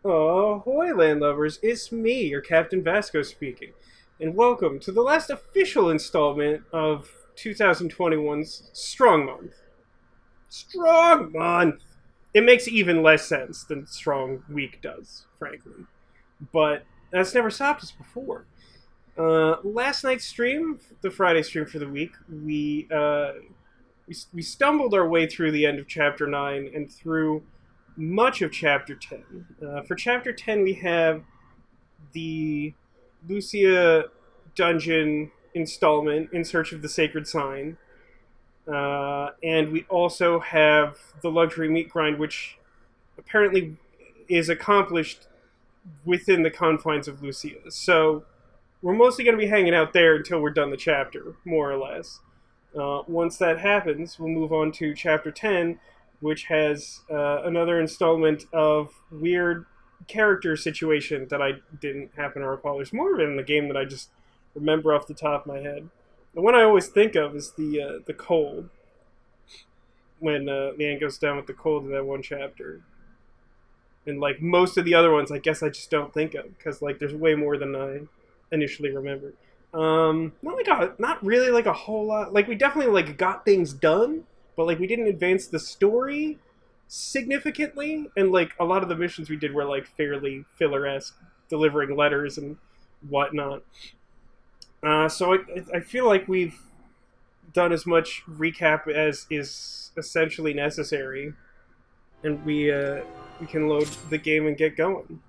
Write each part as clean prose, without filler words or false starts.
Ahoy, landlubbers! It's me, your Captain Vasco speaking, and welcome to the last official installment of 2021's Strong Month. Strong Month! It makes even less sense than Strong Week does, frankly. But that's never stopped us before. Last night's stream, the Friday stream for the week, we stumbled our way through the end of Chapter 9 and through much of Chapter 10. For Chapter 10, we have the Lucia dungeon installment, In Search of the Sacred Sign. And we also have the luxury meat grind, which apparently is accomplished within the confines of Lucia. So we're mostly going to be hanging out there until we're done the chapter, more or less. Once that happens, we'll move on to Chapter 10, which has another installment of weird character situation that I didn't happen to recall. There's more of it in the game that I just remember off the top of my head. The one I always think of is the cold. When Leanne goes down with the cold in that one chapter. And like most of the other ones, I guess I just don't think of, because like there's way more than I initially remembered. Not really like a whole lot. Like we definitely like got things done, but like we didn't advance the story significantly, and like a lot of the missions we did were like fairly filler-esque, delivering letters and whatnot. So I feel like we've done as much recap as is essentially necessary, and we can load the game and get going.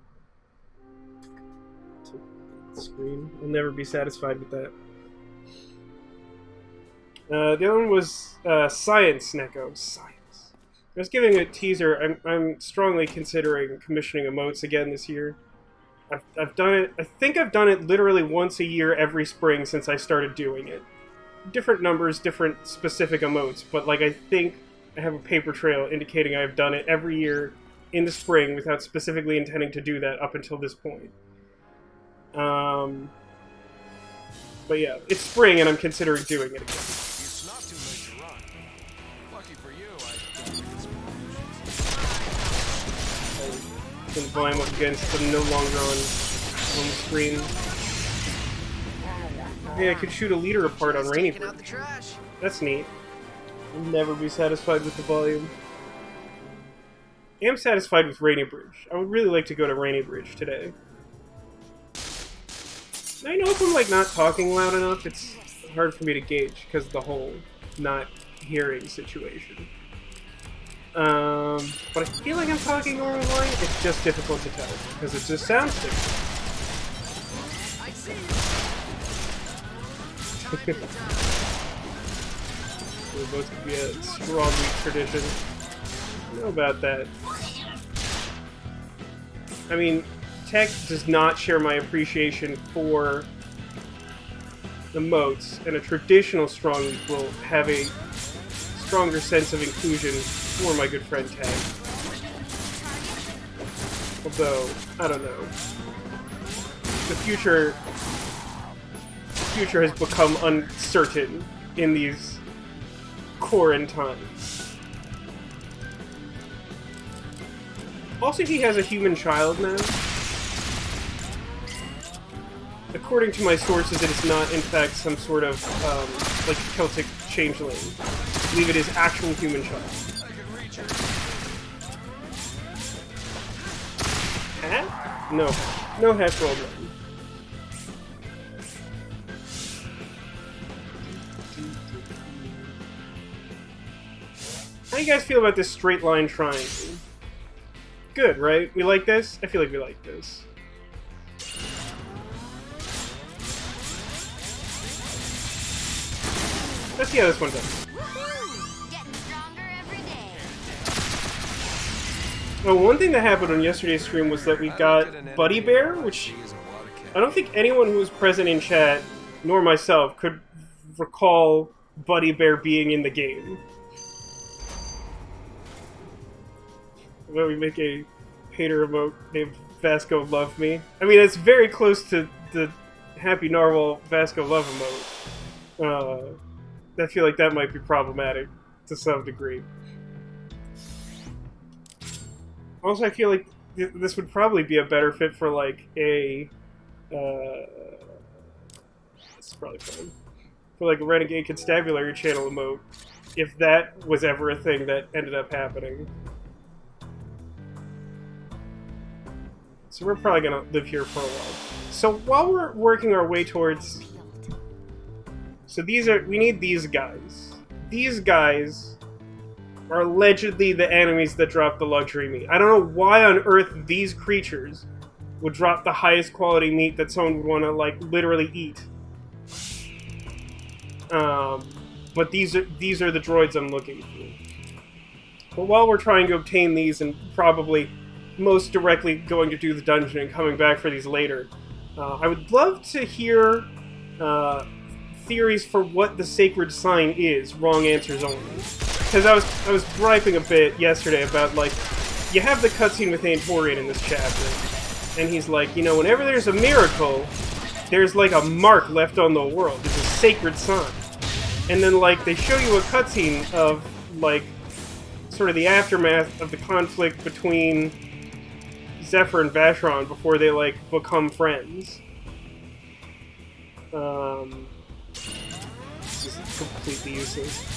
Screen. I'll never be satisfied with that. The other one was Science, Neko. Science. I was giving a teaser. I'm strongly considering commissioning emotes again this year. I've done it. I think I've done it literally once a year every spring since I started doing it. Different numbers, different specific emotes, but like I think I have a paper trail indicating I've done it every year in the spring without specifically intending to do that up until this point. But yeah, it's spring and I'm considering doing it again. It's not too late to run. Lucky for you, I don't think it's Can climb up against them no longer on the screen. Hey, I could shoot a leader apart on Rainy Bridge. That's neat. I'll never be satisfied with the volume. I am satisfied with Rainy Bridge. I would really like to go to Rainy Bridge today. I know if I'm like not talking loud enough, it's hard for me to gauge because of the whole not hearing situation. But I feel like I'm talking normally. It's just difficult to tell because it just sounds different. We're both to be a strong week tradition. I don't know about that. I mean, tech does not share my appreciation for emotes, and a traditional strong week will have a stronger sense of inclusion for my good friend Tag. Although, I don't know. The future has become uncertain in these quarantines. Also, he has a human child now. According to my sources, it is not, in fact, some sort of, like, Celtic changeling. I believe it is actual human child. Hat? No. No hat rolled one. How do you guys feel about this straight line triangle? Good, right? We like this? I feel like we like this. Let's see how this one does. Getting stronger every day. Oh, one thing that happened on yesterday's stream was that we got Buddy Bear, which I don't think anyone who was present in chat, nor myself, could recall Buddy Bear being in the game. Well, we make a hater emote named Vasco Love Me. I mean, it's very close to the Happy Narwhal Vasco Love emote. I feel like that might be problematic to some degree. Also, I feel like this would probably be a better fit for like a. This is probably fine. For like a Renegade Constabulary channel emote, if that was ever a thing that ended up happening. So we're probably gonna live here for a while. So while we're working our way towards... So we need these guys. These guys are allegedly the enemies that drop the luxury meat. I don't know why on earth these creatures would drop the highest quality meat that someone would want to, like, literally eat. But these are the droids I'm looking for. But while we're trying to obtain these, and probably most directly going to do the dungeon and coming back for these later, I would love to hear theories for what the sacred sign is. Wrong answers only. Because I was griping a bit yesterday about, like, you have the cutscene with Antorian in this chapter, and he's like, you know, whenever there's a miracle, there's like a mark left on the world. It's a sacred sign. And then, like, they show you a cutscene of, like, sort of the aftermath of the conflict between Zephyr and Vacheron before they, like, become friends. This is completely useless.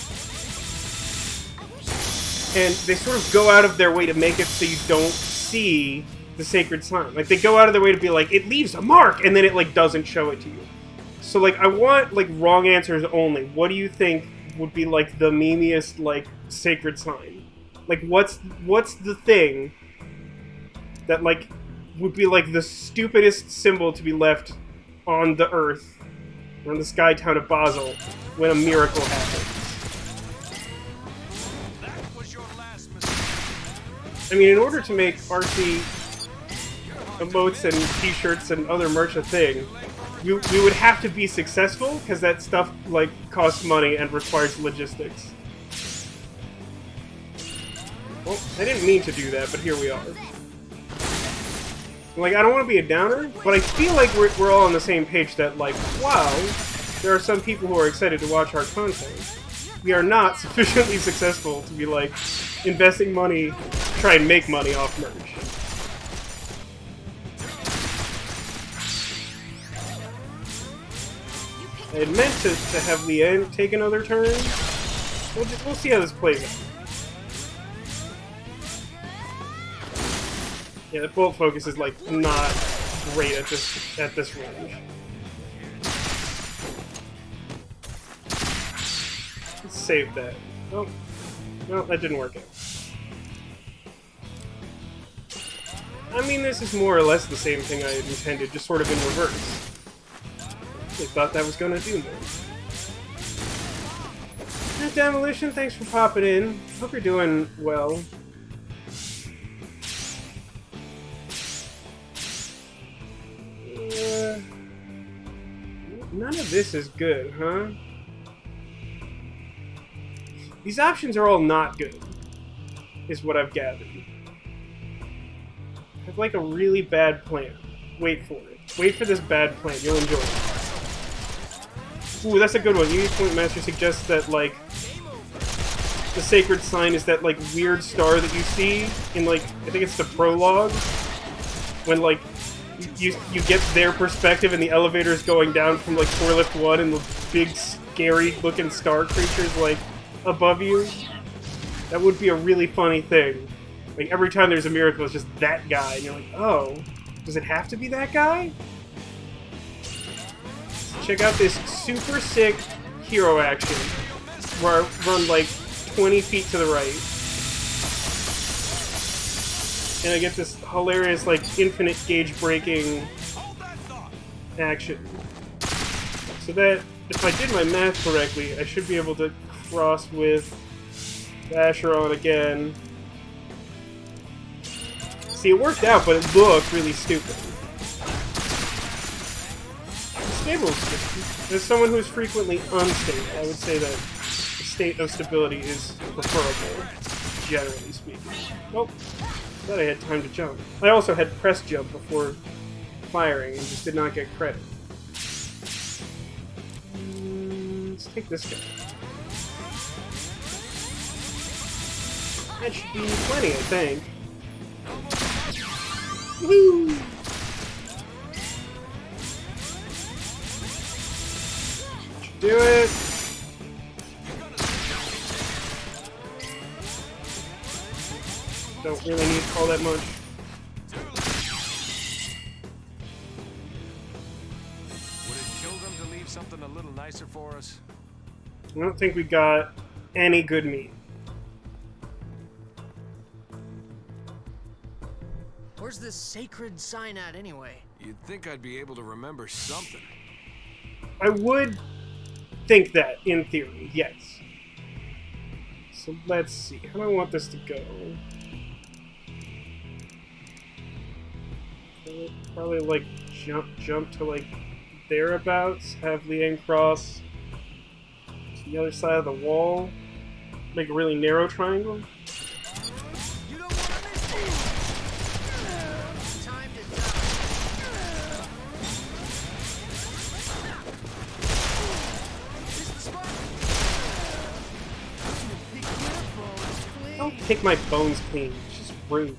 And they sort of go out of their way to make it so you don't see the sacred sign. Like, they go out of their way to be like, it leaves a mark, and then it, like, doesn't show it to you. So, like, I want, like, wrong answers only. What do you think would be, like, the memeiest, like, sacred sign? Like, what's the thing that, like, would be, like, the stupidest symbol to be left on the Earth, on the sky town of Basel, when a miracle happens? I mean, in order to make RC emotes and t-shirts and other merch a thing, we would have to be successful, because that stuff, like, costs money and requires logistics. Well, I didn't mean to do that, but here we are. Like, I don't want to be a downer, but I feel like we're all on the same page that, like, wow, there are some people who are excited to watch our content. We are not sufficiently successful to be, like, investing money to try and make money off merch. I had meant to have Leanne take another turn. We'll see how this plays out. Yeah, the bolt focus is, like, not great at this range. Let's save that. Oh, no, that didn't work out. I mean, this is more or less the same thing I had intended, just sort of in reverse. I thought that was gonna do more. Demolition, thanks for popping in. Hope you're doing well. None of this is good, huh? These options are all not good, is what I've gathered. I have, like, a really bad plan. Wait for it. Wait for this bad plan. You'll enjoy it. Ooh, that's a good one. Unity Point Master suggests that, like, the sacred sign is that, like, weird star that you see in, like, I think it's the prologue, when, like, you get their perspective and the elevator is going down from, like, Floor Lift 1 and the big, scary-looking star creatures, like, above you. That would be a really funny thing. Like, every time there's a miracle, it's just that guy, and you're like, oh, does it have to be that guy? Check out this super sick hero action, where I run, like, 20 feet to the right. And I get this hilarious, like, infinite gauge breaking action. So that, if I did my math correctly, I should be able to cross with Vacheron again. See, it worked out, but it looked really stupid. Stable is good. As someone who's frequently unstable, I would say that the state of stability is preferable, generally speaking. Oh. Thought I had time to jump. I also had press jump before firing and just did not get credit. Let's take this guy. That should be plenty, I think. Woo! Do it! Don't really need all that much. Would it kill them to leave something a little nicer for us? I don't think we got any good meat. Where's this sacred sign at anyway? You'd think I'd be able to remember something. I would think that, in theory, yes. So let's see. How do I want this to go? Probably like jump to like thereabouts. Have Leanne cross to the other side of the wall. Make a really narrow triangle. You don't want to miss it. Time to die. This is the spot. Pick your bones, please. Don't pick my bones clean. It's just rude.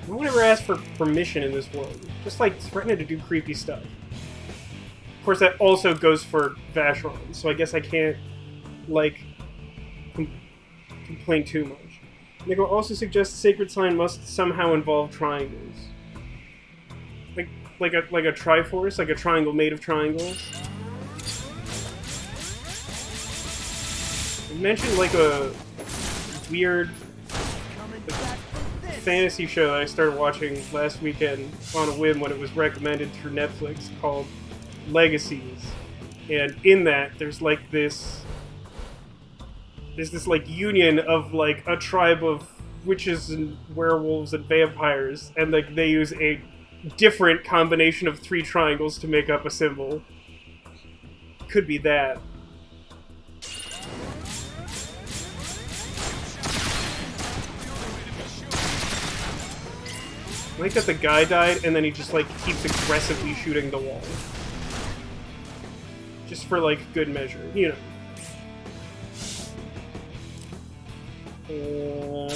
No one ever asked for permission in this world. Just like threatening to do creepy stuff. Of course, that also goes for Vacheron, so I guess I can't like complain too much. Nico also suggests the sacred sign must somehow involve triangles. Like a triforce, like a triangle made of triangles. You mentioned like a weird fantasy show that I started watching last weekend on a whim when it was recommended through Netflix called Legacies. And in that, there's this like union of like a tribe of witches and werewolves and vampires, and like they use a different combination of 3 triangles to make up a symbol. Could be that. I like that the guy died, and then he just, like, keeps aggressively shooting the wall. Just for, like, good measure, you know.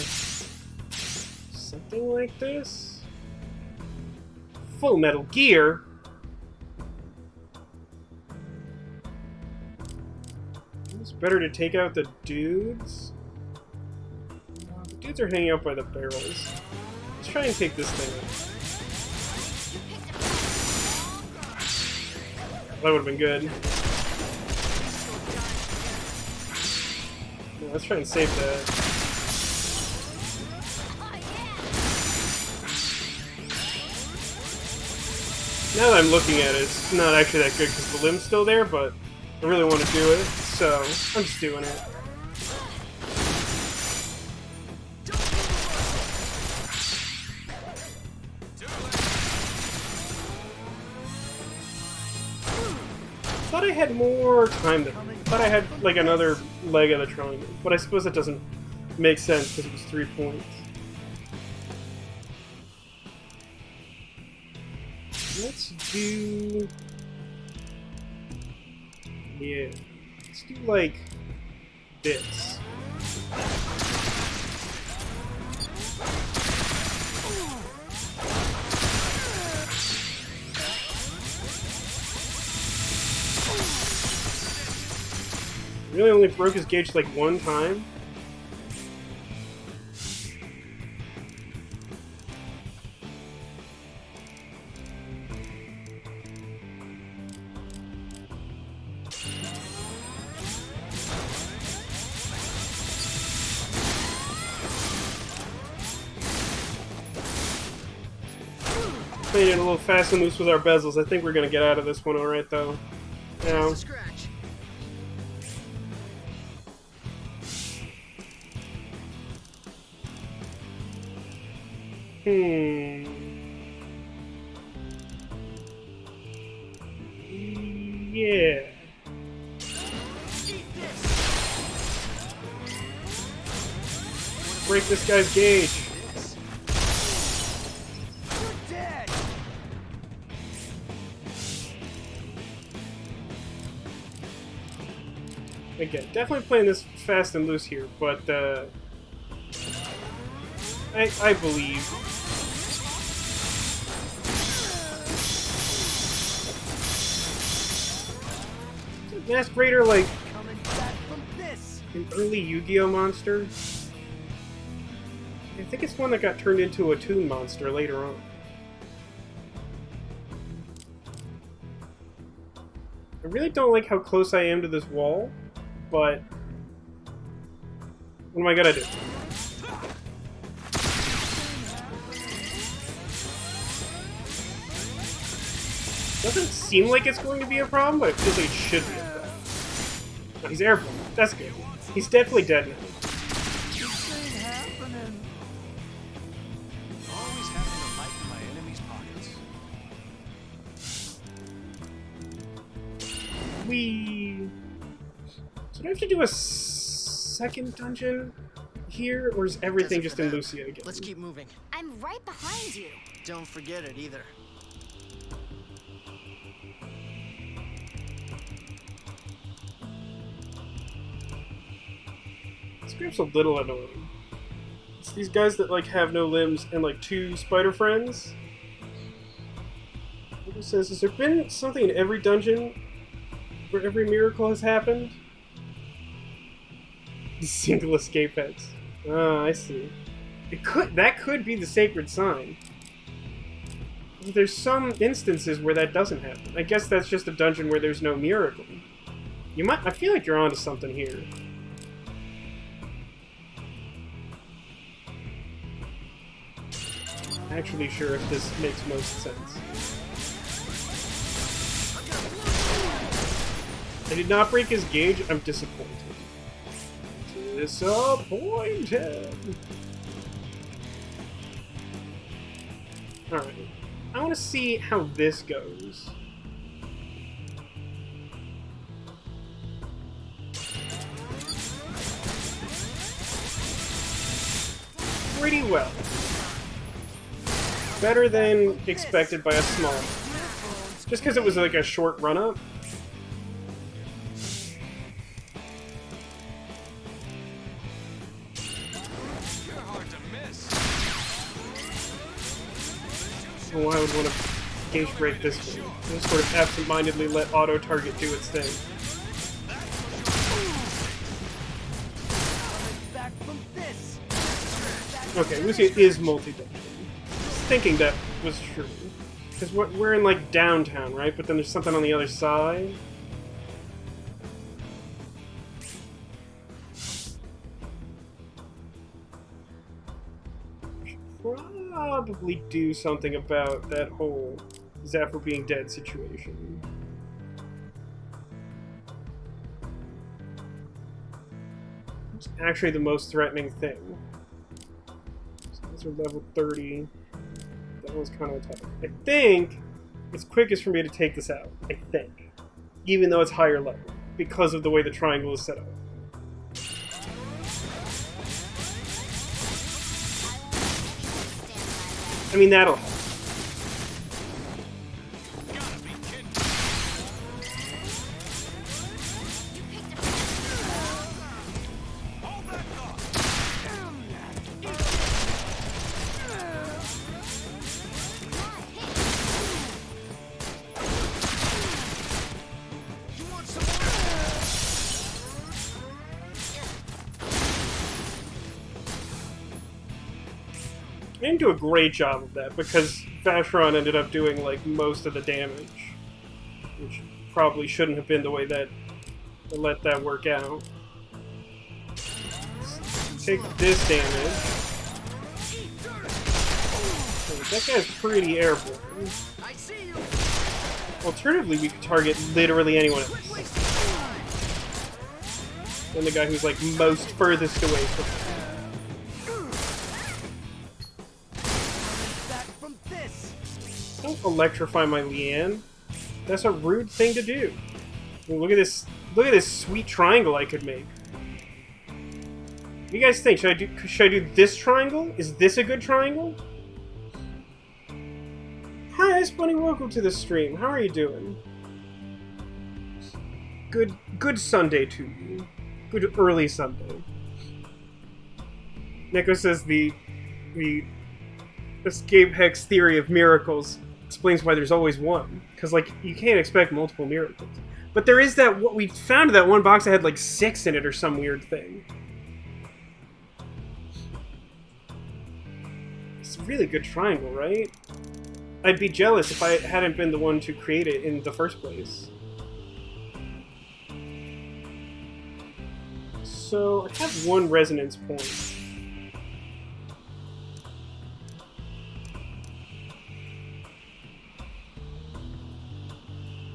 Something like this? Full Metal Gear? It's better to take out the dudes. The dudes are hanging out by the barrels. Let's try and take this thing out. That would have been good. Yeah, let's try and save that. Now that I'm looking at it, it's not actually that good because the limb's still there, but I really want to do it, so I'm just doing it. I thought I had more time there. I thought I had like another leg of the triangle, but I suppose that doesn't make sense because it was 3 points. Let's do... yeah. Let's do like this. Really only broke his gauge like 1 time? Playing it a little fast and loose with our bezels. I think we're gonna get out of this one alright though. Now. Yeah. Break this guy's gauge. Again, definitely playing this fast and loose here, but I believe. Masked Raider like Coming back from this. an early Yu-Gi-Oh monster? I think it's one that got turned into a Toon monster later on. I really don't like how close I am to this wall, but what am I gonna do? Doesn't seem like it's going to be a problem, but it feels like it should be a problem. Oh, he's airborne. That's good. He's definitely dead now. This ain't happening. Always having a light in my enemy's pockets. So do I have to do a second dungeon here, or is everything just in Lucia again? Let's keep moving. I'm right behind you. Don't forget it either. This group's a little annoying. It's these guys that like have no limbs and like 2 spider friends. It says, has there been something in every dungeon where every miracle has happened? Single escape heads. Ah, I see. That could be the sacred sign. There's some instances where that doesn't happen. I guess that's just a dungeon where there's no miracle. I feel like you're onto something here. Actually sure if this makes most sense. I did not break his gauge. I'm disappointed. Disappointed. Alright. I want to see how this goes. Pretty well. Better than expected by a small. Just because it was like a short run-up. You're hard to miss. Oh, I would want to gauge break this way. Just sort of absent-mindedly let auto-target do its thing. Coming back from this. Okay, Lucia is multi-dungeon. Thinking that was true. Because we're in, like, downtown, right? But then there's something on the other side. Should probably do something about that whole Zephyr being dead situation. It's actually the most threatening thing. So these are level 30. That one's kind of tough. I think it's quickest for me to take this out. I think. Even though it's higher level. Because of the way the triangle is set up. I mean, that'll help. Gotta be kidding. You picked a Hold that thought. You want some more? I didn't do a great job of that because Vacheron ended up doing like most of the damage, which probably shouldn't have been the way that I let that work out. Let's take this damage. Okay, that guy's pretty airborne. I see you. Alternatively, we could target literally anyone else. Waste of time. And the guy who's like most furthest away from him. Back from this. Don't electrify my Leanne. That's a rude thing to do. I mean, look at this! Look at this sweet triangle I could make. What do you guys think? Should I do this triangle? Is this a good triangle? Hi, Ice Bunny. Welcome to the stream. How are you doing? Good Sunday to you. Good early Sunday. Neko says the escape hex theory of miracles explains why there's always one. Because, like, you can't expect multiple miracles. But there is that, what we found, that one box that had like 6 in it or some weird thing. It's a really good triangle, right? I'd be jealous if I hadn't been the one to create it in the first place. So, I have 1 resonance point.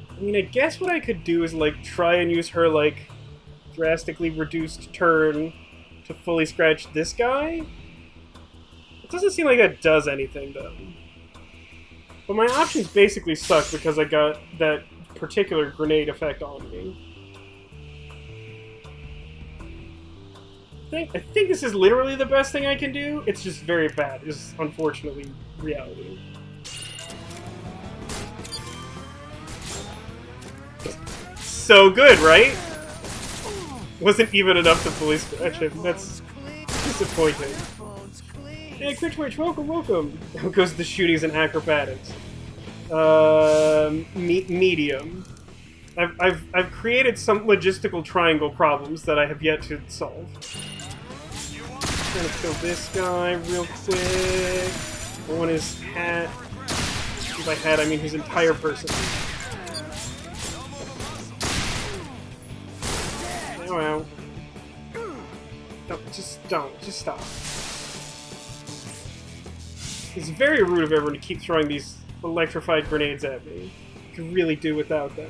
I mean, I guess what I could do is, like, try and use her, like, drastically reduced turn to fully scratch this guy? It doesn't seem like that does anything, though. But my options basically suck because I got that particular grenade effect on me. I think this is literally the best thing I can do. It's just very bad. It's unfortunately reality. So good, right? Wasn't even enough to fully scratch him. That's disappointing. Hey, Critchwitch, welcome, welcome. How goes the shootings and acrobatics? Medium. I've created some logistical triangle problems that I have yet to solve. Trying to kill this guy real quick. I want his hat. By hat, I mean his entire person. Oh, ow. Don't. Just stop. It's very rude of everyone to keep throwing these electrified grenades at me. I could really do without that.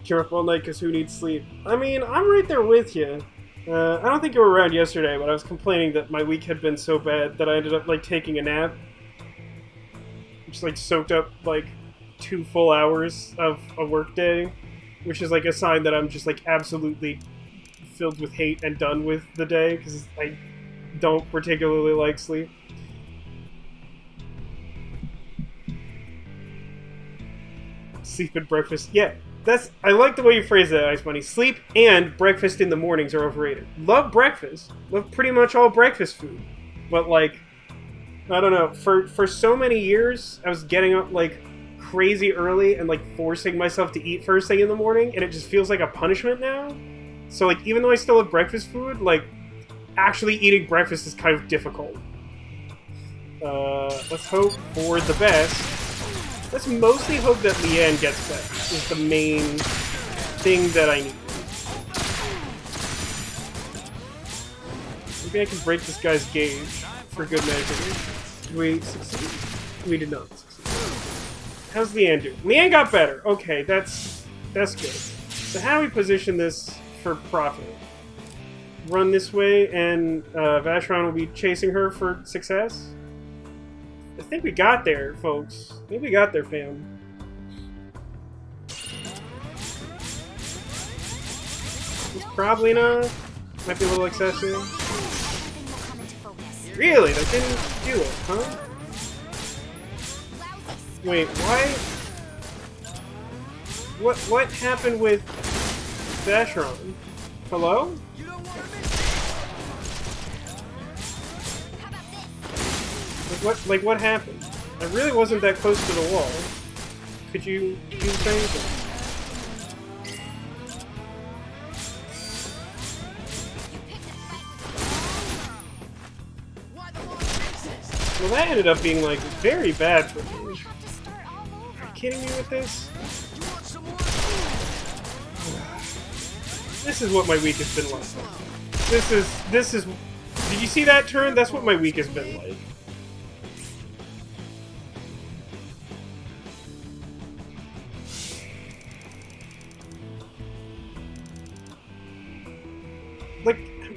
You're up all night because who needs sleep? I mean, I'm right there with you. I don't think you were around yesterday, but I was complaining that my week had been so bad that I ended up, like, taking a nap. Just, like, soaked up, like, 2 full hours of a work day. Which is, like, a sign that I'm just, like, absolutely filled with hate and done with the day, because I don't particularly like sleep. Sleep and breakfast. Yeah, I like the way you phrase that, Ice Bunny. Sleep and breakfast in the mornings are overrated. Love breakfast. Love pretty much all breakfast food. But, like, I don't know. For so many years, I was getting up, like, crazy early and, like, forcing myself to eat first thing in the morning, and it just feels like a punishment now. So, like, even though I still have breakfast food, like, actually eating breakfast is kind of difficult. Let's hope for the best. Let's mostly hope that Leanne gets better, is the main thing that I need. Maybe I can break this guy's gauge for good measure. We succeed. We did not succeed. How's Leanne doing? Leanne got better. Okay, that's good. So how do we position this for profit? Run this way, and Vacheron will be chasing her for success? I think we got there, folks. I think we got there, fam. It's probably not. Might be a little excessive. Really? That didn't do it, huh? Wait, why? What happened with Vacheron? Hello? What happened? I really wasn't that close to the wall. Could you say anything? Well, that ended up being, like, very bad for me. Are you kidding me with this? This is what my week has been like. This is... Did you see that turn? That's what my week has been like. Like, I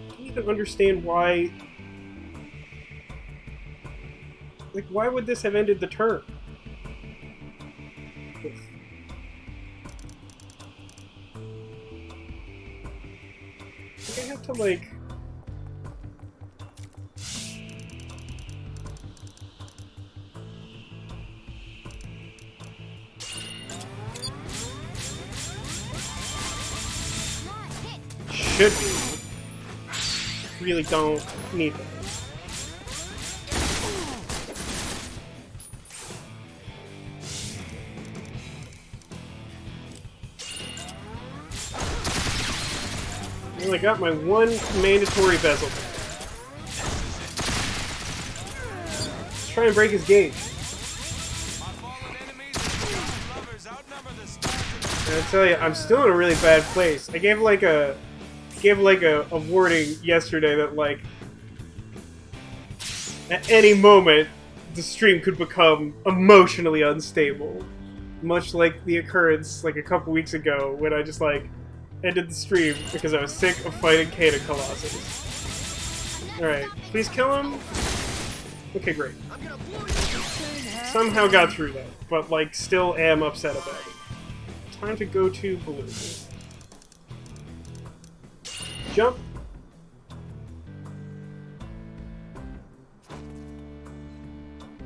don't even understand why... Like, why would this have ended the turn? I have to, like... Should be. Really don't need that. Well, I got my one mandatory bezel. Let's try and break his gauge. And I tell you, I'm still in a really bad place. I gave like a warning yesterday that like at any moment the stream could become emotionally unstable, much like the occurrence like a couple weeks ago when I just like ended the stream because I was sick of fighting Cata Colossus. All right, please kill him. Okay, great. Somehow got through that, but like still am upset about it. Time to go to blue. Jump.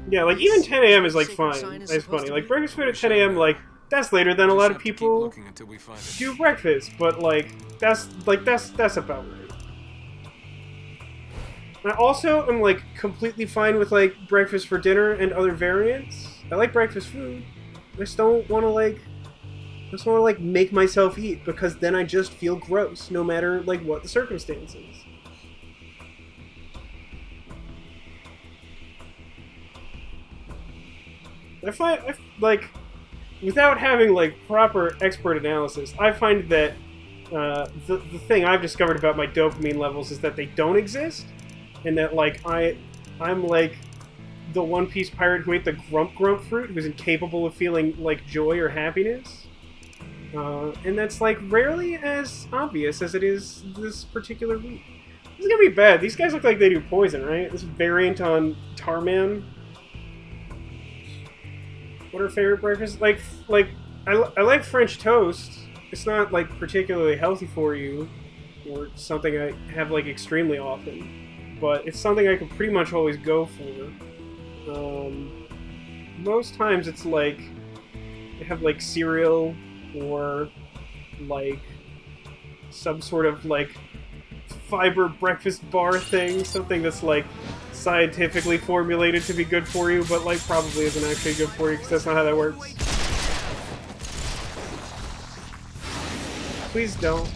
Yeah, like even 10 a.m. is like fine. It's funny. Like breakfast food at 10 a.m. like that's later than a lot of people do breakfast, but like that's about right. I also am like completely fine with like breakfast for dinner and other variants. I like breakfast food. I just don't want to like make myself eat because then I just feel gross no matter like what the circumstances. I like without having like proper expert analysis, I find that the thing I've discovered about my dopamine levels is that they don't exist, and that like I'm like the One Piece pirate who ate the grump fruit, who's incapable of feeling like joy or happiness, and that's like rarely as obvious as it is this particular week. This is gonna be bad. These guys look like they do poison, right? This variant on Tarman. What are favorite breakfasts? Like I like French toast. It's not like particularly healthy for you, or something I have like extremely often, but it's something I can pretty much always go for. Most times it's like I have like cereal or like some sort of like fiber breakfast bar thing, something that's like scientifically formulated to be good for you, but like probably isn't actually good for you because that's not how that works. Please don't.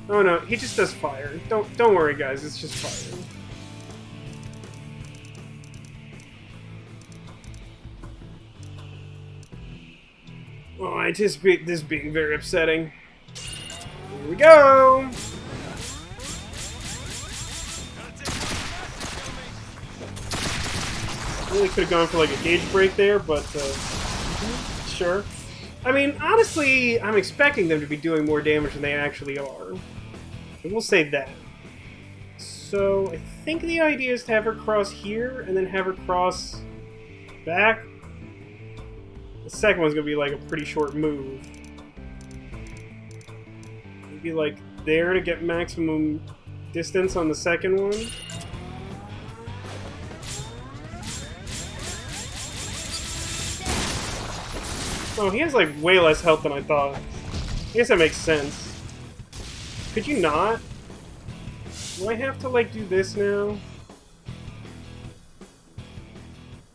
Oh no, he just does fire. Don't worry, guys. It's just fire. Oh, I anticipate this being very upsetting. Here we go. Really could have gone for like a gauge break there, but sure. I mean, honestly, I'm expecting them to be doing more damage than they actually are. And we'll say that. So, I think the idea is to have her cross here, and then have her cross back. The second one's going to be like a pretty short move. Maybe like there to get maximum distance on the second one. Oh, he has like way less health than I thought. I guess that makes sense. Could you not? Do I have to like do this now?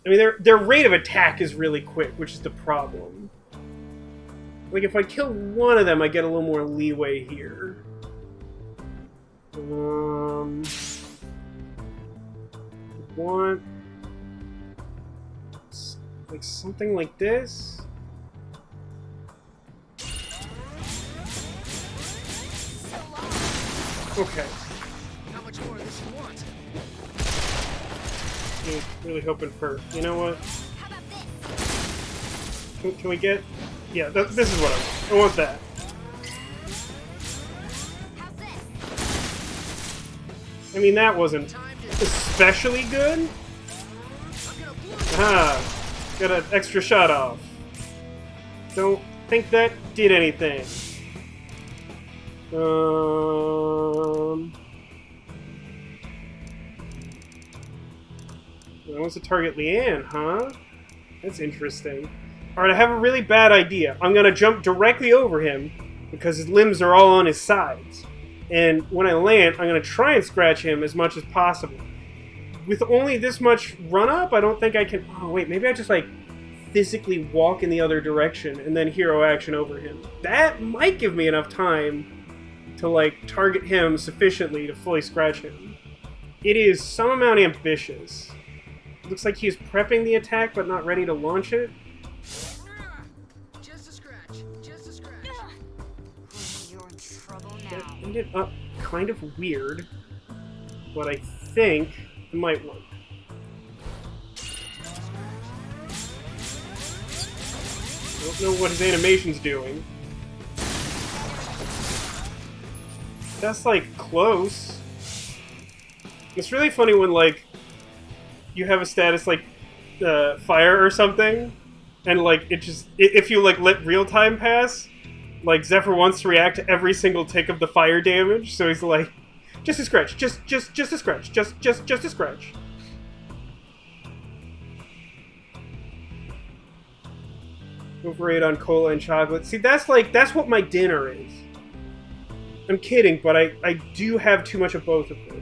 I mean, their rate of attack is really quick, which is the problem. Like, if I kill one of them, I get a little more leeway here. Want like something like this. Okay. How much more of this you want? Really hoping for. You know what? How about this? Can we get? Yeah, this is what I want. I want that. How's this? I mean, that wasn't especially good. Ah, got an extra shot off. Don't think that did anything. That wants to target Leanne, huh? That's interesting. Alright, I have a really bad idea. I'm gonna jump directly over him because his limbs are all on his sides. And when I land, I'm gonna try and scratch him as much as possible. With only this much run-up, I don't think I can... Oh, wait, maybe I just, like, physically walk in the other direction and then hero action over him. That might give me enough time to, like, target him sufficiently to fully scratch him. It is some amount ambitious. Looks like he's prepping the attack but not ready to launch it. Just a scratch. Just a scratch. You're in trouble That now. ended up kind of weird, but I think it might work. I don't know what his animation's doing. That's, like, close. It's really funny when, like, you have a status like fire or something, and, like, it just... if you, like, let real time pass, like, Zephyr wants to react to every single tick of the fire damage, so he's like, just a scratch, just a scratch, just a scratch. Overrate on cola and chocolate. See, that's what my dinner is. I'm kidding, but I do have too much of both of those.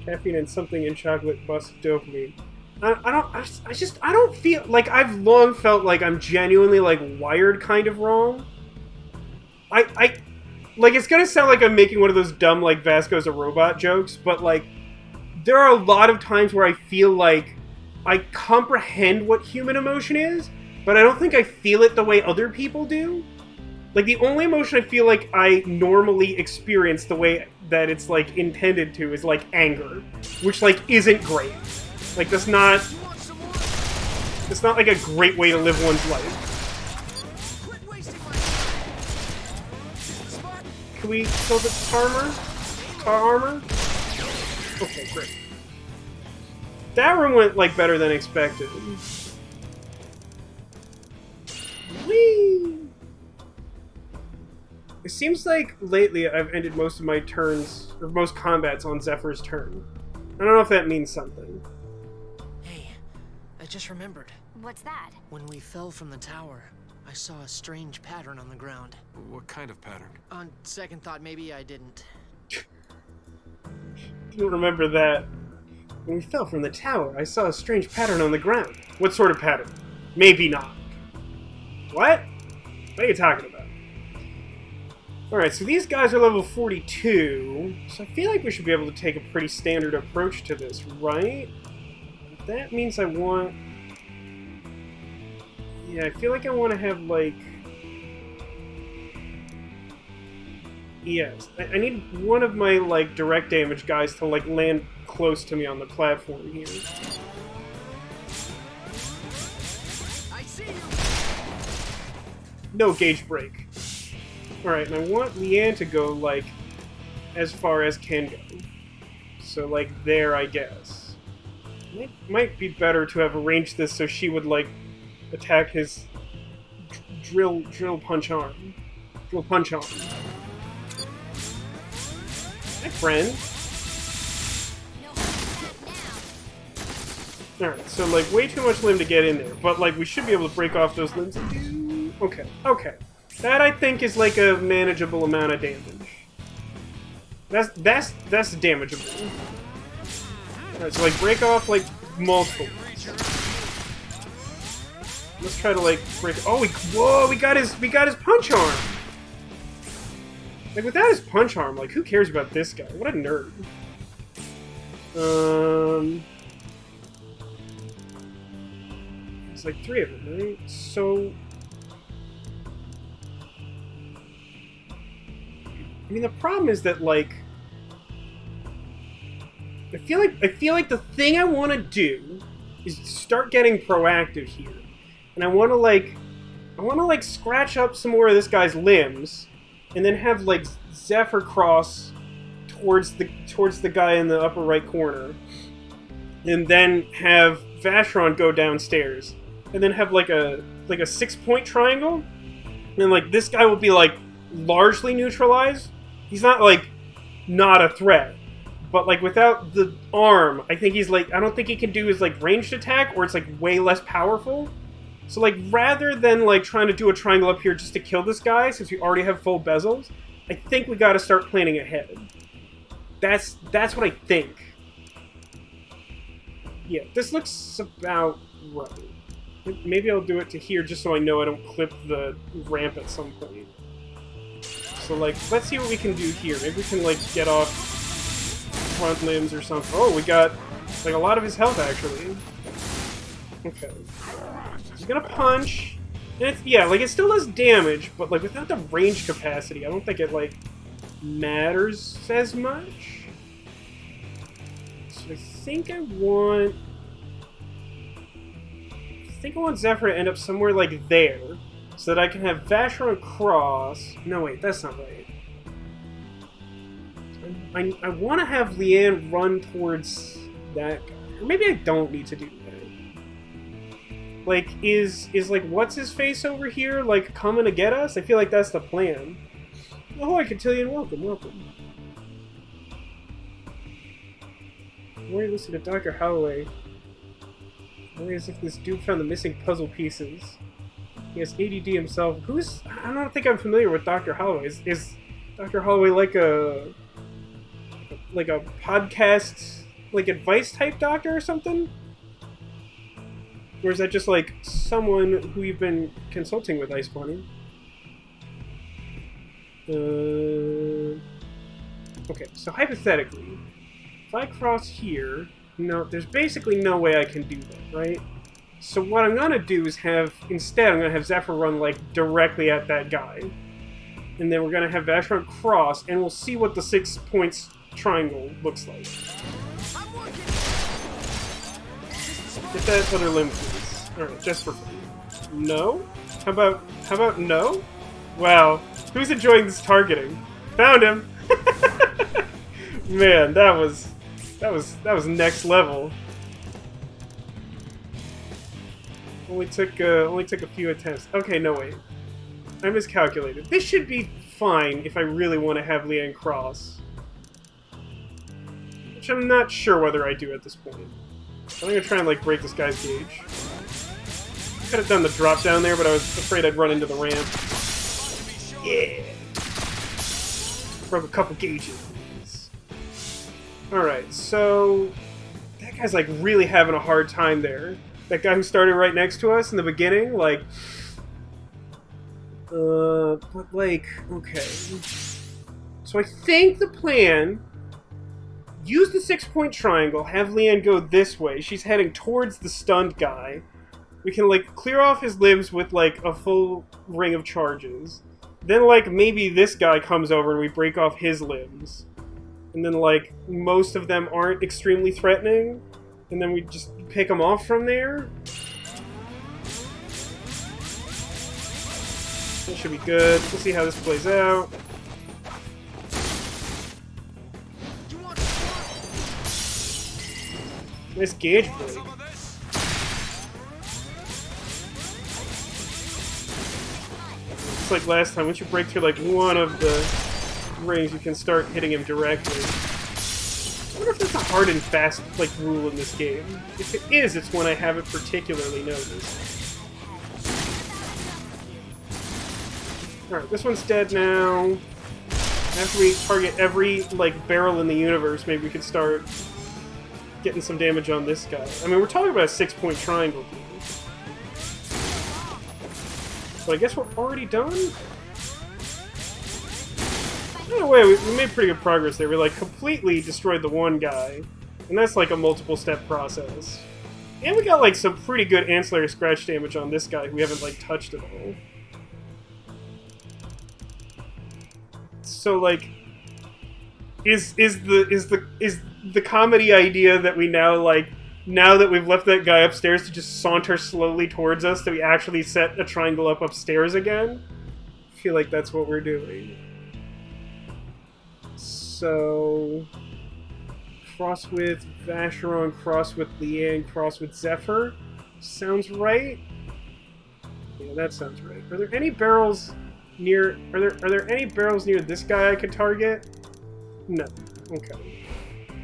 Caffeine and something in chocolate busts dopamine. I don't feel like I've long felt like I'm genuinely like wired kind of wrong. I like, it's gonna sound like I'm making one of those dumb like Vasco's a robot jokes, but like there are a lot of times where I feel like I comprehend what human emotion is, but I don't think I feel it the way other people do. Like, the only emotion I feel like I normally experience the way that it's, like, intended to is, like, anger. Which, like, isn't great. Like, that's not... it's not, like, a great way to live one's life. Quit wasting my time. This is the spot. Can we kill the tar armor? Okay, great. That room went, like, better than expected. Whee! It seems like lately I've ended most of my turns, or most combats on Zephyr's turn. I don't know if that means something. Hey, I just remembered. What's that? When we fell from the tower, I saw a strange pattern on the ground. What kind of pattern? On second thought, maybe I didn't. I don't remember that. When we fell from the tower, I saw a strange pattern on the ground. What sort of pattern? Maybe not. What? What are you talking about? Alright, so these guys are level 42, so I feel like we should be able to take a pretty standard approach to this, right? But that means I want... yeah, I feel like I want to have, like... yes, I need one of my, like, direct damage guys to, like, land close to me on the platform here. I see you. No gauge break. Alright, and I want Leanne to go, like, as far as can go. So, like, there, I guess. Might be better to have arranged this so she would, like, attack his drill punch arm. Drill punch arm. Hi, friend. Alright, so, like, way too much limb to get in there. But, like, we should be able to break off those limbs. Okay, okay. That, I think, is, like, a manageable amount of damage. That's damageable. Alright, so, like, break off, like, multiple. Let's try to, like, break... oh, whoa, we got his punch arm! Like, without his punch arm, like, who cares about this guy? What a nerd. It's like 3 of them, right? So... I mean, the problem is that, like... I feel like the thing I want to do is start getting proactive here. And I want to, like, scratch up some more of this guy's limbs, and then have, like, Zephyr cross towards the guy in the upper right corner, and then have Vashron go downstairs, and then have, like a 6-point triangle, and, like, this guy will be, like, largely neutralized. He's not, like, not a threat. But, like, without the arm, I think he's, like... I don't think he can do his, like, ranged attack, or it's, like, way less powerful. So, like, rather than, like, trying to do a triangle up here just to kill this guy, since we already have full bezels, I think we gotta start planning ahead. That's what I think. Yeah, this looks about right. Maybe I'll do it to here just so I know I don't clip the ramp at some point. So, like, let's see what we can do here. Maybe we can, like, get off front limbs or something. Oh, we got, like, a lot of his health, actually. Okay. He's gonna punch. And it's, yeah, like, it still does damage, but, like, without the range capacity, I don't think it, like, matters as much. So I think I want Zephyr to end up somewhere like there, so that I can have Vacheron cross. No, wait, that's not right. I want to have Leanne run towards that guy. Or maybe I don't need to do that. Like, is like, what's his face over here, like, coming to get us? I feel like that's the plan. Oh, I can tell you, welcome. Why listen to Dr. Holloway? Only as if this dude found the missing puzzle pieces. He has ADD himself. I don't think I'm familiar with Dr. Holloway. Is Dr. Holloway like a podcast, like, advice type doctor or something? Or is that just like someone who you've been consulting with, Ice Bunny? Okay, so hypothetically, if I cross here, no, there's basically no way I can do that, right? So what I'm gonna do is instead I'm gonna have Zephyr run, like, directly at that guy. And then we're gonna have Vacheron cross, and we'll see what the 6 points triangle looks like. Get that other limb, please. Alright, just for fun. No? How about no? Wow. Who's enjoying this targeting? Found him! Man, that was next level. Only took a few attempts. Okay, no wait. I miscalculated. This should be fine if I really want to have Leanne cross. Which I'm not sure whether I do at this point. I'm gonna try and, like, break this guy's gauge. Could have done the drop down there, but I was afraid I'd run into the ramp. Yeah! Broke a couple gauges. Alright, so that guy's, like, really having a hard time there. That guy who started right next to us in the beginning, like... but, like, okay. So I think the plan... Use the 6-point triangle, have Leanne go this way. She's heading towards the stunned guy. We can, like, clear off his limbs with, like, a full ring of charges. Then, like, maybe this guy comes over and we break off his limbs. And then, like, most of them aren't extremely threatening. And then we just pick them off from there. That should be good. We'll see how this plays out. Nice gauge break. It's like last time. Once you break through, like, one of the rings, you can start hitting him directly. I wonder if that's a hard and fast, like, rule in this game. If it is, it's one I haven't particularly noticed. Alright, this one's dead now. After we target every, like, barrel in the universe, maybe we could start getting some damage on this guy. I mean, we're talking about a 6-point triangle here. But I guess we're already done? In a way, we made pretty good progress there. We, like, completely destroyed the one guy. And that's, like, a multiple-step process. And we got, like, some pretty good ancillary scratch damage on this guy who we haven't, like, touched at all. So, like, is the comedy idea that we now, like, now that we've left that guy upstairs to just saunter slowly towards us, that we actually set a triangle up upstairs again? I feel like that's what we're doing. So, cross with Vacheron, cross with Leanne, cross with Zephyr. Sounds right? Yeah, that sounds right. Are there any barrels near... Are there any barrels near this guy I could target? No. Okay.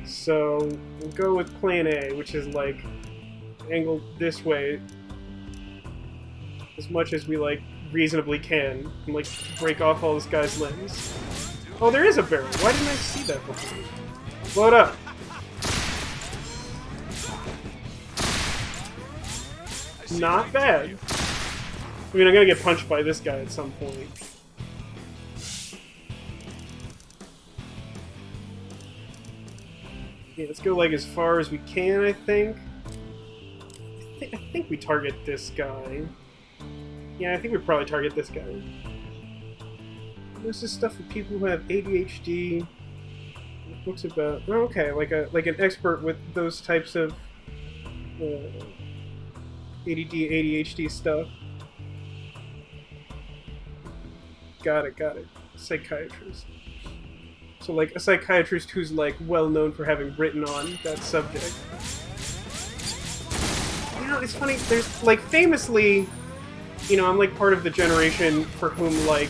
So, we'll go with plan A, which is, like, angled this way as much as we, like, reasonably can, and, like, break off all this guy's limbs. Oh, there is a barrel. Why didn't I see that before? Blow it up. Not bad. I mean, I'm gonna get punched by this guy at some point. Yeah, let's go like as far as we can, I think. I think we target this guy. Yeah, I think we probably target this guy. This is stuff for people who have ADHD. What's about? Oh, okay, like an expert with those types of ADD, ADHD stuff. Got it. Psychiatrist. So, like, a psychiatrist who's, like, well-known for having written on that subject. You know, it's funny, there's, like, famously, you know, I'm, like, part of the generation for whom, like,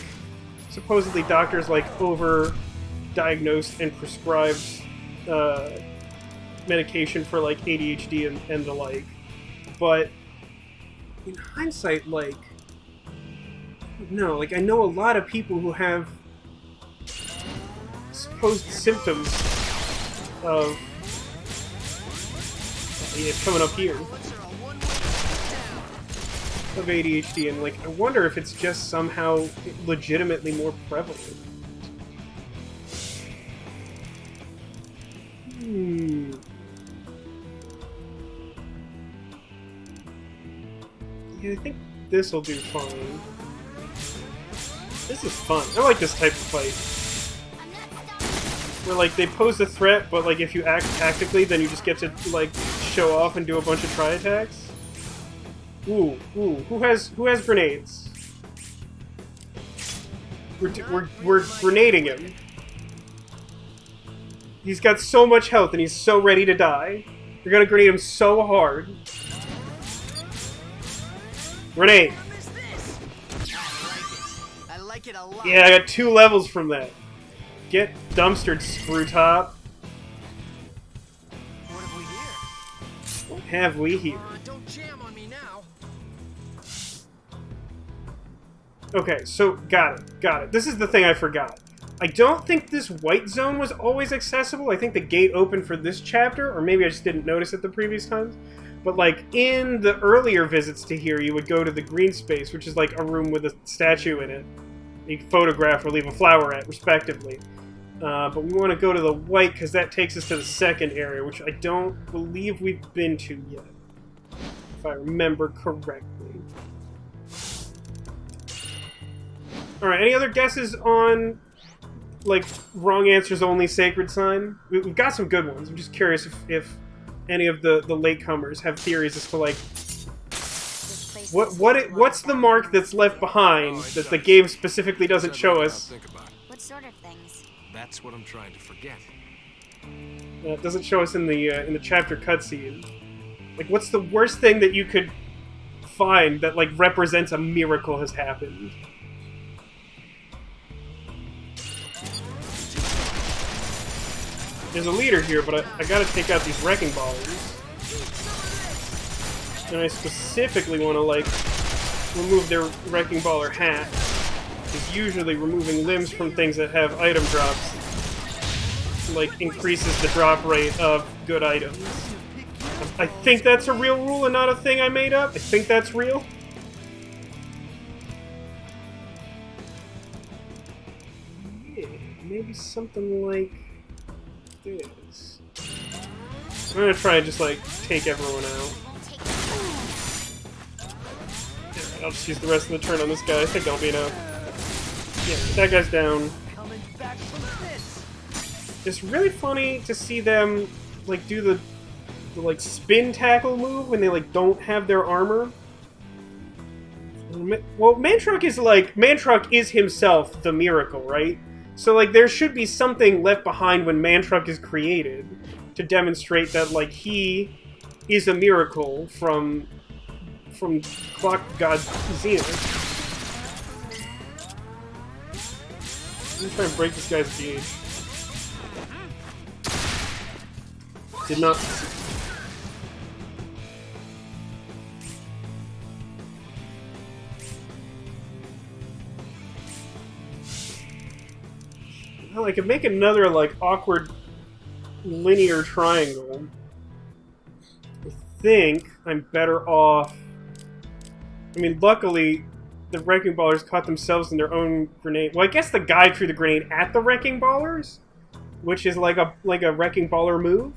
supposedly doctors, like, over-diagnosed and prescribed medication for, like, ADHD and the like. But, in hindsight, like, no, like, I know a lot of people who have supposed symptoms of... Yeah, it's coming up here. Of ADHD, and, like, I wonder if it's just somehow legitimately more prevalent. Yeah, I think this'll do fine. This is fun. I like this type of fight. Where, like, they pose a threat, but, like, if you act tactically, then you just get to, like, show off and do a bunch of tri-attacks. Ooh. Who has grenades? We're grenading him. He's got so much health and he's so ready to die. You're gonna grenade him so hard. Grenade. I like it a lot. Yeah, I got 2 levels from that. Get dumpstered, screw top. What have we here? What have we here? Don't jam on me now. Okay, so got it. This is the thing I forgot. I don't think this white zone was always accessible. I think the gate opened for this chapter, or maybe I just didn't notice it the previous times. But, like, in the earlier visits to here, you would go to the green space, which is, like, a room with a statue in it. You can photograph or leave a flower at, respectively. But we want to go to the white, because that takes us to the second area, which I don't believe we've been to yet. If I remember correctly. Alright, any other guesses on, like, wrong answers only sacred sign? We've got some good ones. I'm just curious if any of the latecomers have theories as to, like, what's the mark that's left behind that the game specifically doesn't show us? What sort of things? That's what I'm trying to forget. It doesn't show us in the chapter cutscene. Like, what's the worst thing that you could find that, like, represents a miracle has happened? There's a leader here, but I gotta take out these wrecking ballers. And I specifically want to, like, remove their wrecking baller hat. Because usually removing limbs from things that have item drops, like, increases the drop rate of good items. I think that's a real rule and not a thing I made up. I think that's real. Yeah, maybe something like this. I'm gonna try and just, like, take everyone out. Yeah, I'll just use the rest of the turn on this guy. I think that'll be enough. Yeah, that guy's down. It's really funny to see them, like, do the like, spin tackle move when they, like, don't have their armor. Well, Mantruck is himself the miracle, right? So, like, there should be something left behind when Mantruck is created to demonstrate that, like, he is a miracle from Clock God Zenith. I'm gonna try and break this guy's gauge. Did not succeed. Well, I could make another, like, awkward linear triangle, I think I'm better off. I mean, luckily, the Wrecking Ballers caught themselves in their own grenade. Well, I guess the guy threw the grenade at the Wrecking Ballers, which is like a Wrecking Baller move.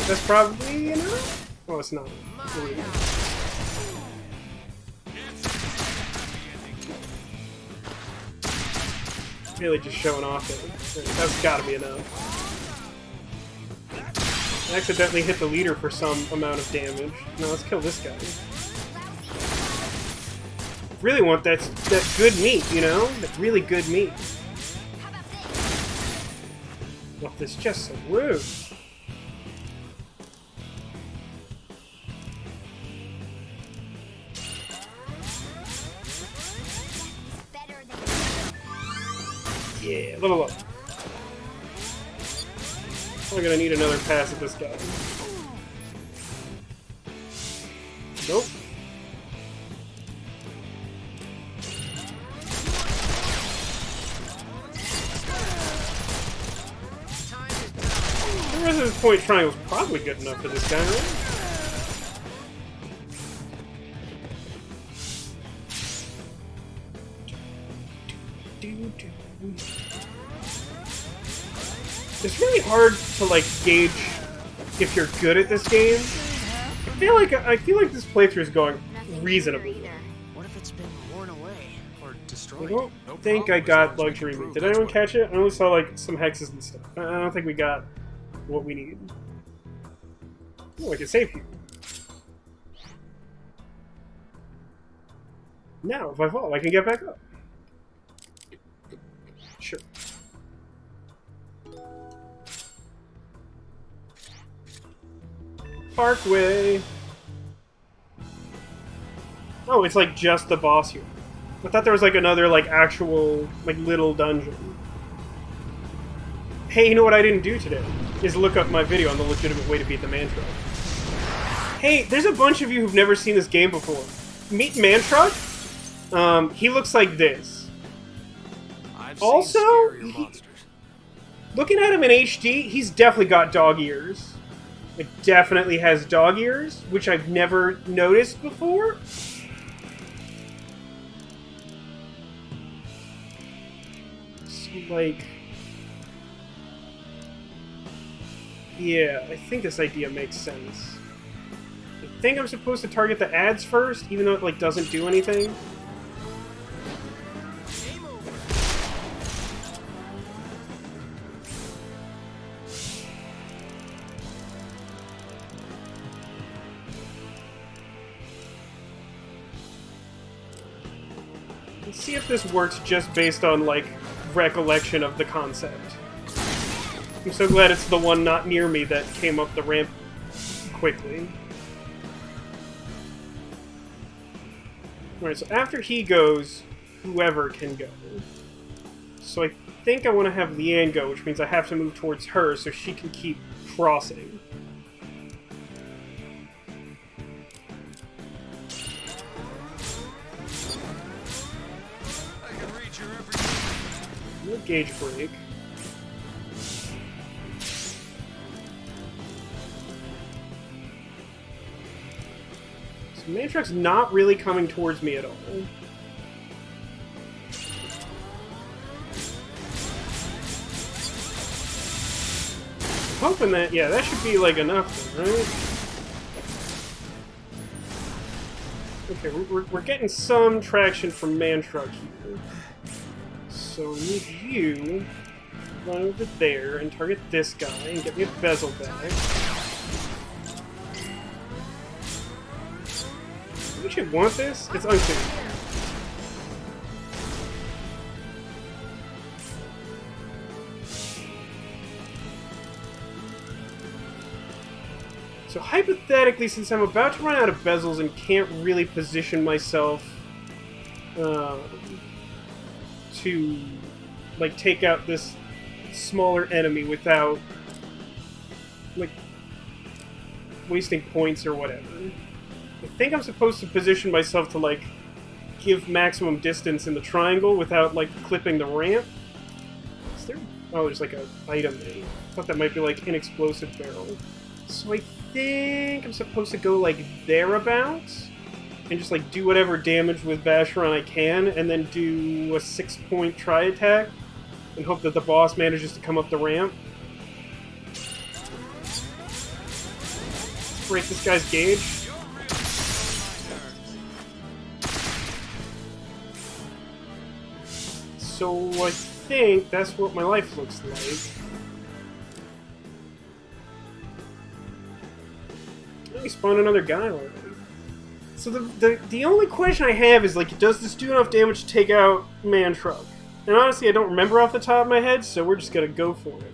That's probably enough. Oh, it's not. Really just showing off it. That's gotta be enough. I accidentally hit the leader for some amount of damage. No, let's kill this guy. Really want that good meat, you know? That really good meat. Well, this is just so rude. Yeah, level up. I'm gonna need another pass at this guy. Nope. The Resonance Point Triangle's probably good enough for this guy, right? It's really hard to like gauge if you're good at this game. I feel like this playthrough is going reasonably well. What if it's been worn away or I destroyed? don't think I got luxury meat. Did anyone catch it? I only saw like some hexes and stuff. I don't think we got what we need. Oh, I can save here. Now, if I fall, I can get back up. Sure. Parkway. Oh, it's like just the boss here. I thought there was like another like actual like little dungeon. Hey, you know what I didn't do today? Is look up my video on the legitimate way to beat the Mantruck. Hey, there's a bunch of you who've never seen this game before. Meet Mantruck. He looks like this. Also, looking at him in HD, he's definitely got dog ears. It definitely has dog ears, which I've never noticed before. So, like... yeah, I think this idea makes sense. I think I'm supposed to target the ads first, even though it, like, doesn't do anything. Let's see if this works just based on, like, recollection of the concept. I'm so glad it's the one not near me that came up the ramp quickly. Alright, so after he goes, whoever can go. So I think I want to have Leanne go, which means I have to move towards her so she can keep crossing. No gauge break. So Mantruck's not really coming towards me at all. I'm hoping that, yeah, that should be like enough then, right? Okay, we're getting some traction from Mantruck here. So we need you to run over there and target this guy and get me a bezel back. We should want this? It's unclear. So hypothetically, since I'm about to run out of bezels and can't really position myself to like take out this smaller enemy without like wasting points or whatever. I think I'm supposed to position myself to like give maximum distance in the triangle without like clipping the ramp. Oh, there's like a item there. I thought that might be like an explosive barrel. So I think I'm supposed to go like thereabouts and just like do whatever damage with Vacheron I can, and then do a 6-point tri-attack and hope that the boss manages to come up the ramp. Break this guy's gauge. So I think that's what my life looks like. Let me spawn another guy already. So the only question I have is, like, does this do enough damage to take out Man Truck? And honestly, I don't remember off the top of my head, so we're just gonna go for it.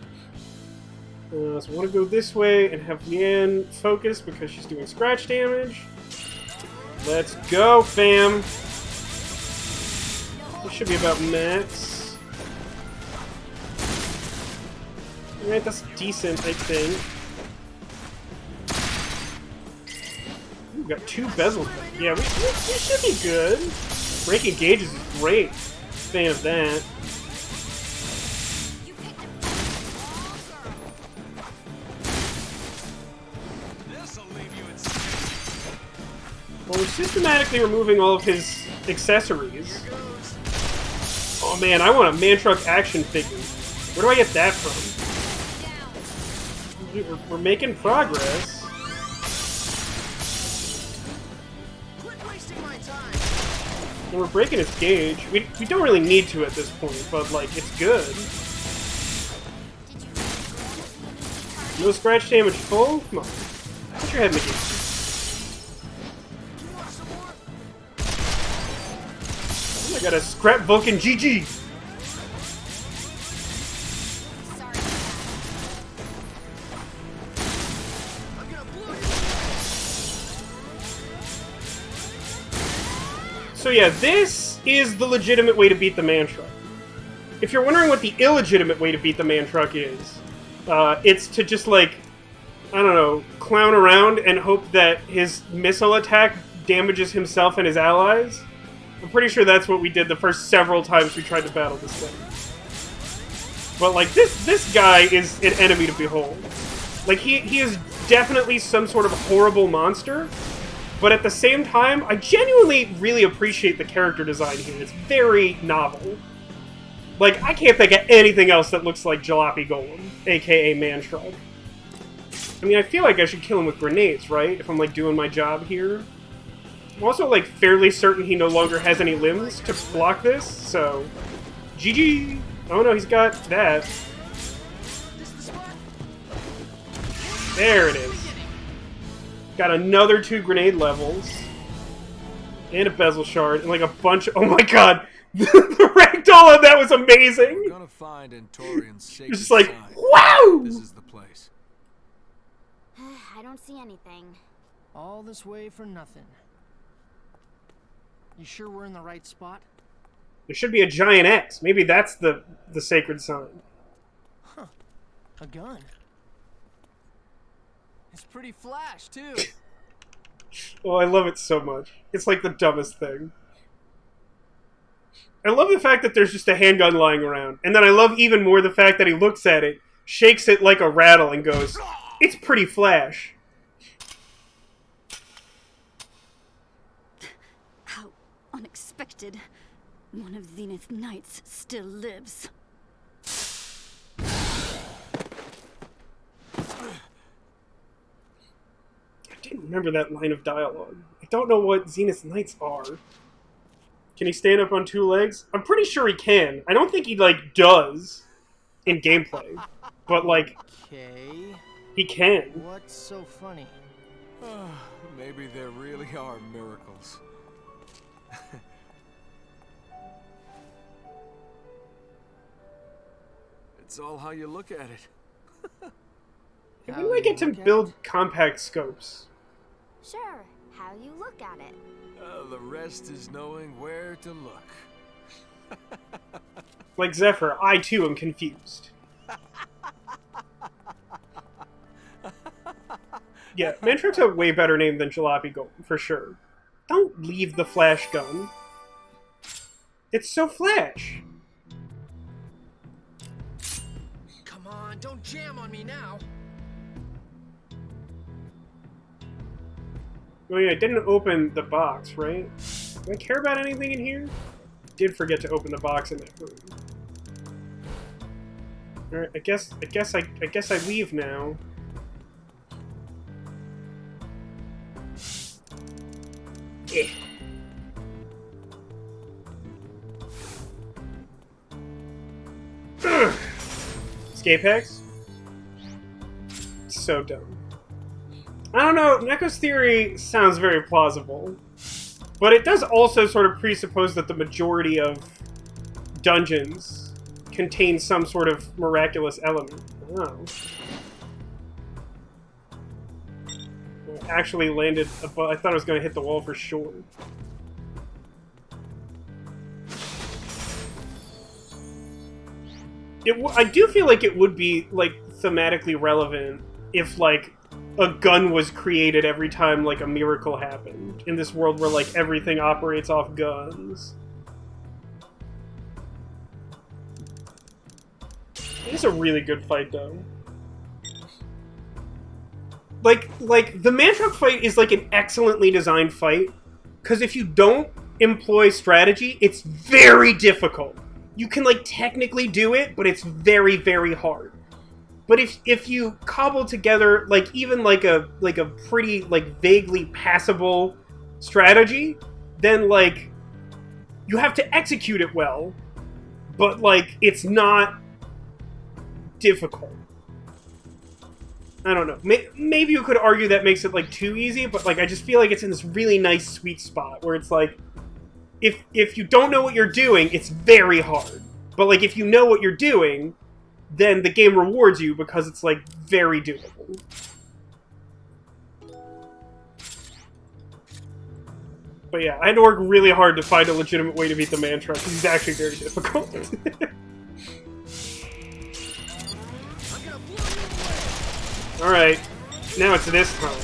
So I want to go this way and have Leanne focus because she's doing scratch damage. Let's go, fam! This should be about max. Alright, that's decent, I think. We've got 2 bezels. Yeah, we should be good. Breaking gauges is great. Fan of that. Well, we're systematically removing all of his accessories. Oh man, I want a Man Truck action figure. Where do I get that from? We're making progress. And we're breaking his gauge. We don't really need to at this point, but like, it's good. No scratch damage full? Come on. Put your head in the game. I got a scrap Vulcan GG! So yeah, this is the legitimate way to beat the Man Truck. If you're wondering what the illegitimate way to beat the Man Truck is, it's to just, like, I don't know, clown around and hope that his missile attack damages himself and his allies. I'm pretty sure that's what we did the first several times we tried to battle this thing. But, like, this guy is an enemy to behold. Like, he is definitely some sort of horrible monster, but at the same time, I genuinely really appreciate the character design here. It's very novel. Like, I can't think of anything else that looks like Jalopy Golem, aka Man Truck. I mean, I feel like I should kill him with grenades, right? If I'm, like, doing my job here. I'm also, like, fairly certain he no longer has any limbs to block this, so... GG! Oh no, he's got that. There it is. Got another 2 grenade levels. And a bezel shard, and like a bunch of... Oh my god! The ragdoll on that was amazing! We're gonna find Antorian's sacred It's just like, sign. wow! This is the place. I don't see anything. All this way for nothing. You sure we're in the right spot? There should be a giant X. Maybe that's the sacred sign. Huh. A gun. It's pretty flash, too. Oh, I love it so much. It's like the dumbest thing. I love the fact that there's just a handgun lying around. And then I love even more the fact that he looks at it, shakes it like a rattle, and goes, "It's pretty flash." How unexpected. One of Zenith's knights still lives. I didn't remember that line of dialogue. I don't know what Zenith's knights are. Can he stand up on 2 legs? I'm pretty sure he can. I don't think he, like, does in gameplay. But, like, Okay. he can. What's so funny? Maybe there really are miracles. It's all how you look at it. When do I get to build compact scopes? Sure, how you look at it. The rest is knowing where to look. Like Zephyr, I too am confused. Yeah, Mantrix a way better name than Jalopy Golem, for sure. Don't leave the flash gun. It's so flash. don't jam on me now. Oh yeah, I didn't open the box, right? Do I care about anything in here? Did forget to open the box in that room. Alright, I guess I leave now. Yeah. Escape hex? So dumb. I don't know, Neko's theory sounds very plausible. But it does also sort of presuppose that the majority of dungeons contain some sort of miraculous element. Oh. I actually landed above. I thought I was going to hit the wall for sure. I do feel like it would be, like, thematically relevant if, like, a gun was created every time, like, a miracle happened. In this world where, like, everything operates off guns. It's a really good fight, though. Like, the man-truck fight is, like, an excellently designed fight. Because if you don't employ strategy, it's very difficult. You can, like, technically do it, but it's very, very hard. But if you cobble together, like, even, like a pretty, like, vaguely passable strategy, then, like, you have to execute it well, but, like, it's not difficult. I don't know. Maybe you could argue that makes it, like, too easy, but, like, I just feel like it's in this really nice sweet spot where it's, like, if you don't know what you're doing, it's very hard. But, like, if you know what you're doing, then the game rewards you because it's, like, very doable. But yeah, I had to work really hard to find a legitimate way to beat the man-truck, because he's actually very difficult. Alright, now it's this time.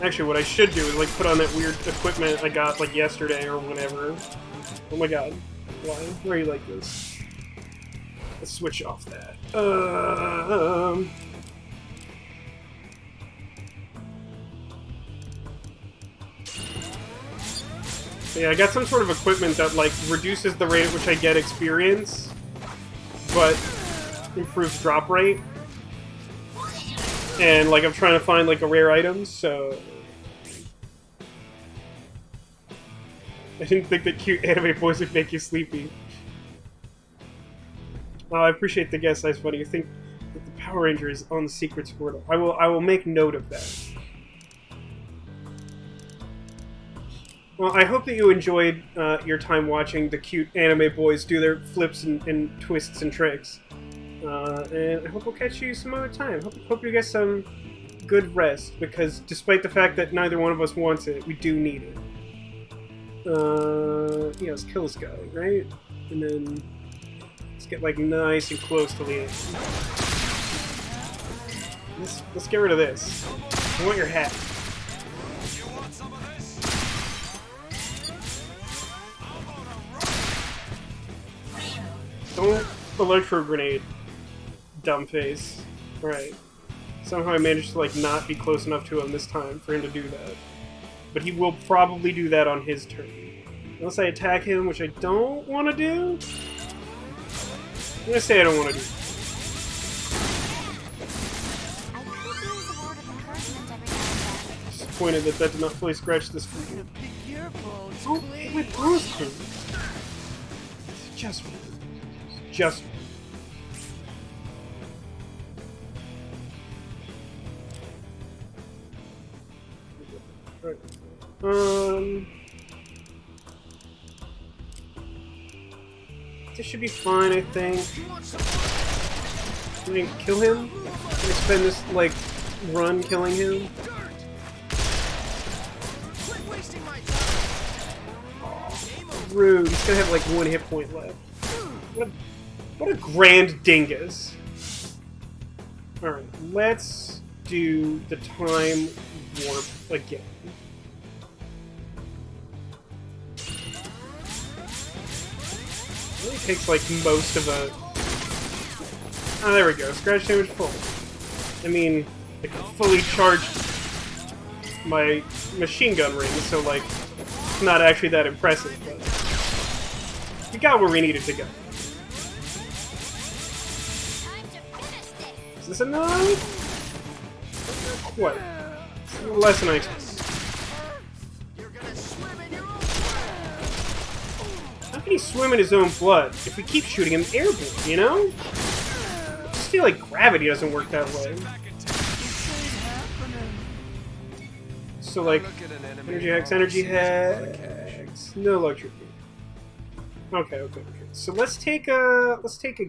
Actually, what I should do is, like, put on that weird equipment I got, like, yesterday or whenever. Oh my god. Why? Why are you like this? Let's switch off that. Yeah, I got some sort of equipment that, like, reduces the rate at which I get experience, but improves drop rate. And, like, I'm trying to find, like, a rare item, so... I didn't think that cute anime boys would make you sleepy. Oh, I appreciate the guess, Ice Bunny. You think that the Power Ranger is on the secret Squirtle. I will make note of that. Well, I hope that you enjoyed your time watching the cute anime boys do their flips and twists and tricks. And I hope we'll catch you some other time. Hope you get some good rest, because despite the fact that neither one of us wants it, we do need it. Yeah, let's kill this guy, right? And then let's get, like, nice and close to the end. Let's get rid of this. I want your hat. You want some of this? Don't electro grenade, dumb face. Alright. Somehow I managed to, like, not be close enough to him this time for him to do that. But he will probably do that on his turn. Unless I attack him, which I don't want to do. I'm gonna say I don't want to do. I could use a word of encouragement every now and then. Disappointed that that did not fully scratch the screen. Pick your bones, Oh, my bones clean. It's just weird. It's just weird. Right. This should be fine, I think. Can I kill him? Can I spend this, like, run killing him? Quit wasting my time. Rude. He's gonna have, like, 1 hit point left. What a grand dingus. Alright, let's do the time warp again. It really takes, like, most of a Oh, there we go. Scratch damage full. I mean, I fully charged my machine gun ring, so, like, it's not actually that impressive, but we got where we needed to go. Is this enough? What? It's a little less than I expected. How can he swim in his own blood if we keep shooting him airborne, you know? I just feel like gravity doesn't work that way. So, like, energy hacks, no luxury. Okay. So let's take a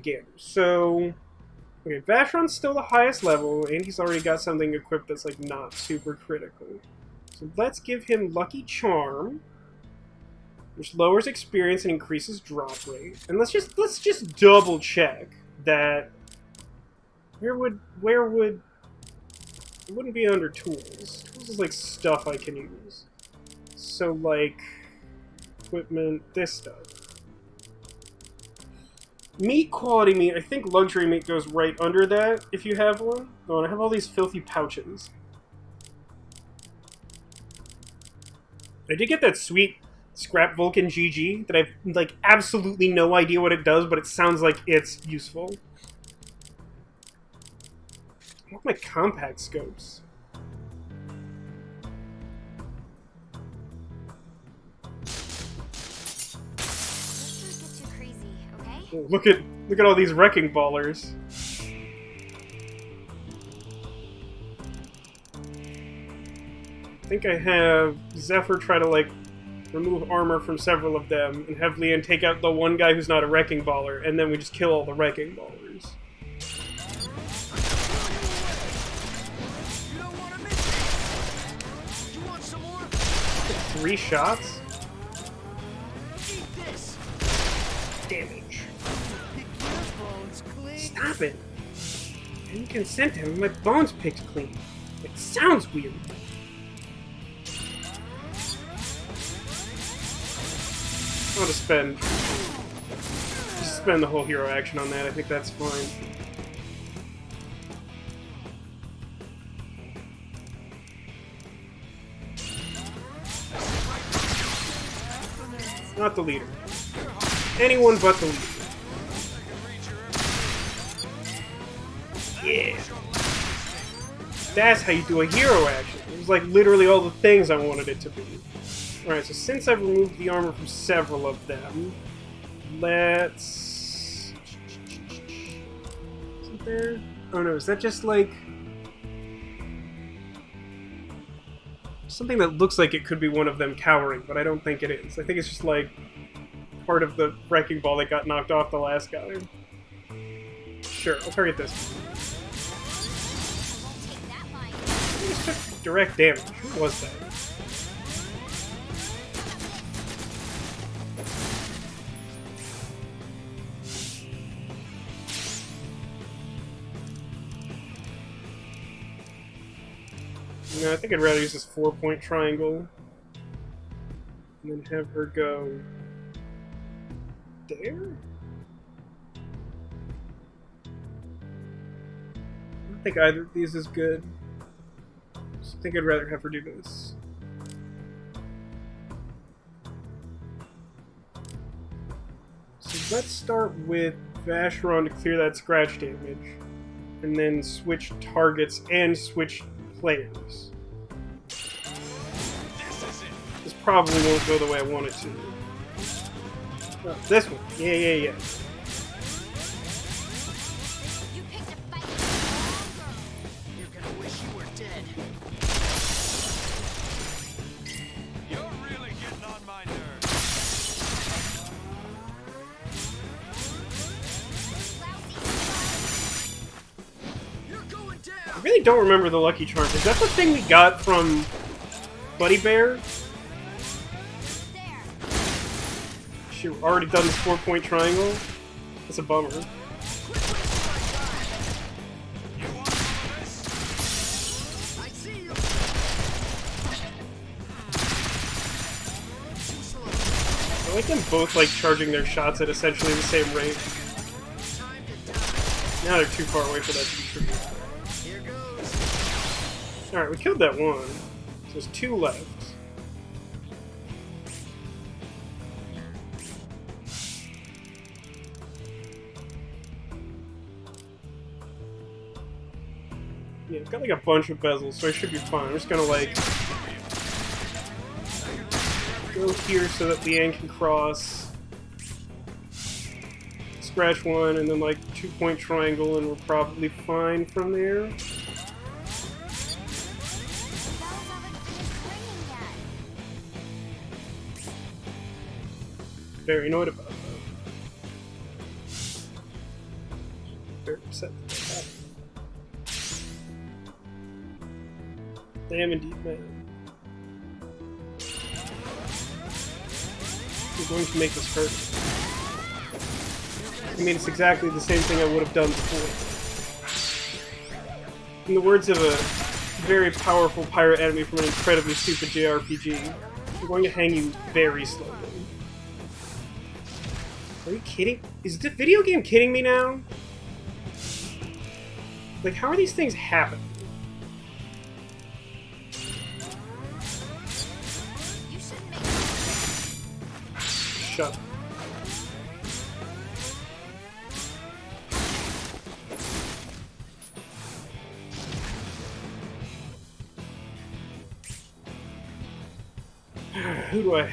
gander. So, okay, Vashron's still the highest level, and he's already got something equipped that's like not super critical. So let's give him Lucky Charm, which lowers experience and increases drop rate. And let's just double check that. Where would it wouldn't be under tools. Tools is like stuff I can use. So like equipment, this stuff. Meat, quality meat. I think luxury meat goes right under that if you have one. Oh, and I have all these filthy pouches. I did get that sweet Scrap Vulcan GG that I've like absolutely no idea what it does, but it sounds like it's useful. I want my compact scopes. Oh, look at all these wrecking ballers. I think I have Zephyr try to like remove armor from several of them, and have Leon take out the one guy who's not a wrecking baller, and then we just kill all the wrecking ballers. You don't want to miss it. You want some more? 3 shots? Eat this. Damage. Pick your bones clean. Stop it! I didn't consent to having my bones picked clean. It sounds weird. I'll just spend the whole hero action on that. I think that's fine. Not the leader. Anyone but the leader. Yeah. That's how you do a hero action. It was like literally all the things I wanted it to be. Alright, so since I've removed the armor from several of them, let's... Isn't there... Oh no, is that just like... Something that looks like it could be one of them cowering, but I don't think it is. I think it's just like part of the wrecking ball that got knocked off the last guy. Sure, I'll target this one. He just took direct damage. Who was that? No, I think I'd rather use this 4-point triangle. And then have her go... there? I don't think either of these is good. So I think I'd rather have her do this. So let's start with Vashron to clear that scratch damage. And then switch targets and switch players. This probably won't go the way I want it to. Oh, this one. Yeah. You picked a fight. You're gonna wish you were dead. You're really getting on my nerves. You're going down. I really don't remember the Lucky Charm. Is that the thing we got from Buddy Bear? She already done this 4-point triangle? That's a bummer. You want this? I see you. Too slow. I like them both like charging their shots at essentially the same rate. Time to die. Now they're too far away for that to be true. Here goes. Alright, we killed that one. So there's 2 left. Yeah, I've got like a bunch of bezels, so I should be fine. I'm just gonna like go here so that Leanne can cross. Scratch one, and then like 2-point triangle, and we're probably fine from there. Very annoyed about that. Very upset that that happened. I am indeed mad. I'm going to make this hurt. I mean, it's exactly the same thing I would have done before. In the words of a very powerful pirate enemy from an incredibly stupid JRPG, I'm going to hang you very slowly. Are you kidding? Is the video game kidding me now? Like, how are these things happening? Shut up. Who do I...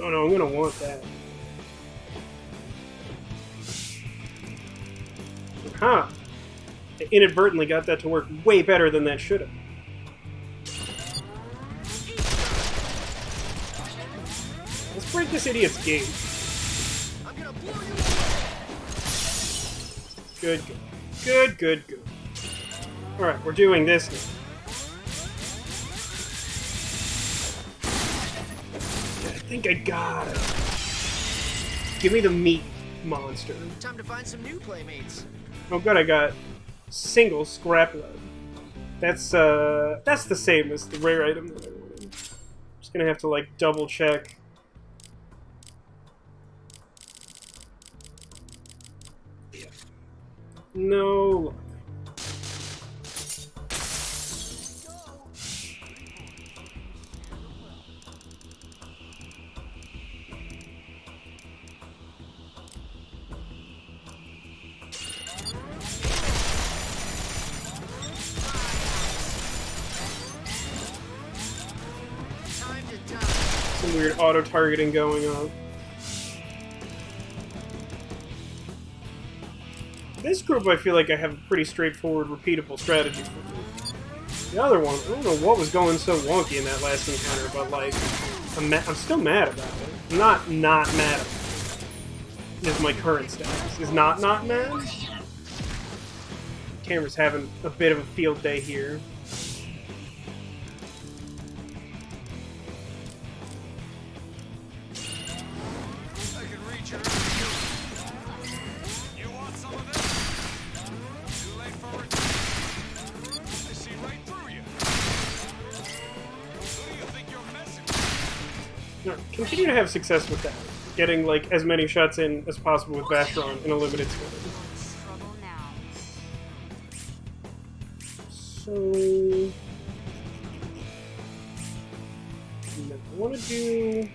Oh no, I'm gonna want that. Huh. I inadvertently got that to work way better than that should have. Let's break this idiot's gate. Good, good. Good, good, good. Alright, we're doing this now. I think I got it. Give me the meat, monster. Time to find some new playmates. Oh good, I got single scrap lead. That's the same as the rare item that I wanted. Just gonna have to like double check. No luck. Some weird auto-targeting going on. This group, I feel like I have a pretty straightforward, repeatable strategy for me. The other one, I don't know what was going so wonky in that last encounter, but like, I'm still mad about it. I'm not mad about it. Is my current status. Is not mad? Camera's having a bit of a field day here. Continue to have success with that. Getting like as many shots in as possible with Vashron in a limited scope. So no, I want to do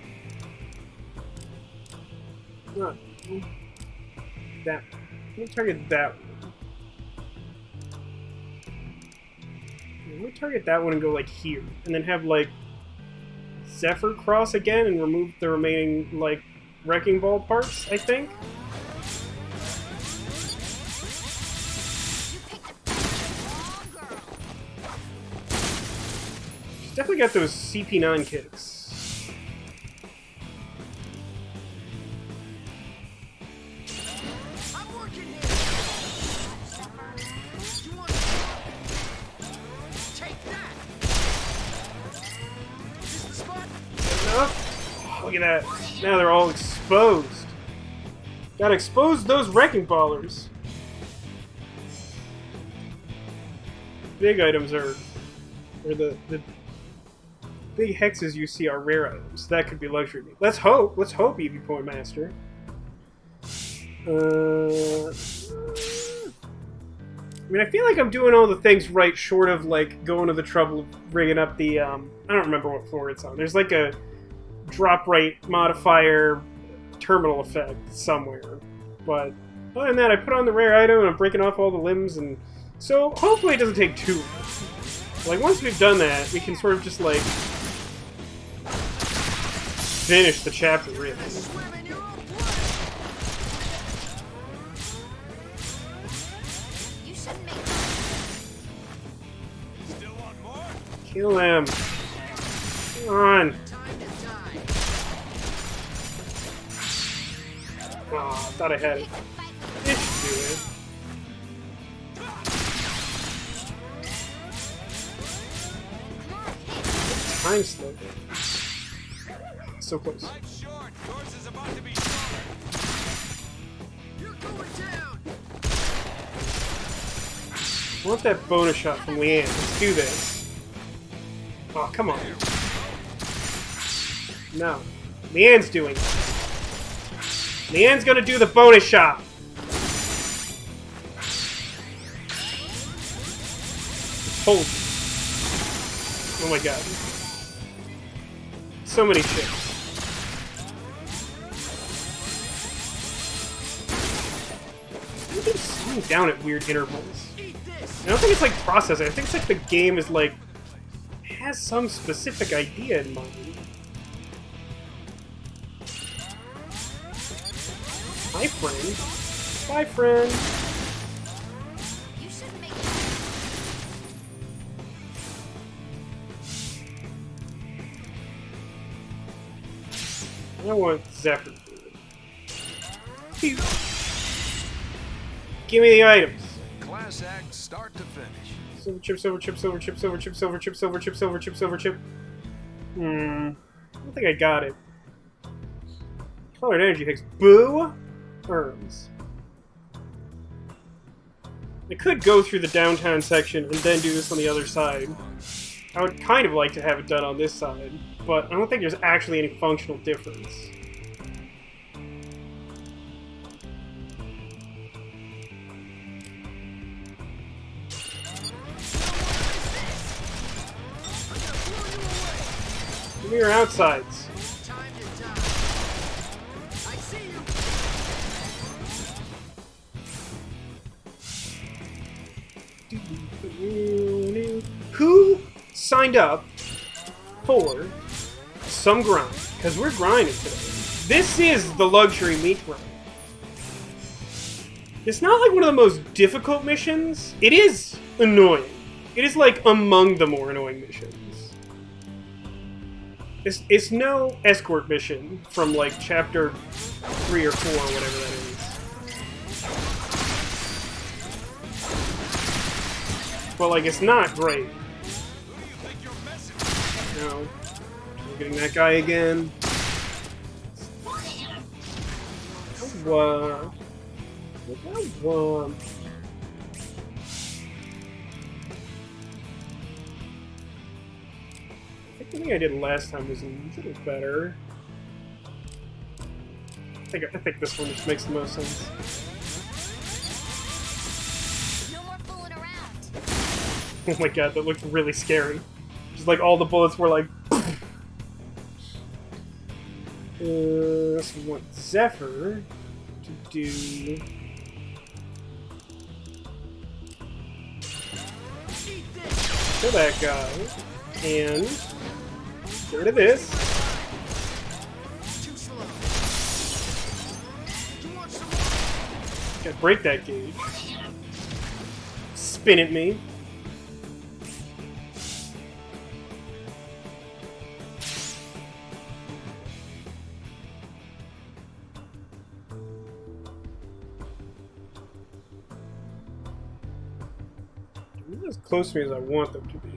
not that. I'm gonna target that one. I'm gonna target that one and go like here, and then have like Zephyr cross again and remove the remaining, like, Wrecking Ball parts, I think? She's definitely got those CP9 kicks. I'm working here. You want take that. Is this the spot? Enough? Oh, look at that. Now they're all exposed. Gotta expose those wrecking ballers. Big items are the big hexes you see are rare items. That could be luxury meat. Let's hope. Let's hope, EV Point Master. I mean, I feel like I'm doing all the things right, short of like going to the trouble of rigging up the. I don't remember what floor it's on. There's like a drop rate modifier terminal effect somewhere, but other than that, I put on the rare item and I'm breaking off all the limbs, and so hopefully it doesn't take too long. Like once we've done that, we can sort of just like finish the chapter really. Kill him. Come on. Oh, I thought I had it. It should do it. Time slow. So close. Life's short. Yours is about to be shorter. You're going down. I want that bonus shot from Leanne. Let's do this. Oh, come on. No. Leanne's doing it. Leanne's gonna do the bonus shot. Hold. Oh my god. So many chips. It keeps slowing down at weird intervals. I don't think it's like processing. I think it's like the game is like has some specific idea in mind. Hi, friend. Bye, friend. You should make I want Zephyr. Give me the items. Class act, start to finish. Silver chip, silver chip, silver chip, silver chip, silver chip, silver chip, silver chip, silver chip. I don't think I got it. Colored energy hicks. Boo! Arms. I could go through the downtown section and then do this on the other side. I would kind of like to have it done on this side, but I don't think there's actually any functional difference. Give me your outsides. Time to die. I see you. Who signed up for some grind? Because we're grinding today. This is the luxury meat grind. It's not like one of the most difficult missions. It is annoying. It is like among the more annoying missions. It's no escort mission from like chapter 3 or 4 or whatever that is. But like it's not great. No. We're getting that guy again. What? I think I did last time was a little better. I think this one just makes the most sense. no more fooling around. Oh my god, that looked really scary. Just like all the bullets were like. So we want Zephyr to do. Kill that guy. And get rid of this. Too slow. You want some? Gotta break that gauge. Spin at me. They're not as close to me as I want them to be.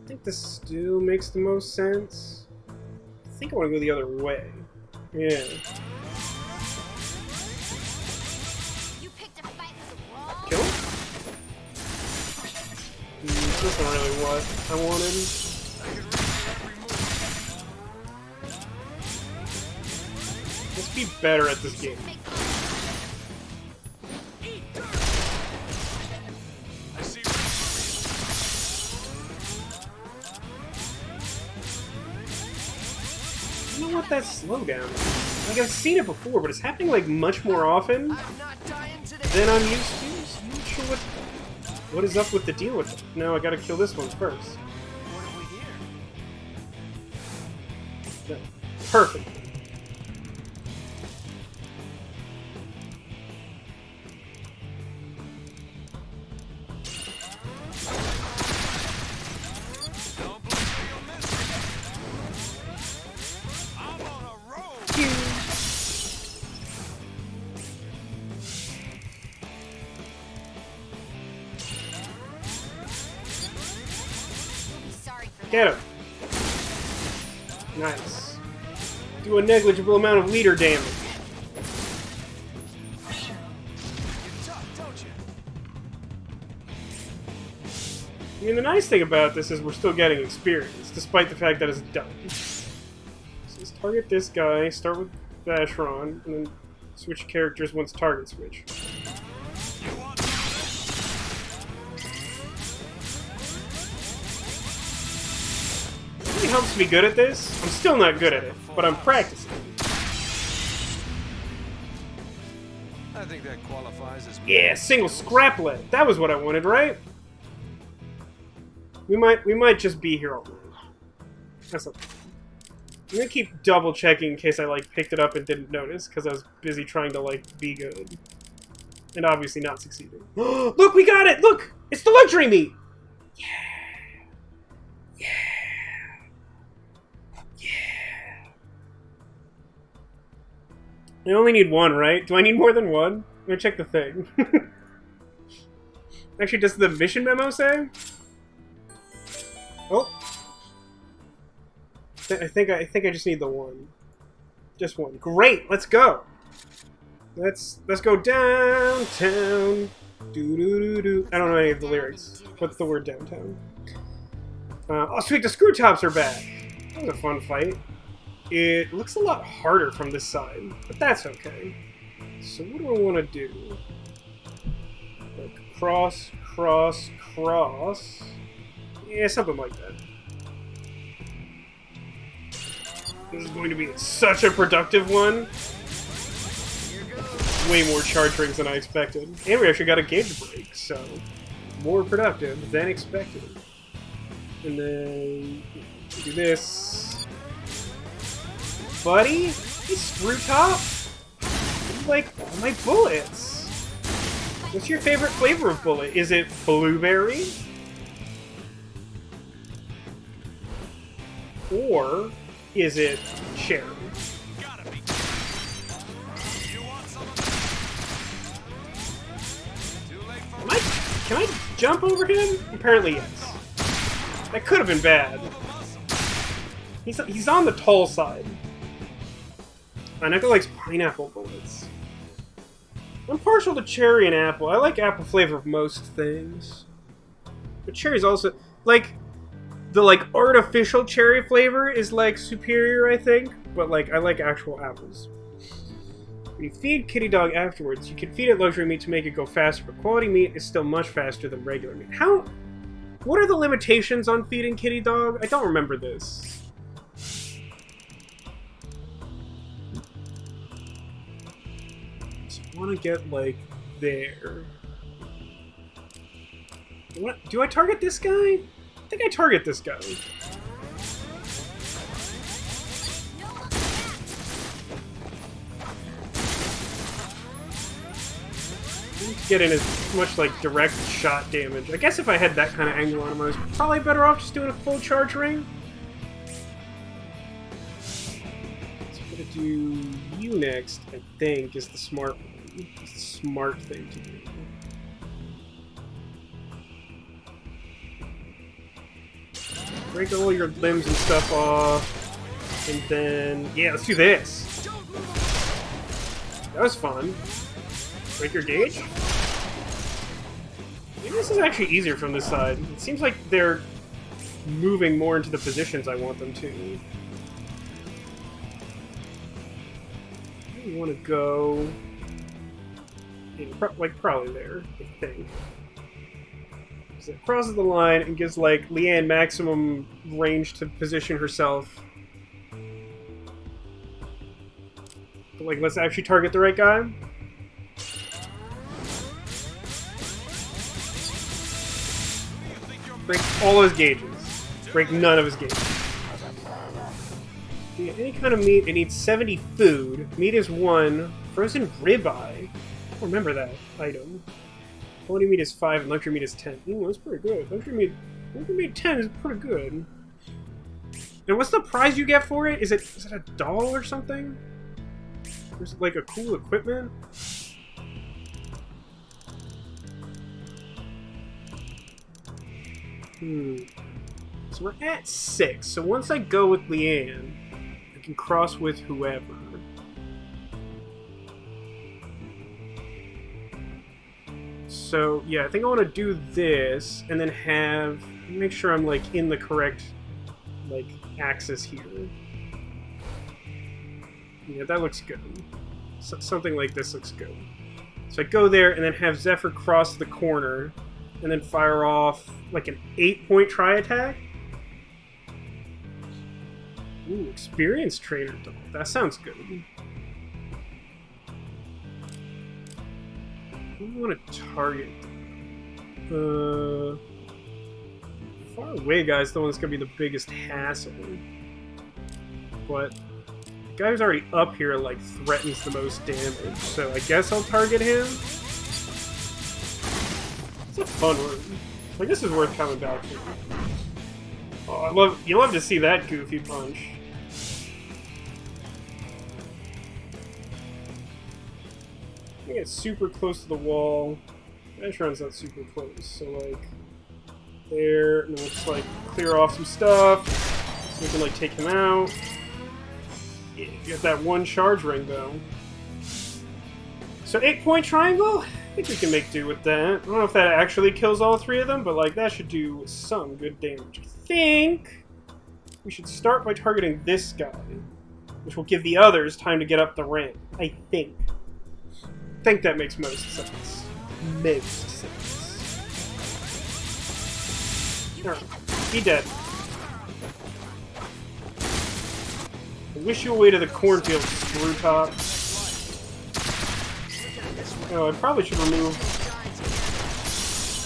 I think this still makes the most sense. think I want to go the other way. Yeah. You picked a fight with the wall? Kill him? This isn't really what I wanted. Let's be better at this game. I see. I don't know what that slowdown is. Like, I've seen it before, but it's happening, like, much more often I'm not dying today. than I'm used to. So I'm not sure what is up with the deal with it. No, I gotta kill this one first. What have we here? No. Perfect. Don't believe me, you'll miss it. I'm on a roll. You'll be sorry for Get that. him. Nice. Do a negligible amount of leader damage. You're tough, don't you? I mean, the nice thing about this is we're still getting experience, despite the fact that it's done. So let's target this guy, start with Vashron, and then switch characters once target switch. You want some of this? It really helps me be good at this. I'm still not good at it, but I'm practicing. I think that qualifies as Yeah, single scraplet. That was what I wanted, right? We might just be here all night. That's okay. I'm gonna keep double checking in case I like picked it up and didn't notice because I was busy trying to like be good, and obviously not succeeding. Look, we got it! Look, it's the luxury meat. Yeah, yeah, yeah. I only need one, right? Do I need more than one? Let me check the thing. Actually, does the mission memo say? Oh. I think I just need the one. Just one. Great, let's go. Let's go downtown. Do do do do. I don't know any of the lyrics. What's the word downtown? Oh sweet, the screw tops are back. That was a fun fight. It looks a lot harder from this side, but that's okay. So what do I want to do? Like cross, cross, cross. Yeah, something like that. This is going to be such a productive one. Way more charge rings than I expected. And we actually got a gauge break, so more productive than expected. And then do this. Buddy? You screw top? You like all my bullets. What's your favorite flavor of bullet? Is it blueberry? Or is it cherry? Gotta be. You want some of this? Too late for Can I jump over him? Apparently yes. That could have been bad. He's on the tall side. Neko likes pineapple bullets. I'm partial to cherry and apple. I like apple flavor of most things. But cherry's also like the artificial cherry flavor is like superior, I think, but like I like actual apples. When you feed kitty dog afterwards, you can feed it luxury meat to make it go faster, but quality meat is still much faster than regular meat. What are the limitations on feeding kitty dog? I don't remember this. So I want to get like there. Do I target this guy? I think I target this guy. Get in as much like direct shot damage. I guess if I had that kind of angle on him, I was probably better off just doing a full charge ring. So I'm gonna do you next. I think is the smart one. It's the smart thing to do. Break all your limbs and stuff off. And then, yeah, let's do this. That was fun. Break your gauge? Maybe this is actually easier from this side. It seems like they're moving more into the positions I want them to. You want to go... Yeah, like, probably there, I think. So it crosses the line and gives, like, Leanne maximum range to position herself. But, like, let's actually target the right guy. Break all his gauges. Break none of his gauges. To get any kind of meat, it needs 70 food. Meat is 1. Frozen ribeye. I don't remember that item. Quality meat is 5 and luxury meat is 10. Ooh, that's pretty good. Luxury meat 10 is pretty good. And what's the prize you get for it? Is it a doll or something? Or is it like a cool equipment? So we're at 6. So once I go with Leanne, I can cross with whoever. So yeah, I think I want to do this and then have make sure I'm like in the correct like axis here. Yeah, that looks good. So, something like this looks good. So I go there and then have Zephyr cross the corner and then fire off like an 8-point tri-attack. Ooh, experienced trainer doll. That sounds good. Who do you want to target? Far away guy's the one that's gonna be the biggest hassle. But the guy who's already up here like threatens the most damage, so I guess I'll target him. It's a fun room. Like, this is worth coming back to. Oh, you love to see that goofy punch. I get super close to the wall. Ashron's not super close, so like there, and then we'll just like clear off some stuff so we can like take him out. Yeah, you got that one charge ring though. So 8-point triangle? I think we can make do with that. I don't know if that actually kills all 3 of them, but like that should do some good damage. I think we should start by targeting this guy, which will give the others time to get up the ramp. I think that makes most sense. Most sense. Alright, be dead. I wish you away to the cornfield, screw top. Oh, I probably should remove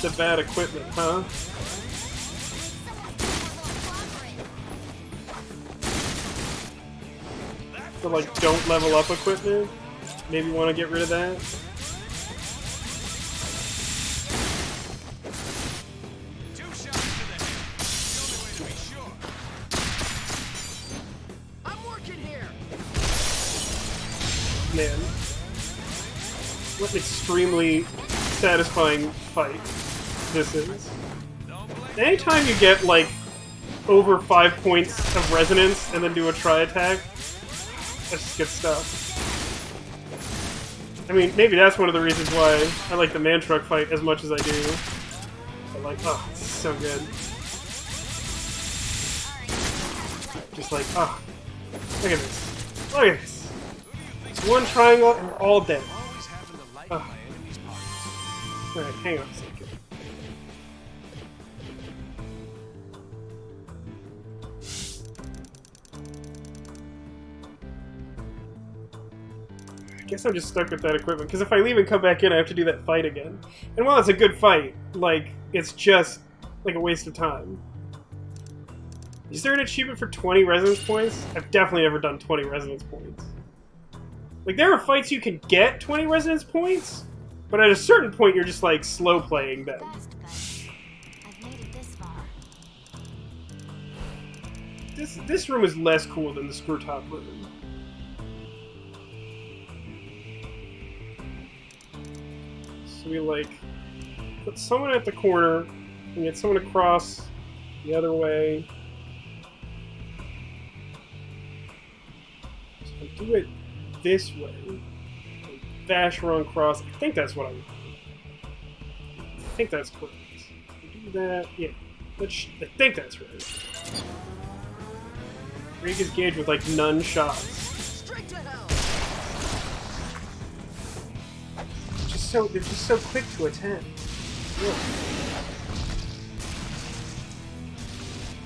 the bad equipment, huh? The, like, don't level up equipment? Maybe want to get rid of that? Man. What an extremely satisfying fight this is. Anytime you get, like, over 5 points of resonance and then do a tri-attack, that's just good stuff. I mean, maybe that's one of the reasons why I like the man truck fight as much as I do. But like, oh, it's so good. Just like, oh, look at this. Look at this. It's one triangle and we're all dead. Oh. Alright, hang on a second. I guess I'm just stuck with that equipment, because if I leave and come back in, I have to do that fight again. And while it's a good fight, like, it's just, like, a waste of time. Is there an achievement for 20 resonance points? I've definitely never done 20 resonance points. Like, there are fights you can get 20 resonance points, but at a certain point, you're just, like, slow playing them. I've made it this far. This room is less cool than the screw top room. So we, like, put someone at the corner and get someone across the other way. do it this way. Vacheron cross. I think that's what I think that's correct. Do that. Yeah. I think that's right. Break his gauge with like none shots. Straight to hell. They're just so quick to attack. Yeah.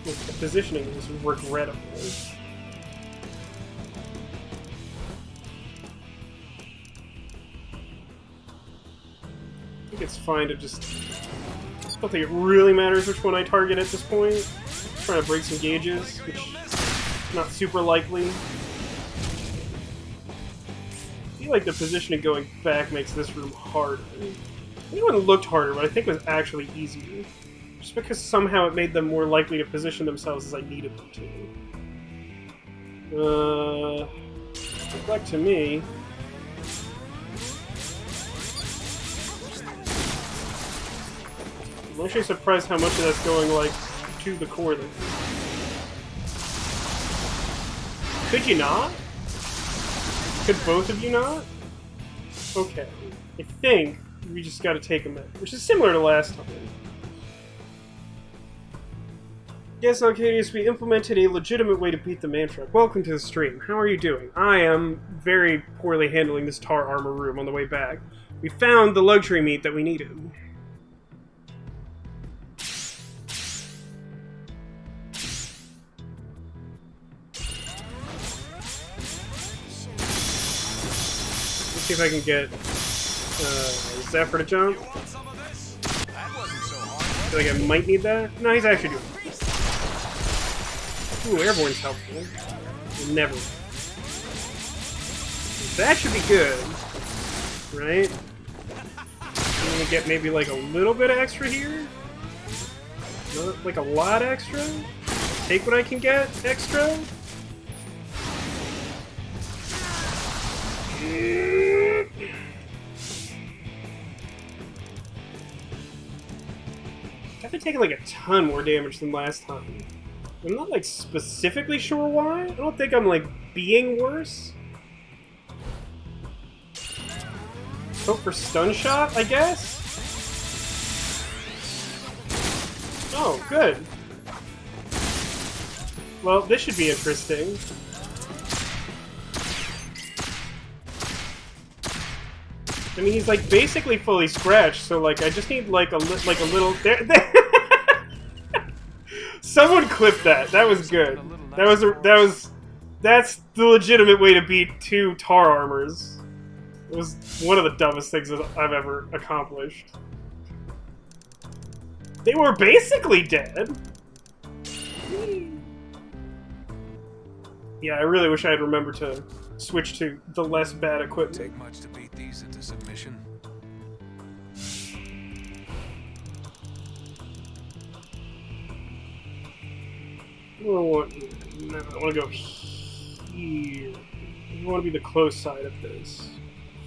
Look, the positioning is regrettable. I think it's fine to just... I don't think it really matters which one I target at this point. I'm trying to break some gauges, which is not super likely. I feel like the positioning going back makes this room harder. It wouldn't looked harder, but I think it was actually easier. Just because somehow it made them more likely to position themselves as I needed them to. Look back to me. I'm actually surprised how much of that's going, like, to the core there. Could you not? Could both of you not? Okay. I think we just gotta take them in, which is similar to last time. Yes, Arcadius, we implemented a legitimate way to beat the Mantrap. Welcome to the stream. How are you doing? I am very poorly handling this tar armor room on the way back. We found the luxury meat that we needed. Let's see if I can get Zephyr to jump. You want some of this? That wasn't so hard. I feel like I might need that. No, he's actually doing it. Ooh, airborne's helpful. Never. That should be good. Right? I'm gonna get maybe like a little bit of extra here. Not like a lot extra. Take what I can get extra. I've been taking like a ton more damage than last time. I'm not like specifically sure why. I don't think I'm like being worse. Hope for stun shot, I guess? Oh, good. Well, this should be interesting. I mean, he's like basically fully scratched, so like I just need like a little there. Someone clipped that. That was good. That's the legitimate way to beat two tar armors. It was one of the dumbest things that I've ever accomplished. They were basically dead. Yeah, I really wish I had remembered to switch to the less bad equipment. Take much to beat these into submission. I want to go here. I want to be the close side of this.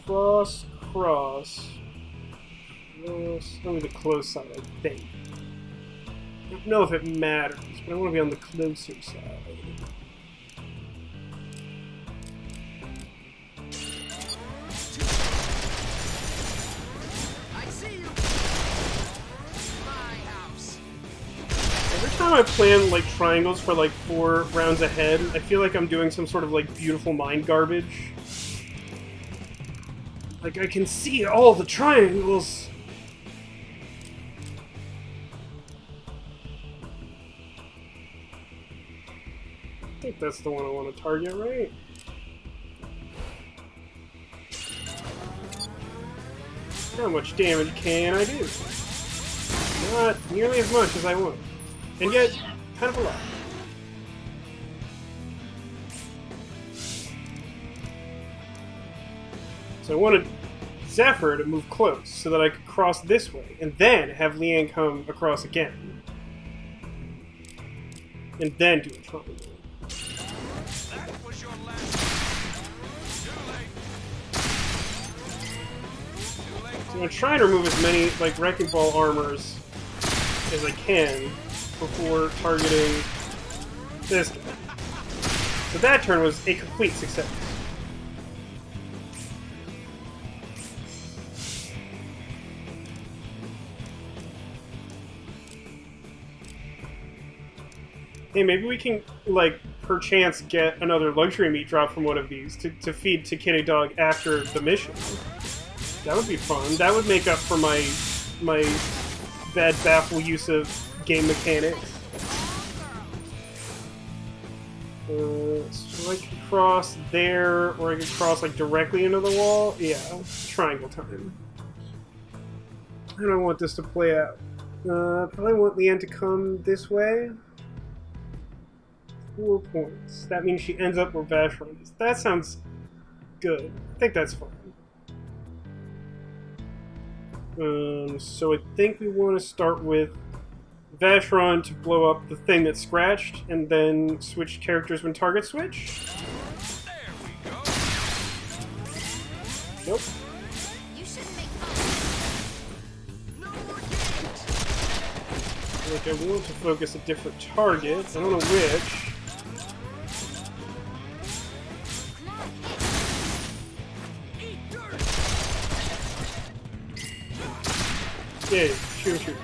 Cross, cross, cross. That'll be the close side, I think. I don't know if it matters, but I want to be on the closer side. I see you. My house. Every time I plan like triangles for like 4 rounds ahead, I feel like I'm doing some sort of like beautiful mind garbage. Like I can see all the triangles. I think that's the one I want to target, right? How much damage can I do? Not nearly as much as I want. And yet, kind of a lot. So I wanted Zephyr to move close so that I could cross this way, and then have Leanne come across again. And then do a triangle. That was your last. Too late. Too late. So I'm trying to remove as many like Wrecking Ball armors as I can before targeting this guy. So that turn was a complete success. Hey, maybe we can, like, perchance get another luxury meat drop from one of these to feed to Kitty Dog after the mission. That would be fun. That would make up for my bad baffle use of game mechanics. So I can cross there, or I can cross, like, directly into the wall. Yeah, triangle time. I don't want this to play out. Probably want Leanne to come this way. 4 points. That means she ends up where Vacheron is. That sounds good. I think that's fine. So I think we want to start with Vacheron to blow up the thing that's scratched, and then switch characters when targets switch. There we go. Nope. You shouldn't make fun. No more games. Like, I want to focus a different target. I don't know which. Come on, Eat dirt. Yeah, shoot.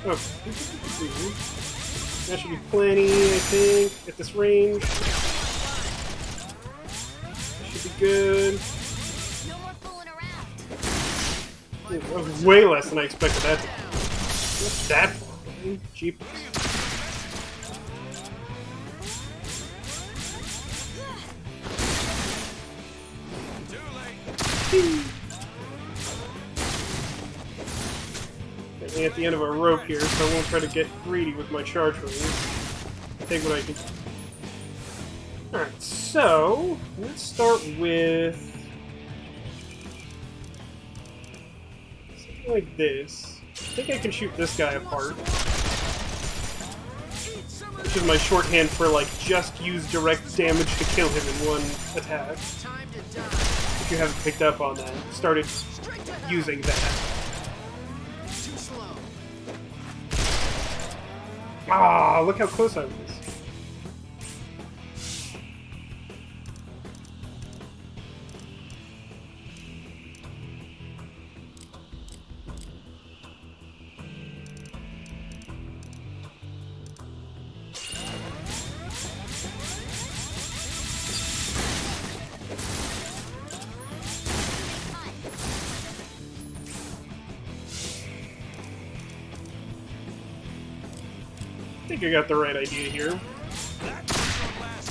Oh. That should be plenty, I think, at this range. Should be good. no more fooling around. Ooh, that was way less than I expected that to be. What's that for? Jeepers. Too late. Getting at the end of a rope here, so I won't try to get greedy with my charge range. Take what I can. Alright, so let's start with something like this. I think I can shoot this guy apart. Eat some of Which is my shorthand for, like, just use direct damage to kill him in one attack. Time to die. If you haven't picked up on that, started Straight to hell. using that. Too slow. Ah, look how close I was. I think I got the right idea here. that from last.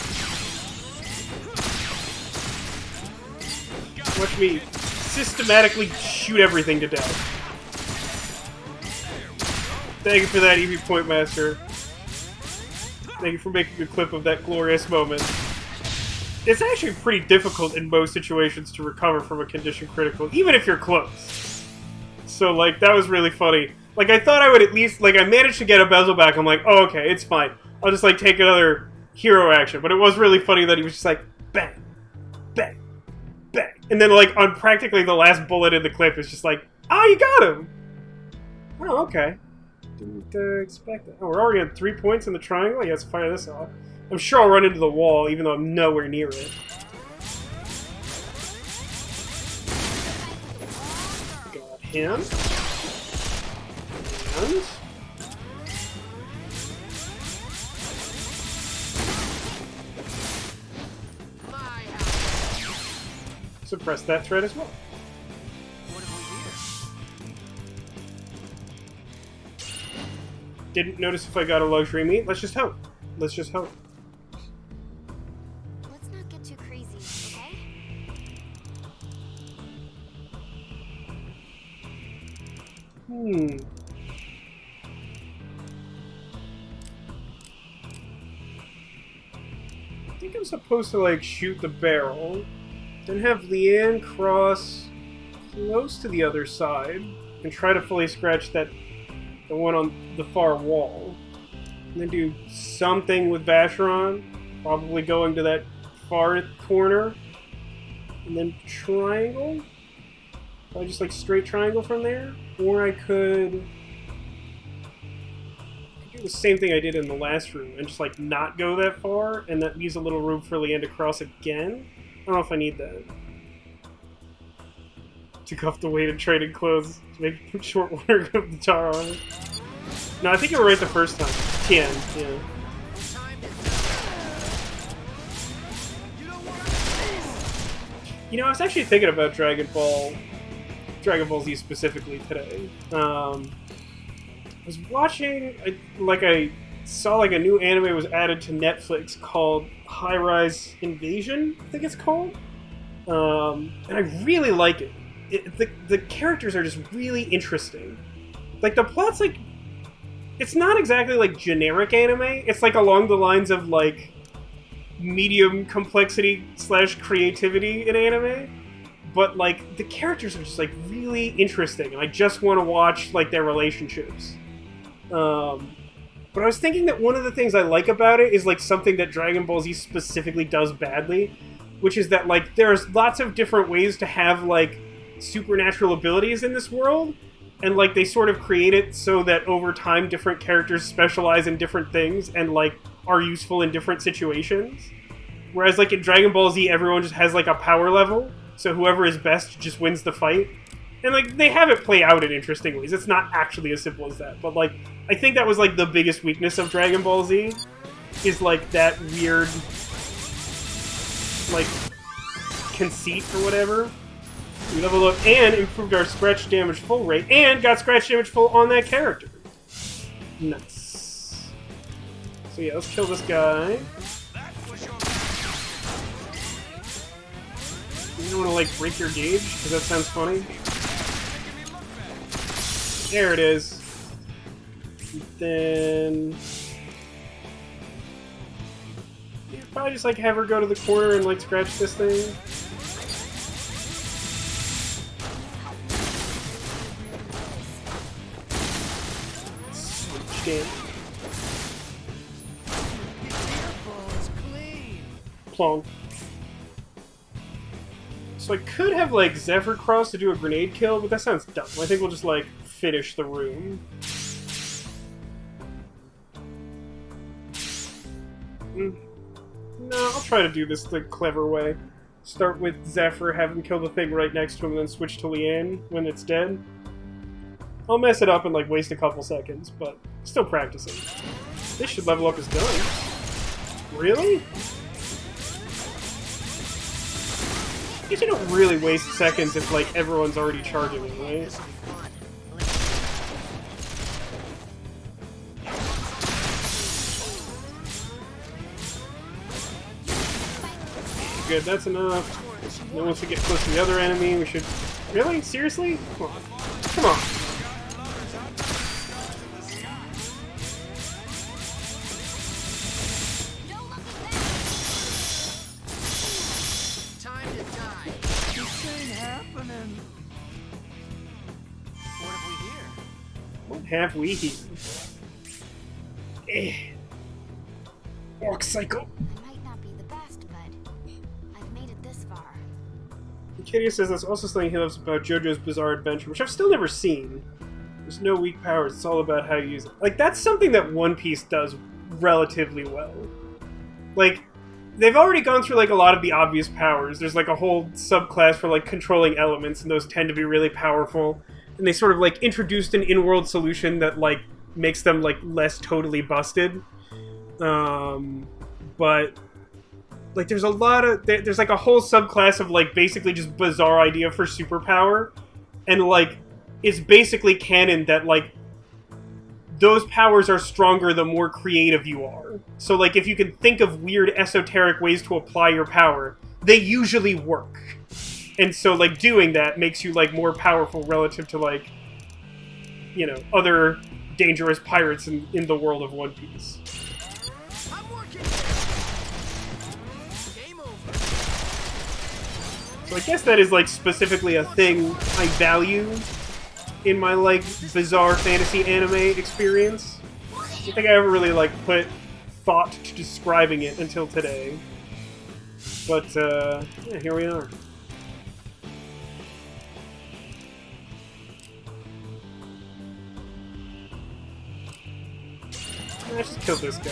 Watch me systematically shoot everything to death. Thank you for that, EV Point Master. Thank you for making a clip of that glorious moment. It's actually pretty difficult in most situations to recover from a condition critical, even if you're close. So, like, that was really funny. Like, I thought I would at least, like, I managed to get a bezel back. I'm like, oh, okay, it's fine. I'll just, like, take another hero action. But it was really funny that he was just like, bang, bang, bang. And then, like, on practically the last bullet in the clip, it's just like, oh, you got him! Oh, okay. Didn't expect that. Oh, we're already at 3 points in the triangle? Yeah, let's fire this off. I'm sure I'll run into the wall, even though I'm nowhere near it. Got him. And... My house. suppress that threat as well. What have we here? Didn't notice if I got a luxury meat. Let's just hope. Let's just hope. Let's not get too crazy, okay? I think I'm supposed to, like, shoot the barrel, then have Leanne cross close to the other side, and try to fully scratch the one on the far wall. And then do something with Vacheron, probably going to that far corner, and then triangle? Probably just, like, straight triangle from there? Or I could do the same thing I did in the last room and just, like, not go that far, and that leaves a little room for Leanne to cross again. I don't know if I need that. Took off the weight of trading clothes to make short work of the tar armor. No, I think you were right the first time. 10, yeah. Time to You know, I was actually thinking about Dragon Ball Z specifically today. I was watching, I saw like a new anime was added to Netflix called High Rise Invasion, I think it's called. And I really like it. The characters are just really interesting. Like, the plot's like, it's not exactly like generic anime. It's like along the lines of like medium complexity / creativity in anime. But like, the characters are just like really interesting, and I just want to watch like their relationships. But I was thinking that one of the things I like about it is like something that Dragon Ball Z specifically does badly, which is that like there's lots of different ways to have like supernatural abilities in this world, and like they sort of create it so that over time different characters specialize in different things and like are useful in different situations. Whereas like in Dragon Ball Z, everyone just has like a power level, so whoever is best just wins the fight. And like they have it play out in interesting ways. It's not actually as simple as that, but like I think that was like the biggest weakness of Dragon Ball Z, is like that weird like conceit or whatever. We leveled up and improved our scratch damage full rate, and got scratch damage full on that character. Nice. So yeah, let's kill this guy. You don't want to like break your gauge, because that sounds funny. There it is. And then you probably just like have her go to the corner and like scratch this thing. Sweet Plonk. So I could have like Zephyr Cross to do a grenade kill, but that sounds dumb. I think we'll just like finish the room. No, I'll try to do this the clever way. Start with Zephyr, have him kill the thing right next to him, and then switch to Leanne when it's dead. I'll mess it up and like waste a couple seconds, but still practicing. This should level up as done. Really? I guess you don't really waste seconds if like everyone's already charging it, right? Good, that's enough. Then once we get close to the other enemy, we should... Really? Seriously? Come on. Come on. Time to die. This ain't happening. What have we here? What have we here? Orc cycle. I might not be the best, but I've made it this far. Katia says that's also something he loves about JoJo's Bizarre Adventure, which I've still never seen. There's no weak powers, it's all about how you use it. Like, that's something that One Piece does relatively well. Like, they've already gone through, like, a lot of the obvious powers. There's, like, a whole subclass for, like, controlling elements, and those tend to be really powerful. And they sort of, like, introduced an in-world solution that, like, makes them, like, less totally busted. But... like, there's a lot of... There's, like, a whole subclass of, like, basically just bizarre idea for superpower. And, like, it's basically canon that, like, those powers are stronger the more creative you are. So, like, if you can think of weird esoteric ways to apply your power, they usually work. And so, like, doing that makes you, like, more powerful relative to, like, you know, other dangerous pirates in the world of One Piece. I'm working. Game over. So I guess that is, like, specifically a thing I value in my, like, bizarre fantasy anime experience. I don't think I ever really, like, put thought to describing it until today. But, yeah, here we are. I just killed this guy. I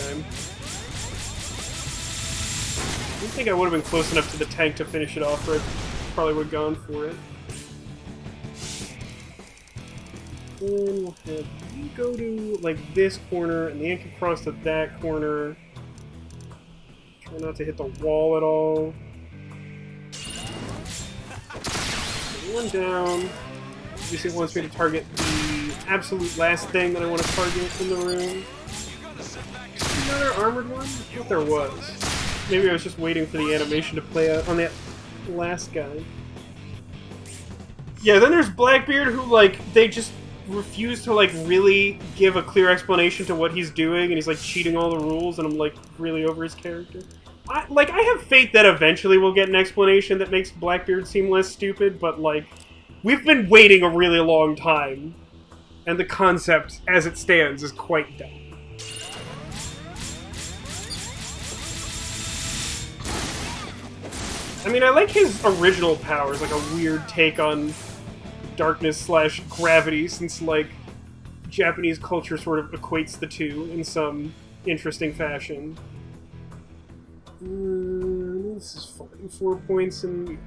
didn't think I would have been close enough to the tank to finish it off, or I probably would have gone for it. Then we'll have you go to, like, this corner, and Leanne can cross to that corner. Try not to hit the wall at all. One down. Obviously it wants me to target the absolute last thing that I want to target in the room. Another armored one? I thought there was. Maybe I was just waiting for the animation to play out on that last guy. Yeah, then there's Blackbeard who, like, they just refuse to, like, really give a clear explanation to what he's doing, and he's, like, cheating all the rules, and I'm, like, really over his character. I have faith that eventually we'll get an explanation that makes Blackbeard seem less stupid, but, like, we've been waiting a really long time, and the concept, as it stands, is quite dumb. I mean, I like his original powers, like a weird take on darkness/gravity, since, like, Japanese culture sort of equates the two in some interesting fashion. This is fine. 4 points and...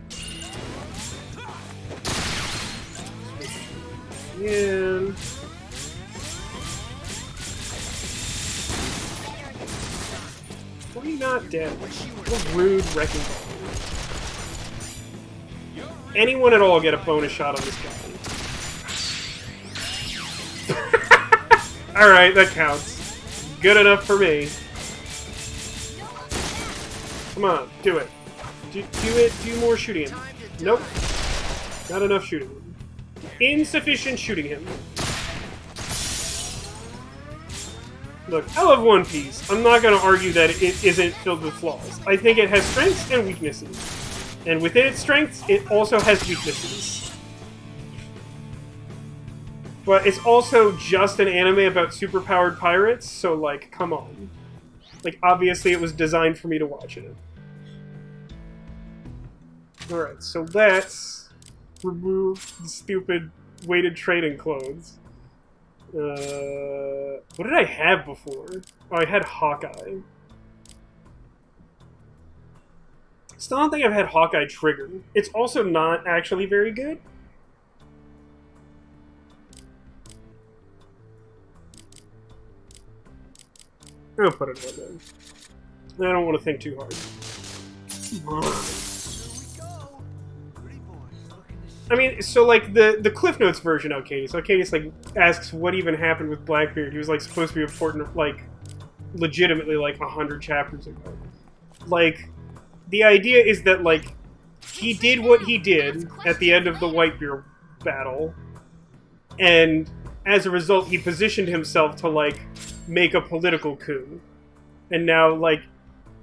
Yeah. Why are you not dead? What a rude wrecking ball. Anyone at all get a bonus shot on this guy? Alright, that counts. Good enough for me. Come on, do it. Do it. Do more shooting him. Nope. Not enough shooting him. Insufficient shooting him. Look, I love One Piece. I'm not going to argue that it isn't filled with flaws. I think it has strengths and weaknesses. And within its strengths, it also has weaknesses. But it's also just an anime about superpowered pirates, so, like, come on. Like, obviously it was designed for me to watch it. Alright, so let's remove the stupid weighted trading clothes. What did I have before? Oh, I had Hawkeye. Still don't think I've had Hawkeye triggered. It's also not actually very good. I'll put it on then. I don't want to think too hard. I mean, so, like, the Cliff Notes version, Arcadius. Arcadius, like, asks what even happened with Blackbeard. He was, like, supposed to be important, like, legitimately, like, 100 chapters ago. Like, the idea is that, like, he did what he did at the end of the Whitebeard battle, and as a result, he positioned himself to, like, make a political coup. And now, like,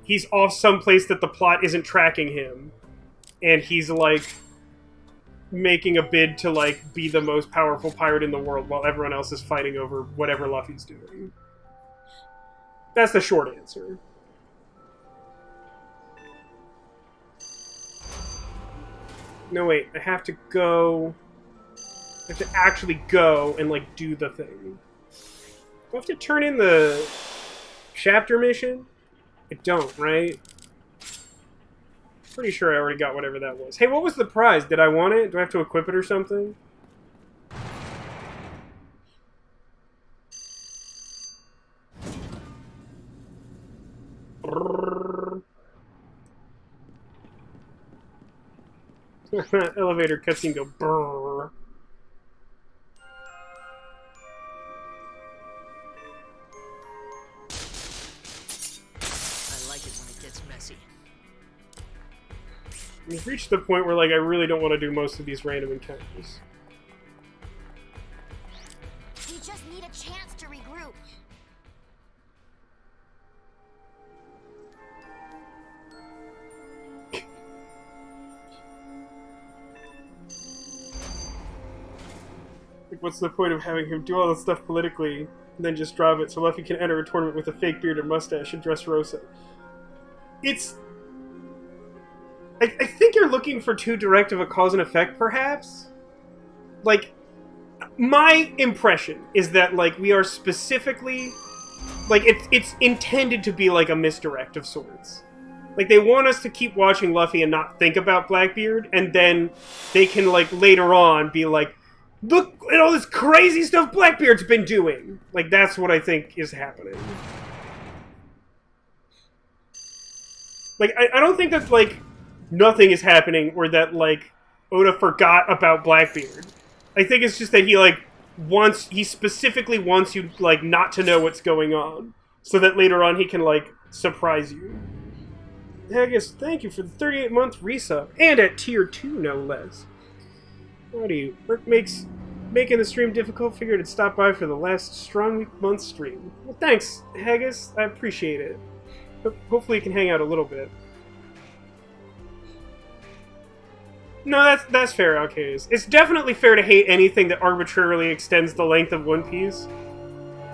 he's off someplace that the plot isn't tracking him, and he's, like, making a bid to, like, be the most powerful pirate in the world while everyone else is fighting over whatever Luffy's doing. That's the short answer. No, wait, I have to go... I have to actually go and, like, do the thing. Do I have to turn in the chapter mission? I don't, right? Pretty sure I already got whatever that was. Hey, what was the prize? Did I want it? Do I have to equip it or something? Elevator cutscene go brrr. I like it when it gets messy. We've reached the point where, like, I really don't want to do most of these random encounters. We just need a chance to regroup. Like, what's the point of having him do all this stuff politically and then just drop it so Luffy can enter a tournament with a fake beard and mustache and Dressrosa? It's... I think you're looking for too direct of a cause and effect, perhaps? Like, my impression is that, like, we are specifically... Like, it's intended to be, like, a misdirect of sorts. Like, they want us to keep watching Luffy and not think about Blackbeard, and then they can, like, later on be like, look at all this crazy stuff Blackbeard's been doing! Like, that's what I think is happening. Like, I don't think that, like, nothing is happening, or that, like, Oda forgot about Blackbeard. I think it's just that he specifically wants you, like, not to know what's going on. So that later on he can, like, surprise you. Haggis, thank you for the 38-month resub. And at tier 2, no less. Howdy. Work makes making the stream difficult. Figured I'd stop by for the last strong month stream. Well, thanks, Haggis. I appreciate it. Hopefully you can hang out a little bit. No, that's fair, Alcades. It's definitely fair to hate anything that arbitrarily extends the length of One Piece.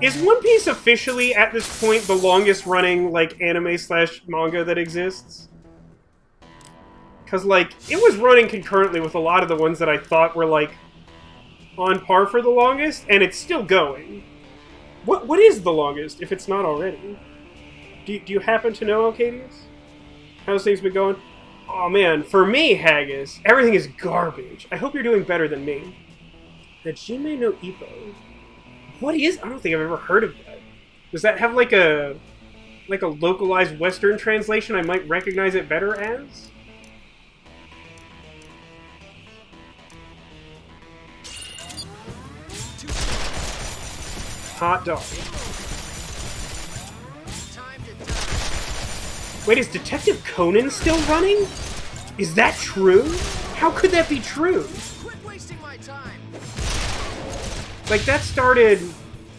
Is One Piece officially, at this point, the longest-running, like, anime/manga that exists? Because, like, it was running concurrently with a lot of the ones that I thought were, like, on par for the longest, and it's still going. What is the longest, if it's not already? Do you happen to know, Alcades? How's things been going? Oh man, for me, Haggis, everything is garbage. I hope you're doing better than me. The Jinmei no Ippo. What is? I don't think I've ever heard of that. Does that have like a localized Western translation I might recognize it better as? Hot dog. Wait, is Detective Conan still running? Is that true? How could that be true? Quit wasting my time. Like, that started...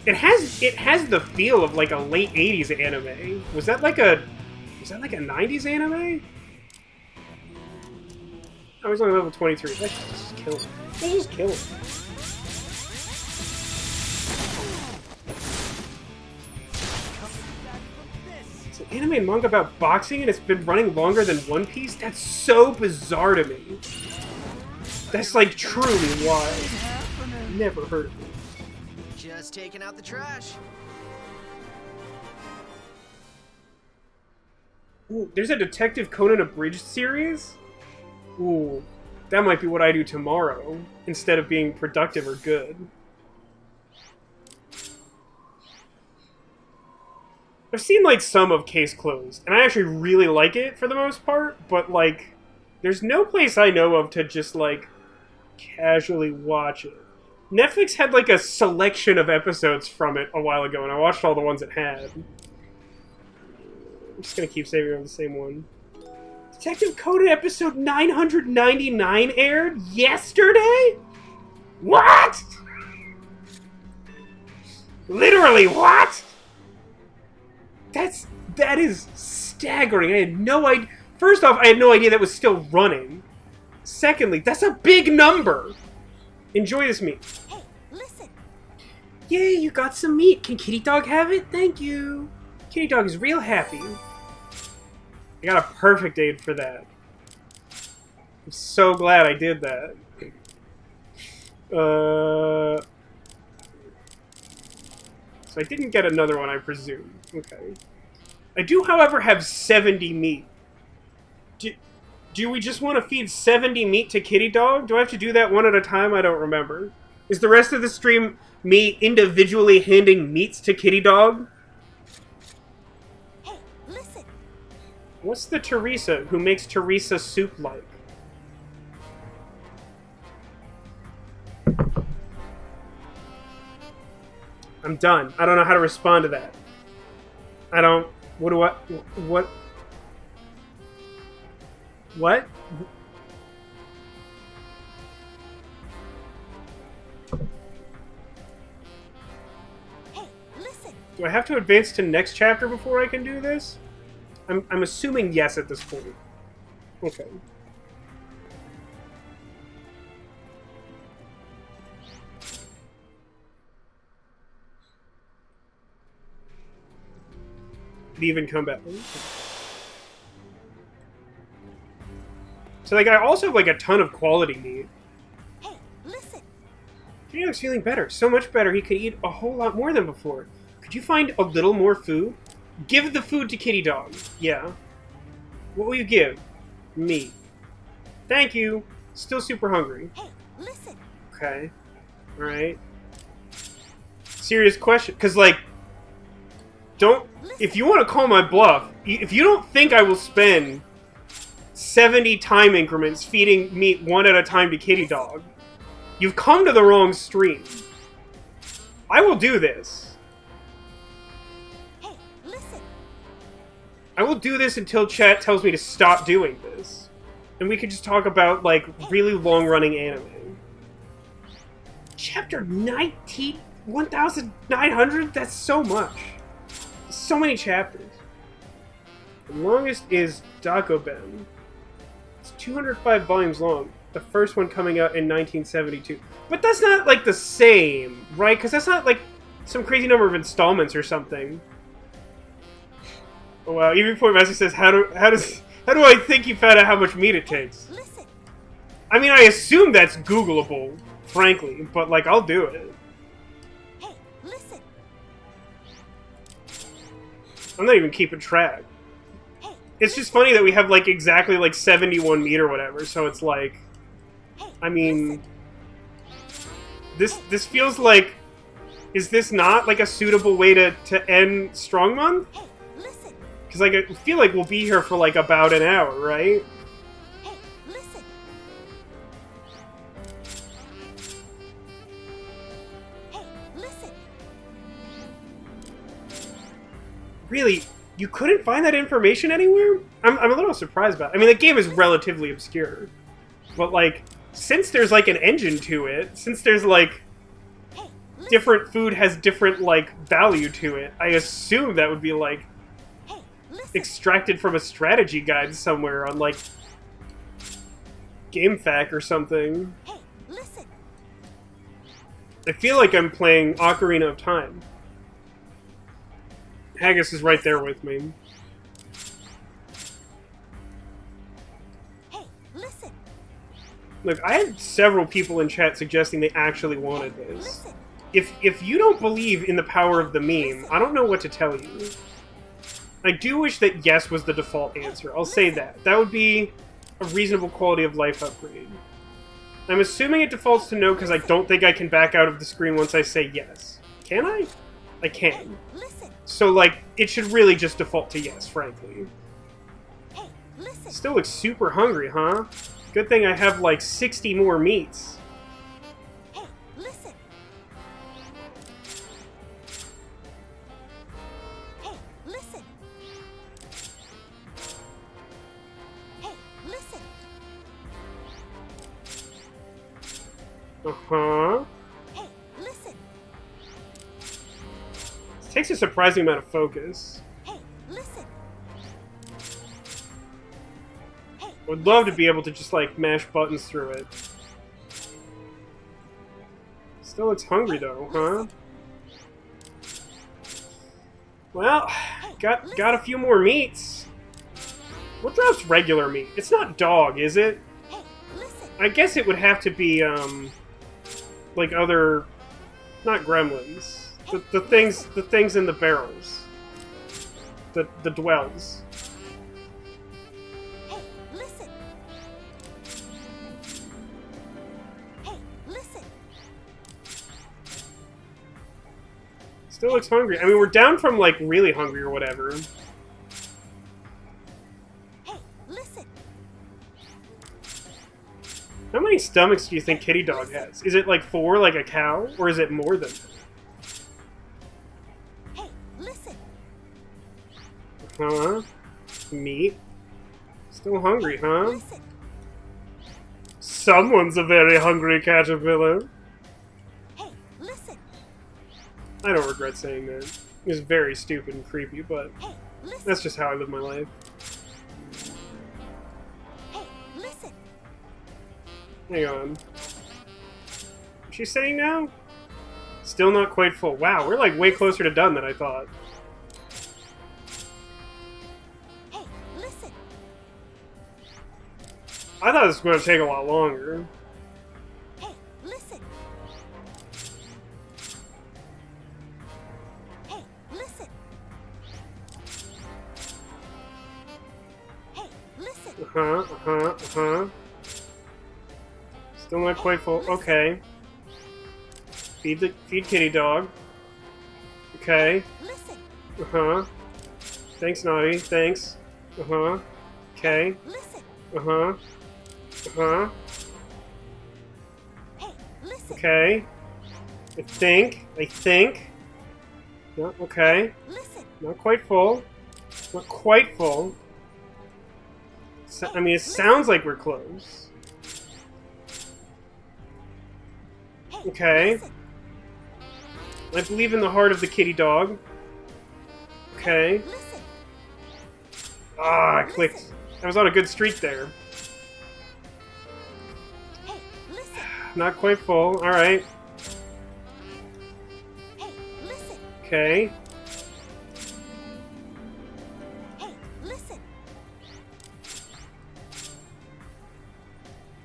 It has the feel of, like, a late 80s anime. Was that like a 90s anime? I was only level 23. Let's just kill him. Let's just kill him. Anime and manga about boxing and it's been running longer than One Piece? That's so bizarre to me. That's like truly wild. Never heard of it. Just taking out the trash. Ooh, there's a Detective Conan abridged series? Ooh, that might be what I do tomorrow, instead of being productive or good. I've seen, like, some of Case Closed, and I actually really like it for the most part, but, like, there's no place I know of to just, like, casually watch it. Netflix had, like, a selection of episodes from it a while ago, and I watched all the ones it had. I'm just gonna keep saving on the same one. Detective Conan episode 999 aired yesterday? What?! Literally, what?! That is staggering. I had no idea. First off, I had no idea that was still running. Secondly, that's a big number. Enjoy this meat. Hey, listen. Yay, you got some meat. Can Kitty Dog have it? Thank you. Kitty Dog is real happy. I got a perfect aid for that. I'm so glad I did that. So I didn't get another one, I presume. Okay. I do, however, have 70 meat. Do we just want to feed 70 meat to Kitty Dog? Do I have to do that one at a time? I don't remember. Is the rest of the stream me individually handing meats to Kitty Dog? Hey, listen. What's the Theresa who makes Theresa soup like? I'm done. I don't know how to respond to that. I don't... What do I... What? What? Hey, listen. Do I have to advance to next chapter before I can do this? I'm assuming yes at this point. Okay. Leave and come back. So, like, I also have, like, a ton of quality meat. Hey, listen. Kitty Dog's feeling better. So much better, he could eat a whole lot more than before. Could you find a little more food? Give the food to Kitty Dog. Yeah. What will you give? Meat. Thank you. Still super hungry. Hey, listen. Okay. Alright. Serious question. Because, like, don't... If you want to call my bluff, if you don't think I will spend 70 time increments feeding meat one at a time to Kitty Dog. You've come to the wrong stream. I will do this. Hey, listen. I will do this until chat tells me to stop doing this. And we can just talk about, like, really long-running anime. Chapter 19? 1,900? That's so much. So many chapters. The longest is Dagoben. It's 205 volumes long. The first one coming out in 1972. But that's not, like, the same, right? Because that's not, like, some crazy number of installments or something. Oh, wow. Even before Vasco says, how do I think you found out how much meat it takes? Listen. I mean, I assume that's Googleable, frankly, but, like, I'll do it. Hey, listen. I'm not even keeping track. Hey, It's just funny that we have, like, exactly, like, 71 meat or whatever, so it's like... hey, I mean... This feels like... Is this not, like, a suitable way to end Strong Month? Hey, listen. Because, like, I feel like we'll be here for, like, about an hour, right? Hey, listen. Hey, listen. Really? You couldn't find that information anywhere? I'm a little surprised about it. I mean, the game is relatively obscure. But, like, since there's, like, an engine to it, since there's, like, Hey, listen. different food has different, like, value to it, I assume that would be, like, Hey, listen. extracted from a strategy guide somewhere on, like, GameFAQ or something. Hey, listen. I feel like I'm playing Ocarina of Time. Haggis is right there with me. Hey, listen. Look, I had several people in chat suggesting they actually wanted this. Listen. If you don't believe in the power of the meme, I don't know what to tell you. I do wish that yes was the default answer. I'll say that. That would be a reasonable quality of life upgrade. I'm assuming it defaults to no because I don't think I can back out of the screen once I say yes. Can I? I can. Listen. So, like, it should really just default to yes, frankly. Hey, listen. Still looks super hungry, huh? Good thing I have, like, 60 more meats. Hey, listen. Hey, listen. Hey, listen. Uh-huh. Hey, listen. It takes a surprising amount of focus. Hey, listen. Hey, I would love to be able to just, like, mash buttons through it. Still looks hungry, though, huh? Well, got a few more meats. What drops regular meat? It's not dog, is it? hey, listen. I guess it would have to be, like other... Not gremlins. The things in the barrels. The dwells. Hey, listen. Hey, listen. Still looks hungry. I mean, we're down from, like, really hungry or whatever. Hey, listen. How many stomachs do you think Kitty Dog has? Is it, like, 4 like a cow? Or is it more than that? Hey, listen. Huh? Meat? Still hungry, huh? Listen. Someone's a very hungry caterpillar. Hey, listen. I don't regret saying that. It's very stupid and creepy, but Hey, listen. that's just how I live my life. Hey, listen. Hang on. What's she saying now? Still not quite full. Wow, we're like way closer to done than I thought. Hey, listen. I thought this was going to take a lot longer. Hey, listen. Hey, listen. Hey, listen. Uh-huh. Still not quite full. Okay. Feed Kitty Dog. Okay. Listen. Uh-huh. Thanks, Naughty. Thanks. Uh-huh. Okay. Listen. Uh-huh. Uh-huh. Hey, listen. Okay. I think. No, okay. Listen. Not quite full. Not quite full. So, I mean, it sounds like we're close. Hey, Okay. listen. I believe in the heart of the kitty dog. Okay. Listen. Ah, I clicked. I was on a good streak there. Hey, listen. Not quite full. Alright. Hey, listen. Okay. Hey, listen.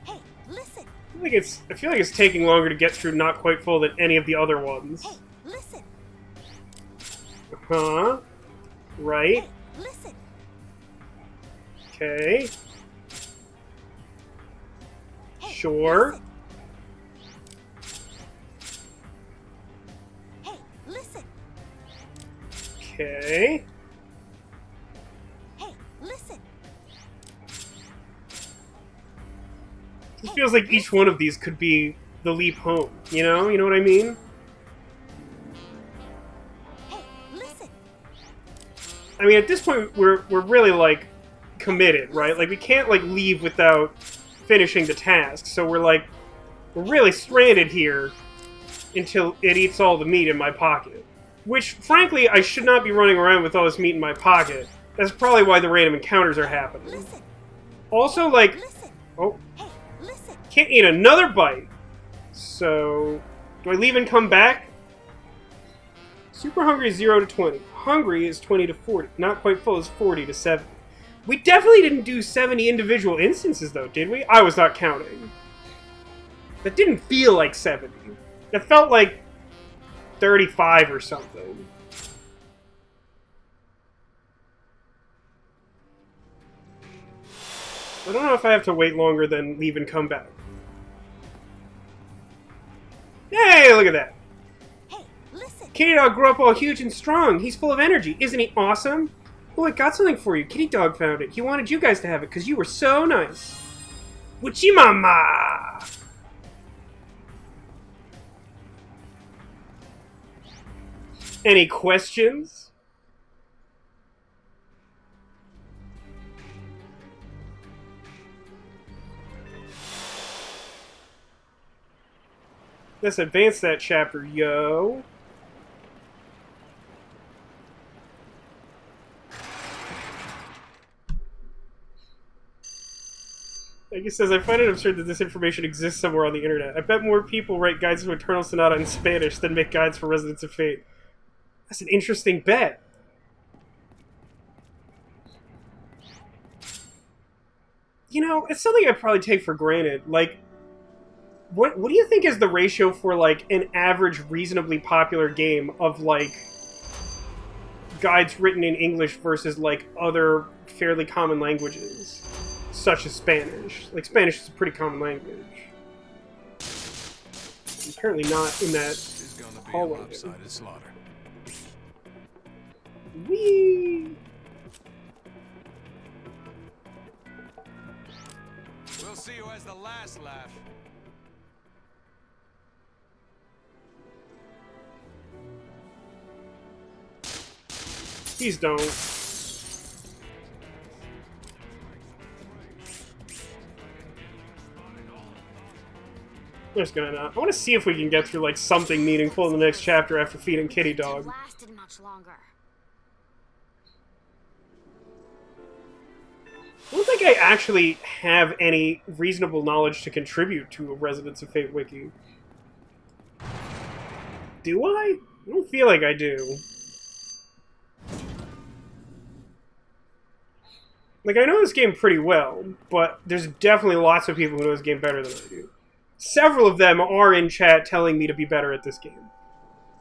Hey, listen. I feel like it's taking longer to get through not quite full than any of the other ones. Hey, listen. Huh? Right. Hey, listen. Okay. Hey, Sure. listen. Hey, listen. Okay. Hey, listen. It feels like each one of these could be the leap home. You know? You know what I mean? Hey, listen. I mean, at this point, we're really like committed, right? Like we can't like leave without finishing the task. So we're really stranded here until it eats all the meat in my pocket. Which, frankly, I should not be running around with all this meat in my pocket. That's probably why the random encounters are happening. Listen. Also, like, Listen. oh, Hey, listen. can't eat another bite. So, do I leave and come back? Super hungry is 0 to 20. Hungry is 20 to 40. Not quite full is 40 to 70. We definitely didn't do 70 individual instances, though, did we? I was not counting. That didn't feel like 70. It felt like 35 or something. I don't know if I have to wait longer than leave and come back. Hey, look at that. Hey, listen. Kitty Dog grew up all huge and strong. He's full of energy. Isn't he awesome? Oh, I got something for you. Kitty Dog found it. He wanted you guys to have it because you were so nice. Wachimama! Any questions? Let's advance that chapter, yo. Like it says, I find it absurd that this information exists somewhere on the internet. I bet more people write guides to Eternal Sonata in Spanish than make guides for Residents of Fate. That's an interesting bet. You know, it's something I probably take for granted. Like, what do you think is the ratio for, like, an average, reasonably popular game of, like, guides written in English versus, like, other fairly common languages? Such as Spanish. Like, Spanish is a pretty common language. Apparently not in that It's gonna be a hallway. lopsided slaughter. Whee! We'll see who has the last laugh. Please don't. I'm just gonna not. I want to see if we can get through, like, something meaningful in the next chapter after feeding Kitty Dog. Lasted much longer. I don't think I actually have any reasonable knowledge to contribute to a Residents of Fate wiki. Do I? I don't feel like I do. Like, I know this game pretty well, but there's definitely lots of people who know this game better than I do. Several of them are in chat telling me to be better at this game.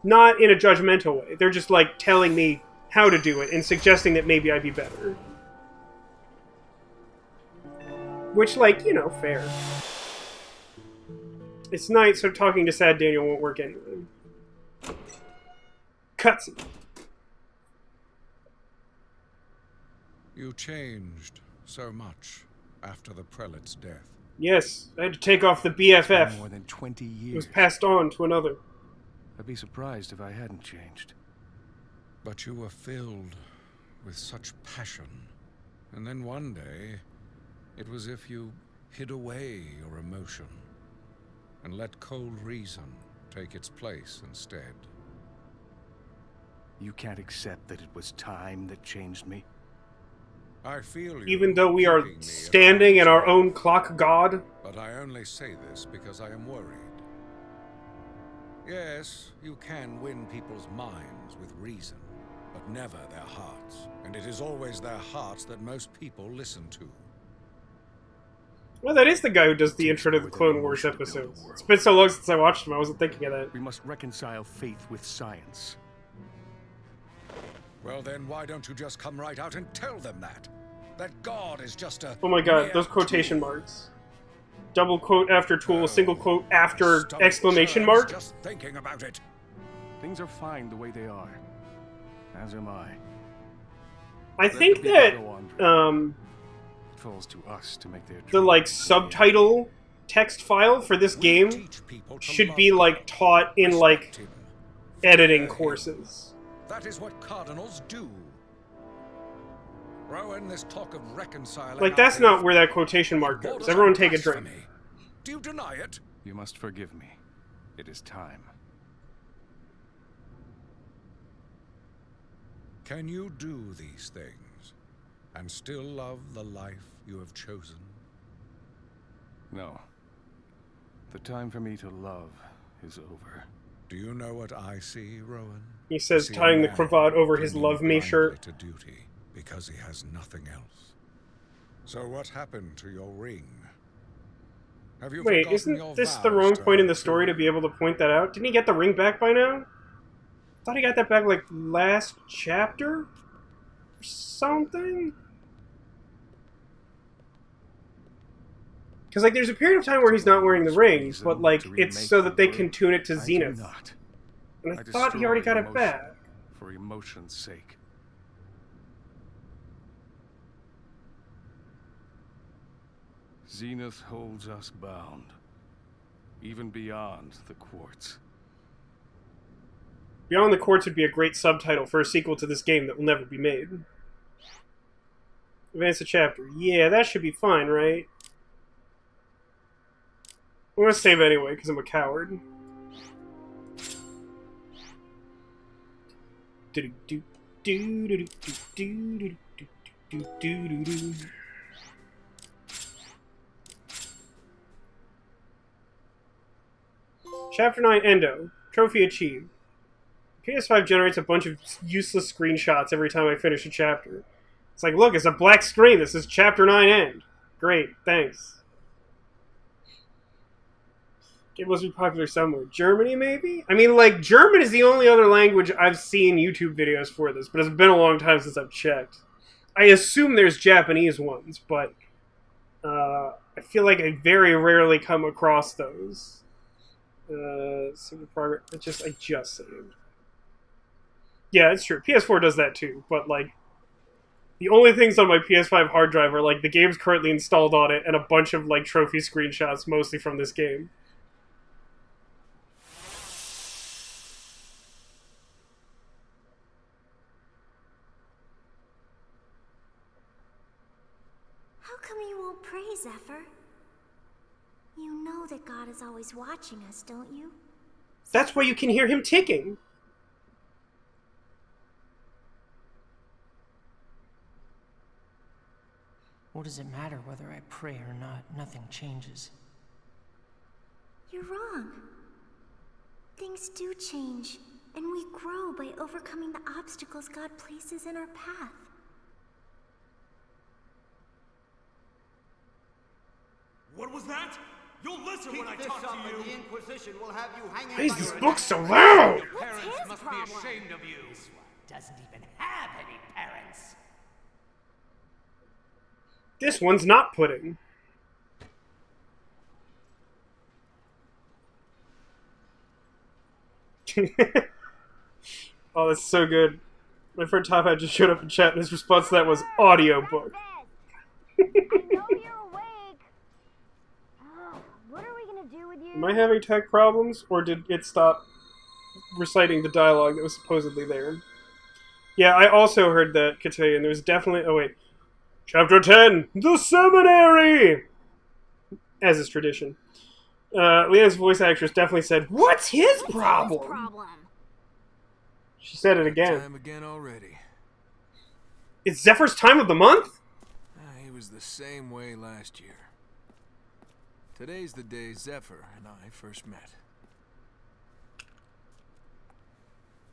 Not in a judgmental way. They're just, like, telling me how to do it and suggesting that maybe I'd be better. Which, like, you know, fair. It's night, so talking to Sad Daniel won't work anyway. Cutscene. You changed so much. after the prelate's death. Yes, I had to take off the It's been BFF. more than 20 It years. was passed on to another. I'd be surprised if I hadn't changed. But you were filled with such passion. And then one day, it was as if you hid away your emotion and let cold reason take its place instead. You can't accept that it was time that changed me? I feel you, Even though we are keeping me at standing in arm's our own length. clock god. But I only say this because I am worried. Yes, you can win people's minds with reason, but never their hearts. And it is always their hearts that most people listen to. Well, that is the guy who does the intro to the Clone Wars episodes. It's been so long since I watched them, I wasn't thinking of that. We must reconcile faith with science. Well then, why don't you just come right out and tell them that? That God is just a... Oh my god, mere those quotation tool. marks. Double quote after tool, single quote after Stomach exclamation churns mark. Just thinking about it. Things are fine the way they are. As am I. I think that It falls to us to make their the dreams like a subtitle text file for this We game teach people to should love be like God, taught in like respect Him, editing fear Him. courses. That is what cardinals do. Rowan, this talk of reconciling... Like our that's faith not where that quotation mark borders goes. Everyone on take a drink. blasphemy. Do you deny it? You must forgive me. It is time. Can you do these things and still love the life you have chosen? No. The time for me to love is over. Do you know what I see, Rowan? He says, I see a tying the man cravat over his clinging "Love Me" blindly shirt. to duty because he has nothing else. So what happened to your ring? Have you Wait, forgotten your isn't this the vows wrong to point in her the story too? to be able to point that out? Didn't he get the ring back by now? Thought he got that back like last chapter? Or something? Because like there's a period of time where he's not wearing the ring, but like it's so that they can tune it to I do Zenith. not. And I thought he already got it destroy back. emotion for emotion's sake. Zenith holds us bound, even beyond the quartz. Beyond the Courts would be a great subtitle for a sequel to this game that will never be made. Advance the chapter. Yeah, that should be fine, right? I'm gonna save anyway, because I'm a coward. Chapter 9 Endo. Trophy achieved. PS5 generates a bunch of useless screenshots every time I finish a chapter. It's like, look, it's a black screen. This is Chapter 9 End. Great, thanks. It must be popular somewhere. Germany, maybe? I mean, like, German is the only other language I've seen YouTube videos for this, but it's been a long time since I've checked. I assume there's Japanese ones, but I feel like I very rarely come across those. Save the progress. I just saved. Yeah, it's true. PS4 does that too, but like, the only things on my PS5 hard drive are like the games currently installed on it and a bunch of like trophy screenshots, mostly from this game. How come you won't pray, Zephyr? You know that God is always watching us, don't you? That's why you can hear him ticking. What does it matter whether I pray or not? Nothing changes. You're wrong. Things do change, and we grow by overcoming the obstacles God places in our path. What was that? You'll listen when I talk to you. The Inquisition will have you hanging Why is by this your book neck. so loud? Your parents his must problem? be ashamed of you. This one doesn't even have any parents. This one's not pudding. Oh, that's so good. My friend Top Hat just showed up in chat, and his response to that was audiobook. I know you're awake. Am I having tech problems, or did it stop reciting the dialogue that was supposedly there? Yeah, I also heard that, Cotillion. There's definitely... Oh, wait. Chapter 10, The Seminary! As is tradition. Leanne's voice actress definitely said, "What's his problem?" She said it again. Time again already. It's Zephyr's time of the month? He was the same way last year. Today's the day Zephyr and I first met.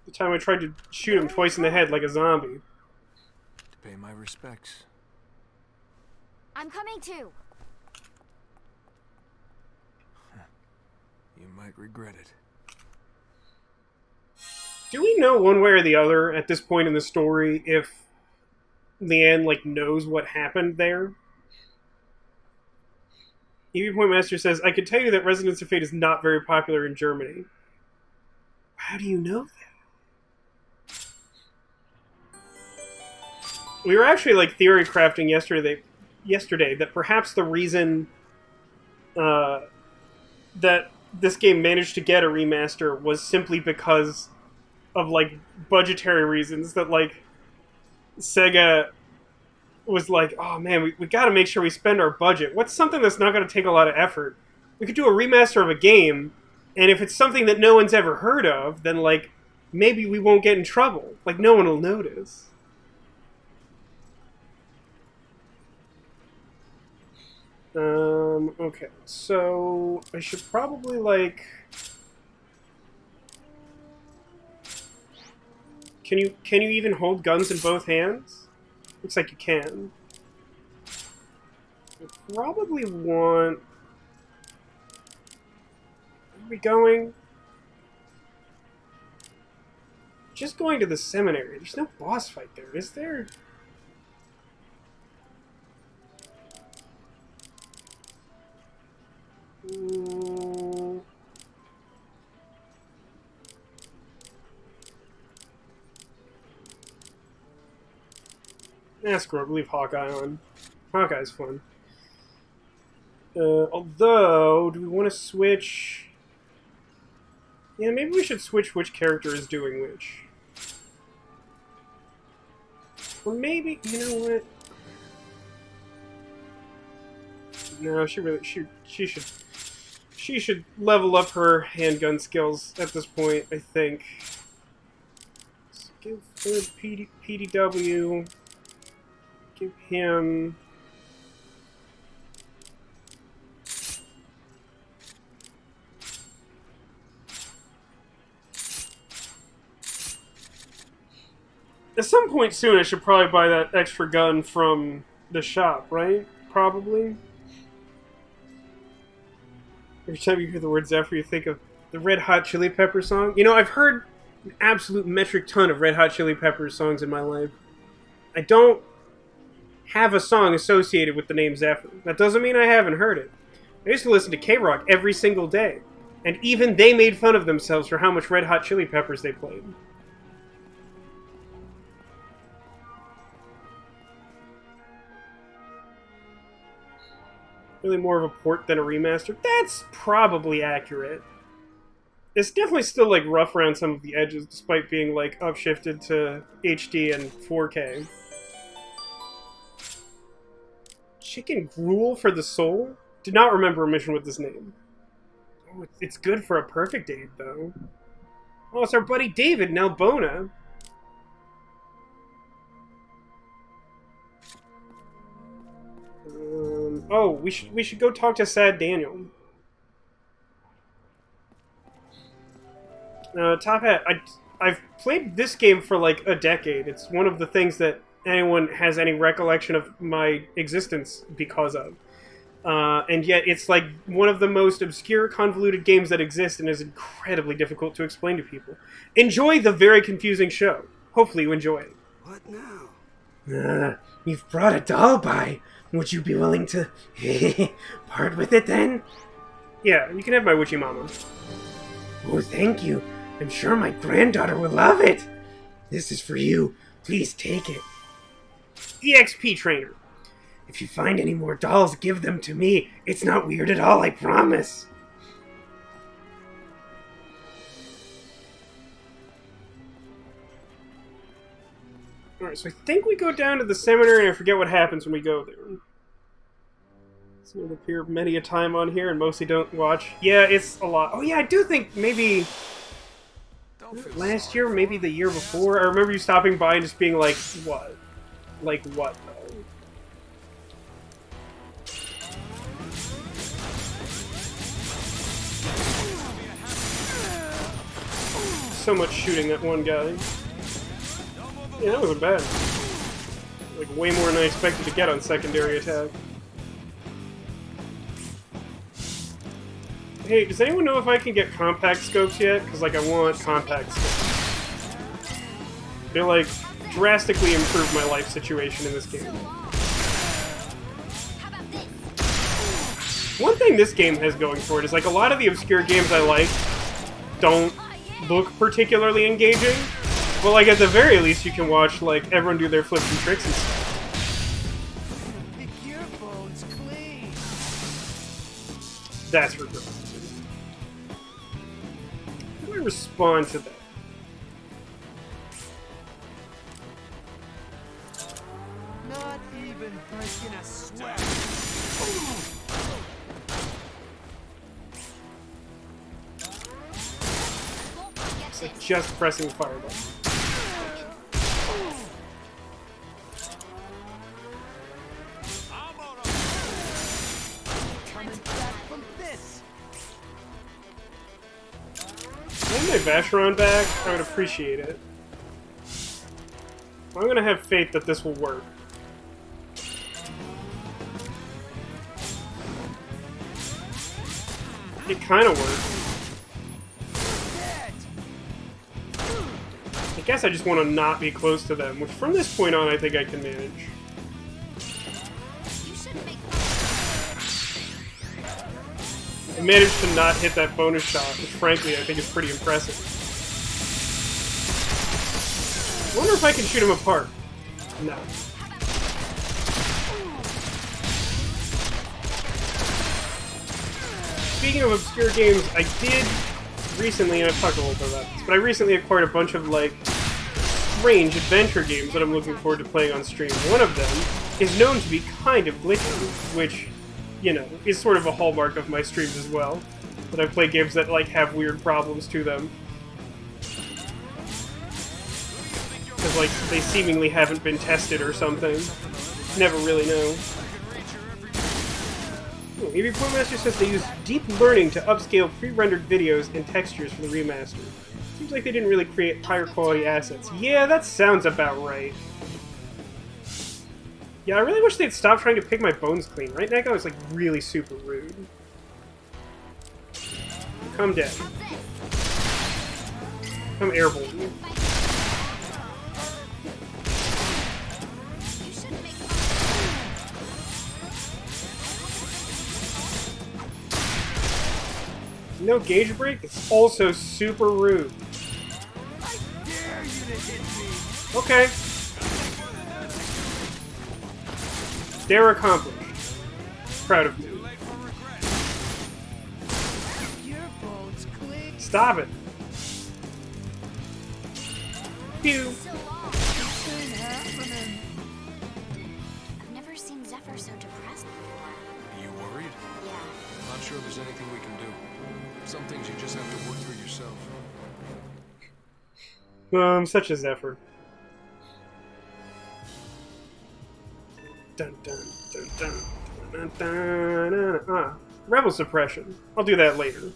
The time I tried to shoot him twice in the head like a zombie. To pay my respects. I'm coming too. You might regret it. Do we know one way or the other at this point in the story if Leanne, like, knows what happened there? EV Point Master says, I can tell you that Resonance of Fate is not very popular in Germany. How do you know that? We were actually, like, theory crafting yesterday that perhaps the reason that this game managed to get a remaster was simply because of, like, budgetary reasons, that, like, Sega was like, oh man, we gotta make sure we spend our budget. What's something that's not gonna take a lot of effort? We could do a remaster of a game, and if it's something that no one's ever heard of, then, like, maybe we won't get in trouble. Like, no one will notice. Okay, so I should probably, like... Can you even hold guns in both hands? Looks like you can. I probably want... Where are we going? Just going to the seminary. There's no boss fight there, is there? Screw it, leave Hawkeye on. Hawkeye's fun. Although, do we want to switch... Yeah, maybe we should switch which character is doing which. Or maybe, you know what? No, she should level up her handgun skills at this point, I think. Let's give her PDW. Give him... At some point soon, I should probably buy that extra gun from the shop, right? Probably. Every time you hear the word Zephyr, you think of the Red Hot Chili Pepper song. You know, I've heard an absolute metric ton of Red Hot Chili Peppers songs in my life. I don't have a song associated with the name Zephyr. That doesn't mean I haven't heard it. I used to listen to K-Rock every single day. And even they made fun of themselves for how much Red Hot Chili Peppers they played. Really more of a port than a remaster. That's probably accurate. It's definitely still, like, rough around some of the edges, despite being, like, upshifted to HD and 4K. Chicken gruel for the soul? Did not remember a mission with this name. Oh, it's good for a perfect aid, though. Oh, it's our buddy David in Albona. Oh, we should go talk to Sad Daniel. Top Hat, I've played this game for like a decade. It's one of the things that anyone has any recollection of my existence because of. And yet it's like one of the most obscure, convoluted games that exist and is incredibly difficult to explain to people. Enjoy the very confusing show. Hopefully you enjoy it. What now? You've brought a doll by. Would you be willing to part with it then? Yeah, you can have my witchy mama. Oh, thank you. I'm sure my granddaughter will love it. This is for you. Please take it. EXP Trainer. If you find any more dolls, give them to me. It's not weird at all, I promise. Alright, so I think we go down to the seminary, and I forget what happens when we go there. It's going to appear many a time on here, and mostly don't watch. Yeah, it's a lot. Oh yeah, I do think maybe last year, maybe the year before. I remember you stopping by and just being like, what? Like what, though? So much shooting at one guy. Yeah, that wasn't bad. Like, way more than I expected to get on secondary attack. Hey, does anyone know if I can get compact scopes yet? Because, like, I want compact scopes. They, like, drastically improve my life situation in this game. One thing this game has going for it is, like, a lot of the obscure games I like don't look particularly engaging. But, like, at the very least, you can watch, like, everyone do their flips and tricks and stuff. The gear bone's clean. That's regrettable. How do I respond to that? Not even breaking a sweat. It's like just pressing the fire button. Coming back from this. Can I have my Vacheron back? I would appreciate it. I'm gonna have faith that this will work. It kind of works. I guess I just want to not be close to them, which from this point on I think I can manage. I managed to not hit that bonus shot, which frankly I think is pretty impressive. I wonder if I can shoot him apart. No. Speaking of obscure games, I did recently, and I've talked a little bit about this, but I recently acquired a bunch of, like, strange adventure games that I'm looking forward to playing on stream. One of them is known to be kind of glitchy, which, you know, is sort of a hallmark of my streams as well. That I play games that, like, have weird problems to them. Because, like, they seemingly haven't been tested or something. Never really know. EV Master says they use deep learning to upscale pre-rendered videos and textures for the remaster. Seems like they didn't really create higher quality assets. Yeah, that sounds about right. Yeah, I really wish they'd stop trying to pick my bones clean. Right now it's like really super rude. Come down. Come airborne. No gauge break? It's also super rude. I dare you to hit me. Okay. Dare accomplished. Proud of you. Gear bone's clean. Stop it. Pew. Ain't happening. I've never seen Zephyr so depressed before. Are you worried? Yeah. I'm not sure there's anything we can do. Some things you just have to work through yourself. Such a Zephyr. Dun dun dun dun dun dun dun. Ah, rebel suppression. I'll do that later.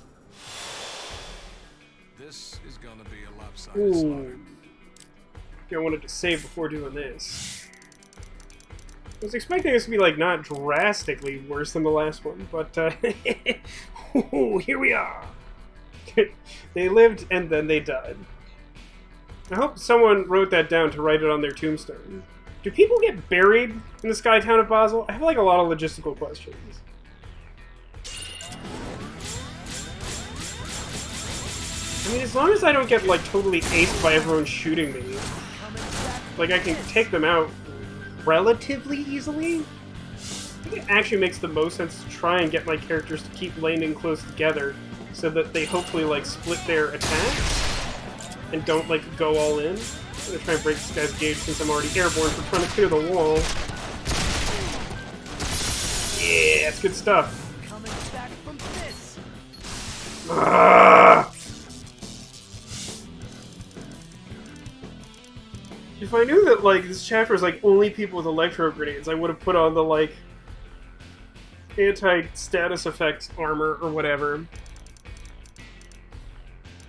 This is gonna be a lopsided slaughter. Ooh. I wanted to save before doing this. I was expecting this to be, like, not drastically worse than the last one, but, ooh, here we are! They lived, and then they died. I hope someone wrote that down to write it on their tombstone. Do people get buried in the sky town of Basel? I have, like, a lot of logistical questions. I mean, as long as I don't get, like, totally aced by everyone shooting me, like, I can take them out relatively easily. I think it actually makes the most sense to try and get my characters to keep landing close together so that they hopefully, like, split their attacks and don't, like, go all in. I'm gonna try and break this guy's gauge since I'm already airborne for trying to clear the wall. Yeah, that's good stuff. Coming back from this. Ah! If I knew that, like, this chapter is, like, only people with electro grenades, I would have put on the, like, anti-status effects armor or whatever.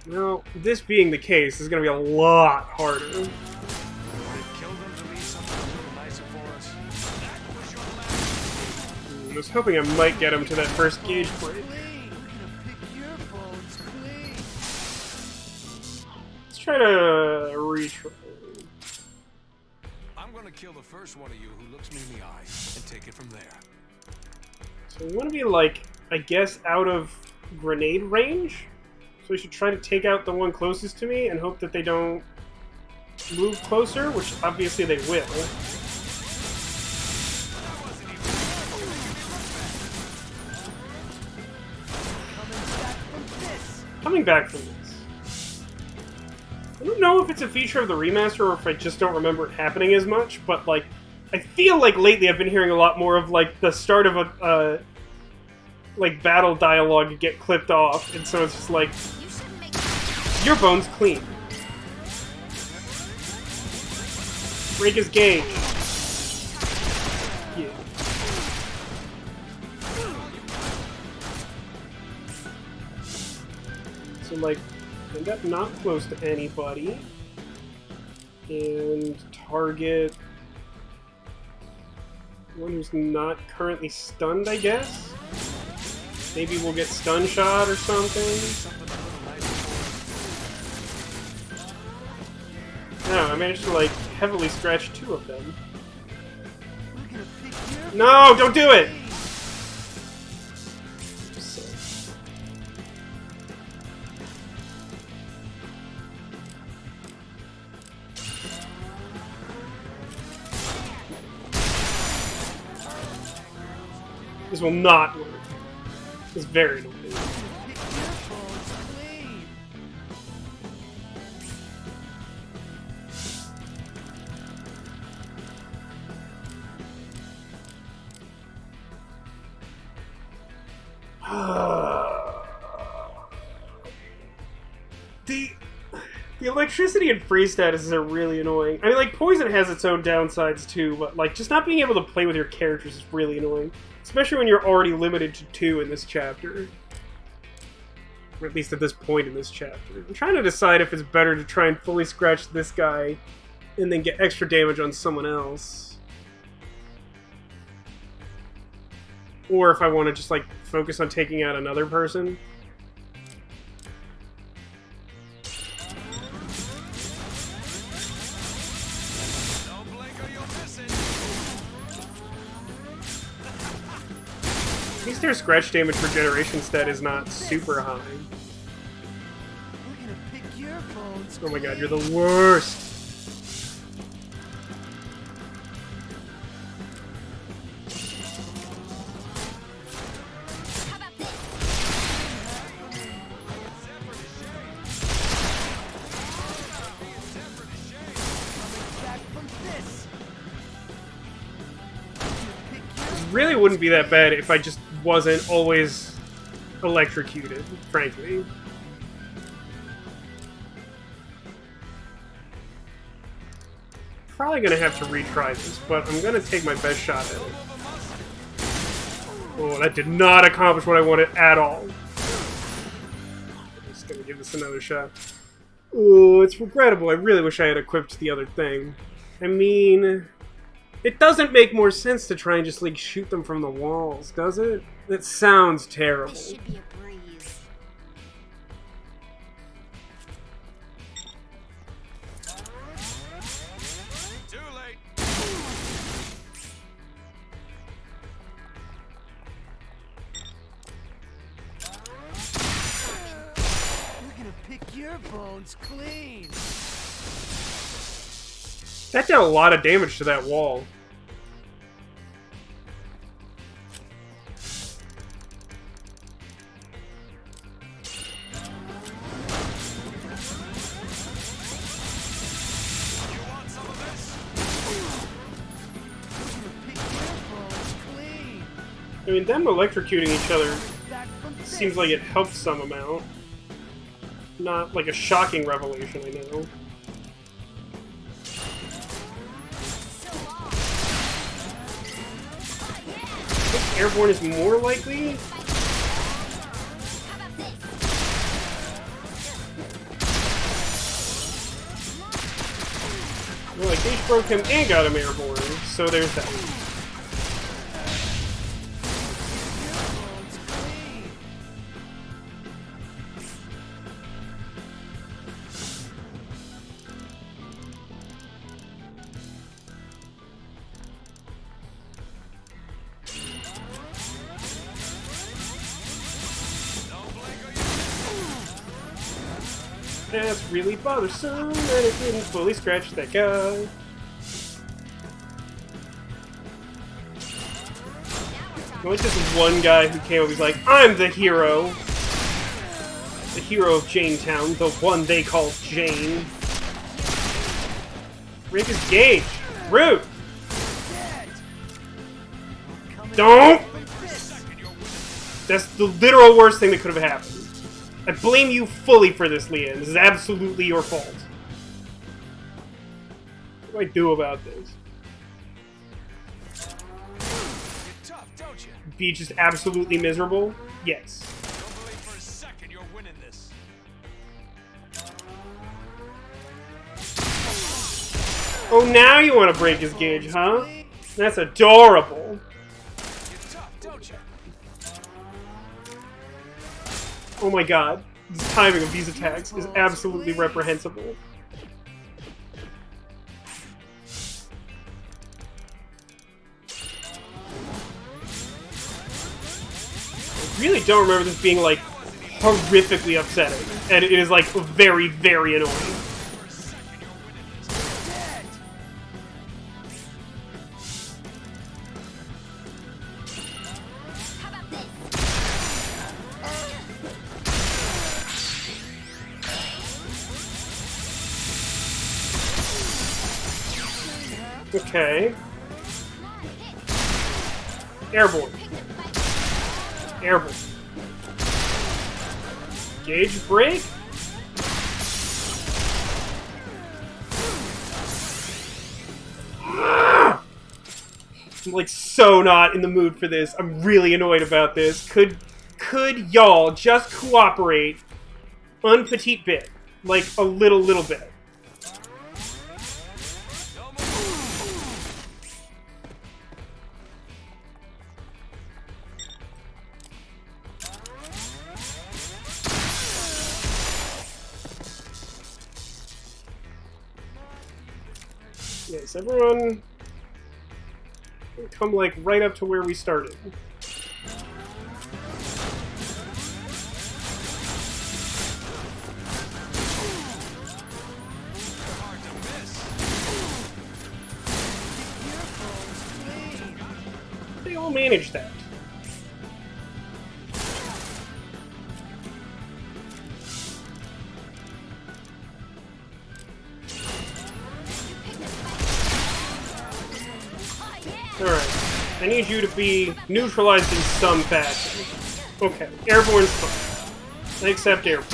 Well, this being the case, this is going to be a lot harder. They killed them to leave something a little nicer for us. That was your last. I was hoping I might get him to that first gauge break. We're gonna pick your bones clean. Let's try to retry. I'm gonna kill the first one of you who looks me in the eye and take it from there. So we want to be, like, I guess, out of grenade range. So we should try to take out the one closest to me and hope that they don't move closer, which obviously they will. Coming back from this. I don't know if it's a feature of the remaster or if I just don't remember it happening as much, but, like, I feel like lately I've been hearing a lot more of, like, the start of a, like, battle dialogue get clipped off, and so it's just like, your bone's clean. Break his gauge. Yeah. So, like, end up not close to anybody. And target one who's not currently stunned, I guess? Maybe we'll get stun shot or something. No, I managed to, like, heavily scratch 2 of them. No, don't do it! This will not work. It's very annoying. The electricity and freeze statuses are really annoying. I mean, like, poison has its own downsides too, but, like, just not being able to play with your characters is really annoying. Especially when you're already limited to 2 in this chapter. Or at least at this point in this chapter. I'm trying to decide if it's better to try and fully scratch this guy and then get extra damage on someone else. Or if I want to just, like, focus on taking out another person. At least their scratch damage regeneration stat is not super high. Oh my god, you're the worst! Really wouldn't be that bad if I just wasn't always electrocuted, frankly. Probably gonna have to retry this, but I'm gonna take my best shot at it. Oh, that did not accomplish what I wanted at all. I'm just gonna give this another shot. Oh, it's regrettable. I really wish I had equipped the other thing. I mean, it doesn't make more sense to try and just, like, shoot them from the walls, does it? That sounds terrible. This should be a breeze. Too late. We're gonna pick your bones clean. That did a lot of damage to that wall. I mean, them electrocuting each other seems like it helps some amount. Not like a shocking revelation, I know. I think airborne is more likely. Well, like, Gage broke him and got him airborne, so there's that. That's really bothersome that it didn't fully scratch that guy. Like this one guy who came up, he's like, I'm the hero. The hero of Janetown, the one they call Jane. Break his gauge. Rude. Don't! That's the literal worst thing that could have happened. I blame you fully for this, Leanne. This is absolutely your fault. What do I do about this? You're tough, don't you? Be just absolutely miserable? Yes. Don't believe for a second you're winning this. Oh, now you want to break his gauge, huh? That's adorable. You're tough, don't you? Oh my god. The timing of these attacks is absolutely reprehensible. I really don't remember this being, like, horrifically upsetting. And it is, like, very, very annoying. Okay. Airborne. Airborne. Gauge break? I'm like so not in the mood for this. I'm really annoyed about this. Could y'all just cooperate un petite bit? Like a little bit. Yes, everyone come like right up to where we started. They all managed that. Alright. I need you to be neutralized in some fashion. Okay. Airborne's fine. I accept airborne.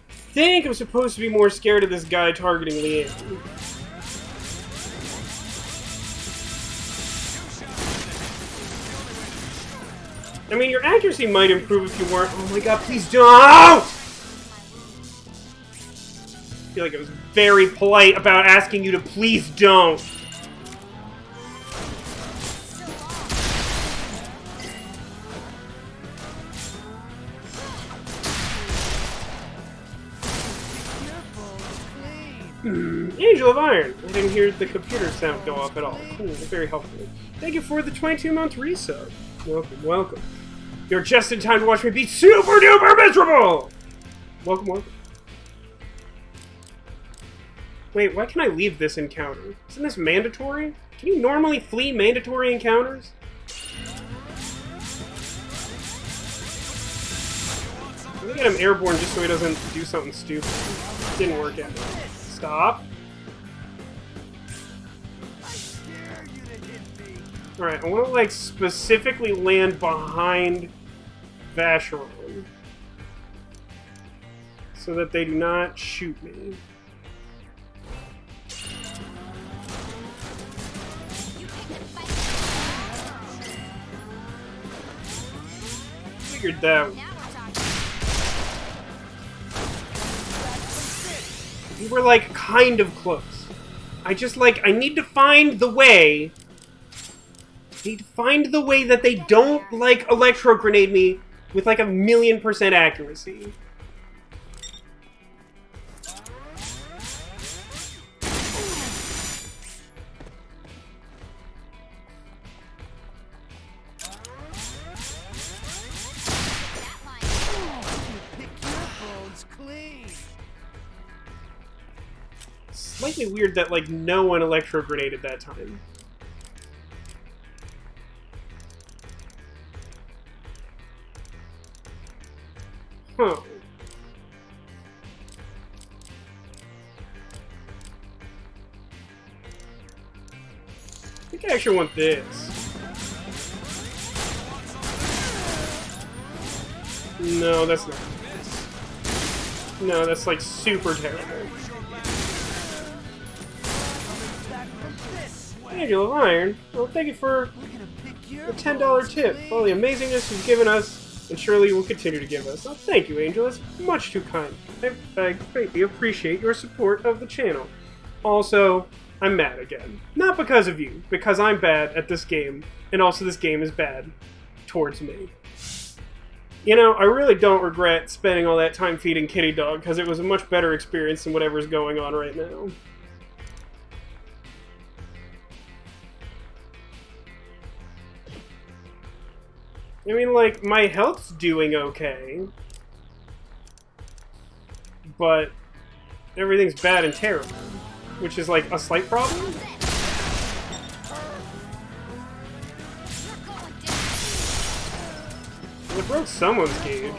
I think I'm supposed to be more scared of this guy targeting Leanne. I mean, your accuracy might improve if you weren't. Oh my god, please don't! I feel like I was very polite about asking you to please don't. Angel of Iron. I didn't hear the computer sound go off at all. Cool, very helpful. Thank you for the 22-month resub. Welcome, welcome. You're just in time to watch me be super duper miserable! Welcome, welcome. Wait, why can I leave this encounter? Isn't this mandatory? Can you normally flee mandatory encounters? You want some of Let me get him airborne just so he doesn't do something stupid. Didn't work out. Stop. Alright, I want to, like, specifically land behind Vacheron so that they do not shoot me. Figured that. We were, like, kind of close. I just, like, I need to find the way. I need to find the way that they don't, like, electro grenade me with, like, 1,000,000% accuracy. Slightly weird that, like, no one electro grenaded that time. Huh. I think I actually want this. No, that's not. No, that's, like, super terrible. Angel of Iron, well, thank you for the $10 tip for all the amazingness you've given us, and surely you will continue to give us. Oh, thank you, Angel. It's much too kind. I greatly appreciate your support of the channel. Also, I'm mad again. Not because of you, because I'm bad at this game, and also this game is bad towards me. You know, I really don't regret spending all that time feeding Kitty Dog, because it was a much better experience than whatever's going on right now. I mean, like, my health's doing okay, but everything's bad and terrible, which is, like, a slight problem. Well, it broke someone's gauge.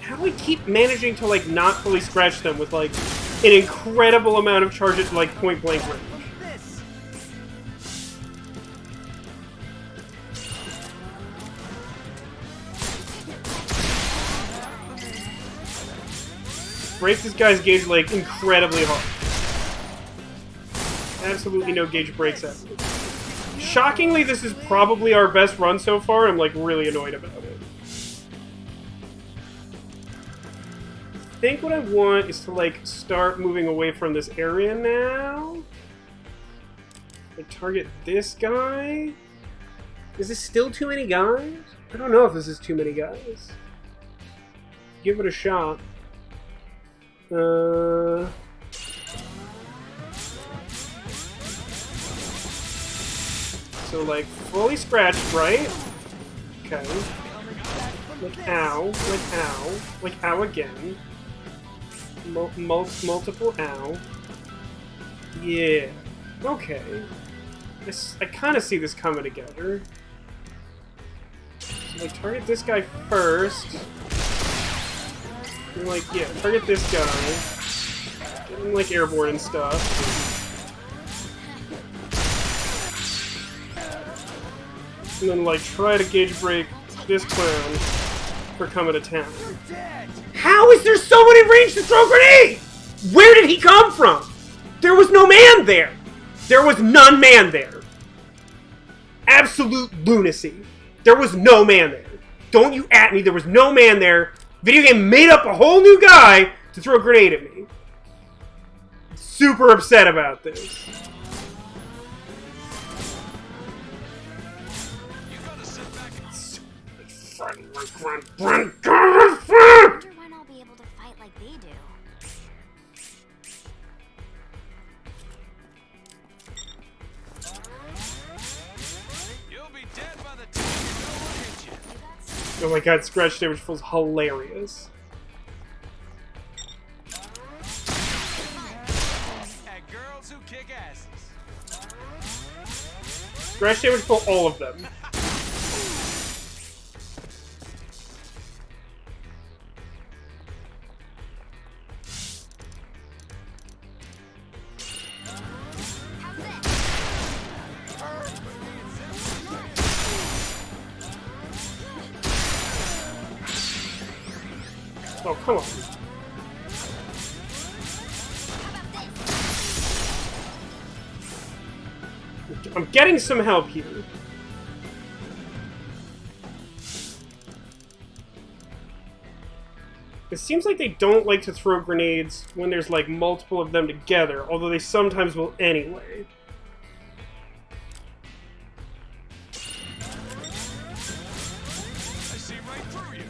How do we keep managing to, like, not fully scratch them with, like, an incredible amount of charge at, like, point-blank range? Break this guy's gauge, like, incredibly hard. Absolutely no gauge breaks ever. Shockingly, this is probably our best run so far. I'm, like, really annoyed about it. I think what I want is to, like, start moving away from this area now. Like, target this guy. Is this still too many guys? I don't know if this is too many guys. Give it a shot. So, like, fully scratched, right? Okay. Like, ow. Like, ow. Like, ow again. Multiple ow. Yeah. Okay. I kind of see this coming together. So, like, target this guy first. And, like, yeah, target this guy. Get him, like, airborne and stuff. And then, like, try to gauge break this clown for coming to town. How is there so many range to throw grenades? Where did he come from? There was no man there. There was none man there. Absolute lunacy. There was no man there. Don't you at me. There was no man there. Video game made up a whole new guy to throw a grenade at me. Super upset about this. I wonder when I'll be able to fight like they do. You'll be dead by the time you know what hit you. Oh my god, scratch damage feels hilarious. Scratch damage for all of them. Oh, come on. I'm getting some help here. It seems like they don't like to throw grenades when there's like multiple of them together, although they sometimes will anyway. I see right through you.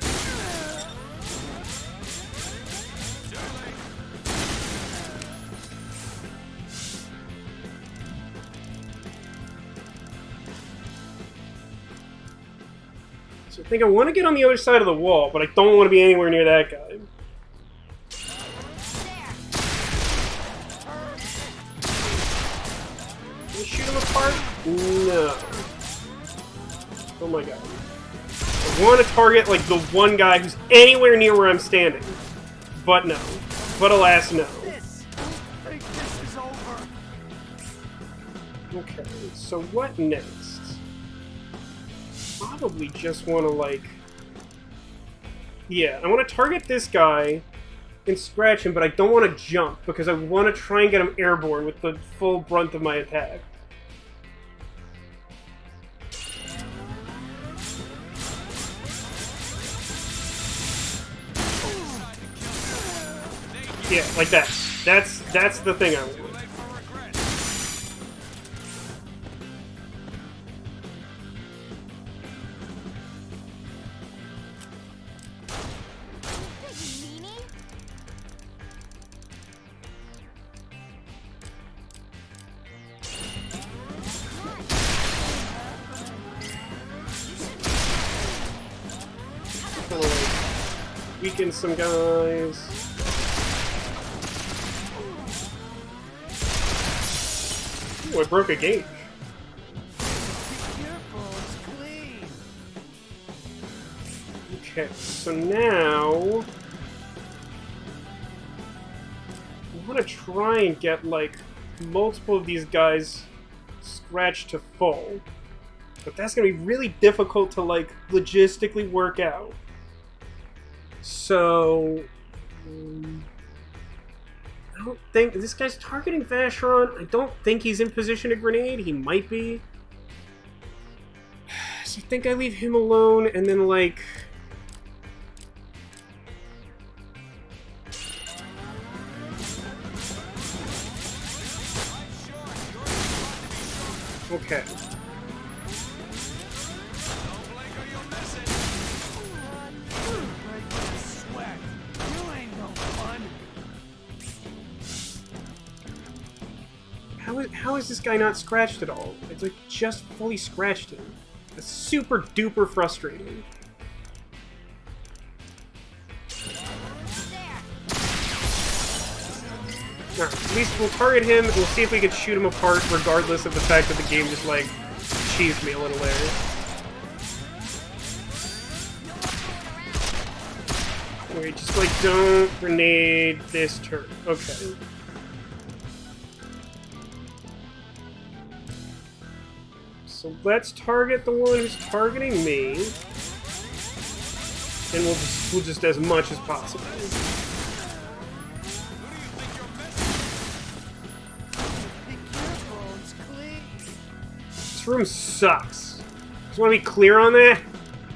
So I think I want to get on the other side of the wall, but I don't want to be anywhere near that guy. Can you shoot him apart? No. Oh my god. I want to target, like, the one guy who's anywhere near where I'm standing. But no. But alas, no. This is over. Okay, so what next? Probably just want to, like... Yeah, I want to target this guy and scratch him, but I don't want to jump, because I want to try and get him airborne with the full brunt of my attack. Yeah, like that. That's the thing I want. Kind of like weaken some guys. Ooh, I broke a gauge. Your bones clean. Okay, so now I want to try and get like multiple of these guys scratched to full, but that's gonna be really difficult to like logistically work out. So I don't think this guy's targeting Vacheron. I don't think he's in position to grenade. He might be. So I think I leave him alone and then like. Okay. Sweat. You ain't no fun. How is this guy not scratched at all? It's like just fully scratched him. That's super duper frustrating. Alright, at least we'll target him and we'll see if we can shoot him apart regardless of the fact that the game just like cheesed me a little there. Wait, just like don't grenade this turn. Okay. So let's target the one who's targeting me. And we'll just as much as possible. This room sucks. Just want to be clear on that.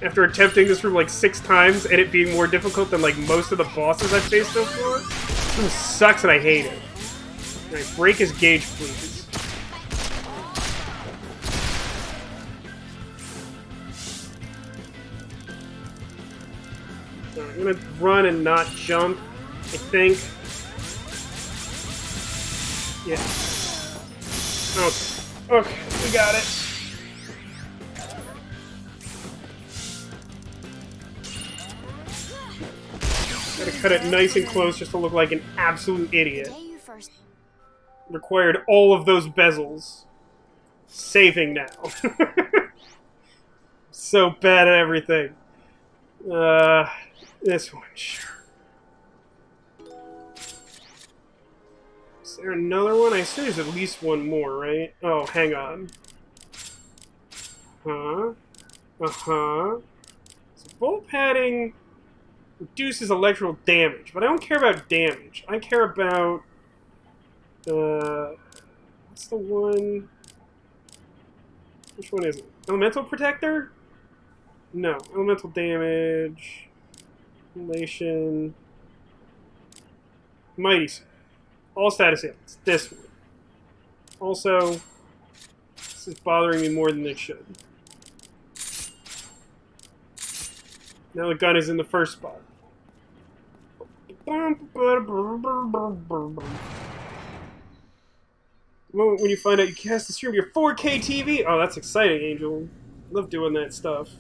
After attempting this room like 6 times and it being more difficult than like most of the bosses I've faced so far, this room sucks and I hate it. Alright, break his gauge, please. Alright, I'm gonna run and not jump, I think. Yeah. Okay. Okay, we got it. Gotta cut it nice and close just to look like an absolute idiot. Required all of those bezels. saving now. So bad at everything. This one, sure. Is there another one? I assume there's at least one more, right? Oh, hang on. Huh? Uh-huh. So bullet padding reduces electrical damage, but I don't care about damage. I care about... what's the one... Which one is it? Elemental Protector? No. Elemental damage... Relation... Mighty Sword. All status ailments. This one. Also, this is bothering me more than it should. Now the gun is in the first spot. The moment when you find out you cast the stream your 4K TV. Oh, that's exciting, Angel. Love doing that stuff.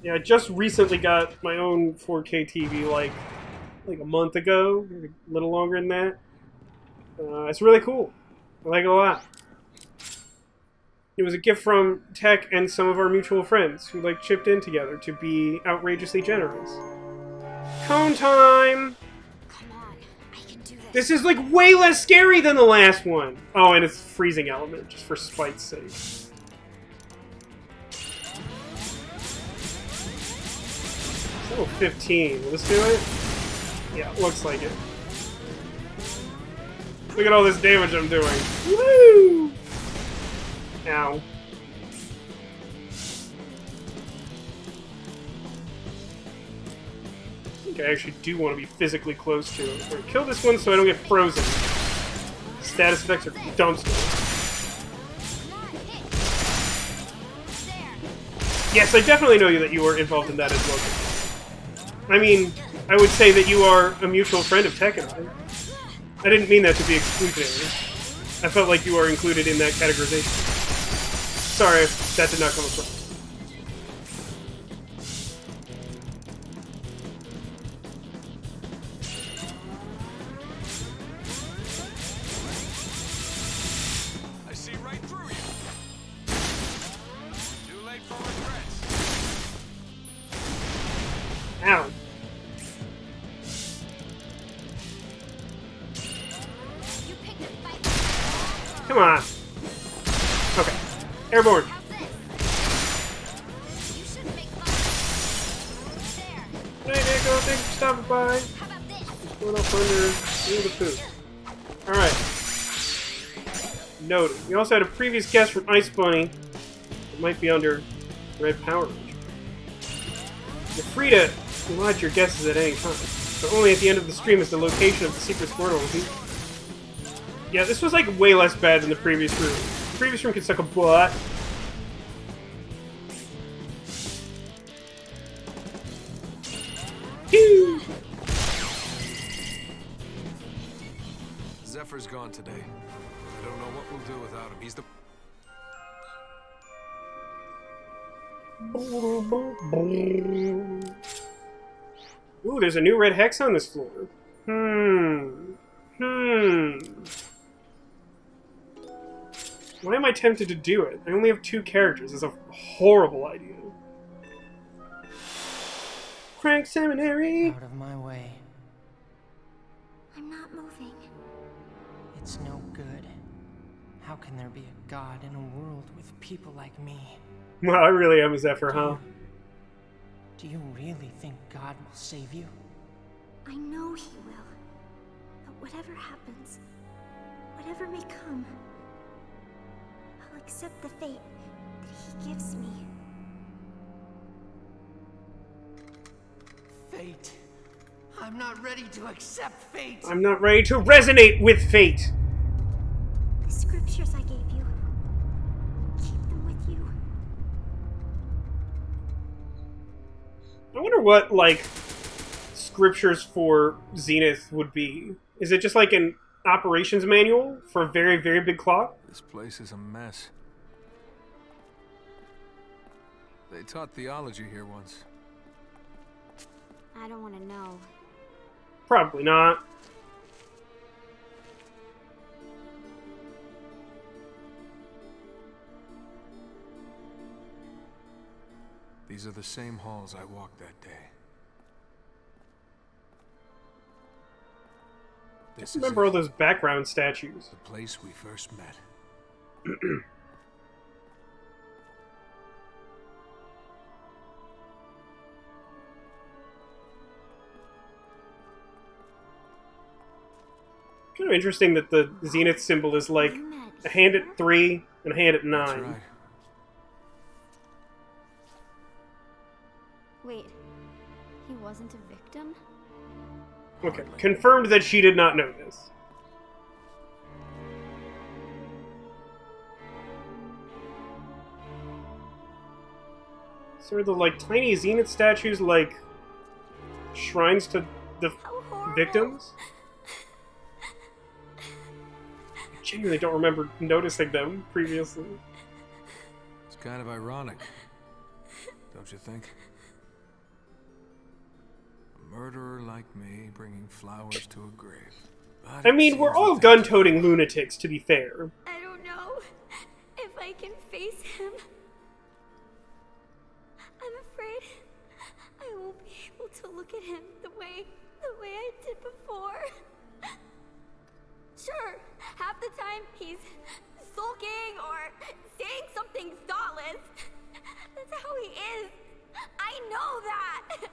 Yeah, I just recently got my own 4K TV like a month ago, a little longer than that. It's really cool. I like it a lot. It was a gift from Tech and some of our mutual friends who like chipped in together to be outrageously generous. Cone time! Come on, I can do this. This is like way less scary than the last one. Oh, and it's freezing element, just for spite's sake. Level 15. Will this do it? Yeah, looks like it. Look at all this damage I'm doing. Woo! Ow. I think I actually do want to be physically close to it. Right, kill this one so I don't get frozen. Status effects are dumpster. Yes, I definitely know that you were involved in that as well. I mean, I would say that you are a mutual friend of Tech and I didn't mean that to be exclusionary. I felt like you are included in that categorization. Sorry if that did not come across. I see right through you. Too late for regrets. Ow. You picked a fight. Come on. Okay. Airborne. You shouldn't make fun. There. Hey, there, go. Thanks for stopping by. How about this? Going up under the food. Alright. Noted. We also had a previous guest from Ice Bunny. It might be under Red Power Ranger. You're free to lodge your guesses at any time, but only at the end of the stream is the location of the secret Squirtle will be. Yeah, this was like way less bad than the previous room. The previous room could suck a butt. Pew! Zephyr's gone today. I don't know what we'll do without him. He's the... Ooh, there's a new red hex on this floor. Why am I tempted to do it? I only have 2 characters. It's a horrible idea. Crank Seminary! Out of my way. I'm not moving. It's no good. How can there be a god in a world with people like me? Well, I really am a Zephyr, huh? Do you really think God will save you? I know he will. But whatever happens, whatever may come, I'll accept the fate that he gives me. Fate. I'm not ready to accept fate. I'm not ready to resonate with fate! The scriptures I gave you, keep them with you. I wonder what, like, scriptures for Zenith would be. Is it just like an operations manual for a very, very big clock? This place is a mess. They taught theology here once. I don't want to know. Probably not. These are the same halls I walked that day. This is Remember all it, those background statues. the place we first met. Kind of interesting that the Zenith symbol is like You met a hand at here? 3 and a hand at 9. That's right. Wait, he wasn't a victim? Okay, confirmed that she did not know this. So are the like tiny Zenith statues like shrines to the How horrible. victims? I genuinely don't remember noticing them previously. It's kind of ironic, don't you think? A murderer like me bringing flowers to a grave. But I it mean, we're seems all the thing- gun-toting lunatics, to be fair. I don't know if I can face him. I'm afraid I won't be able to look at him the way I did before. Sure, half the time he's sulking or saying something thoughtless. That's how he is. I know that.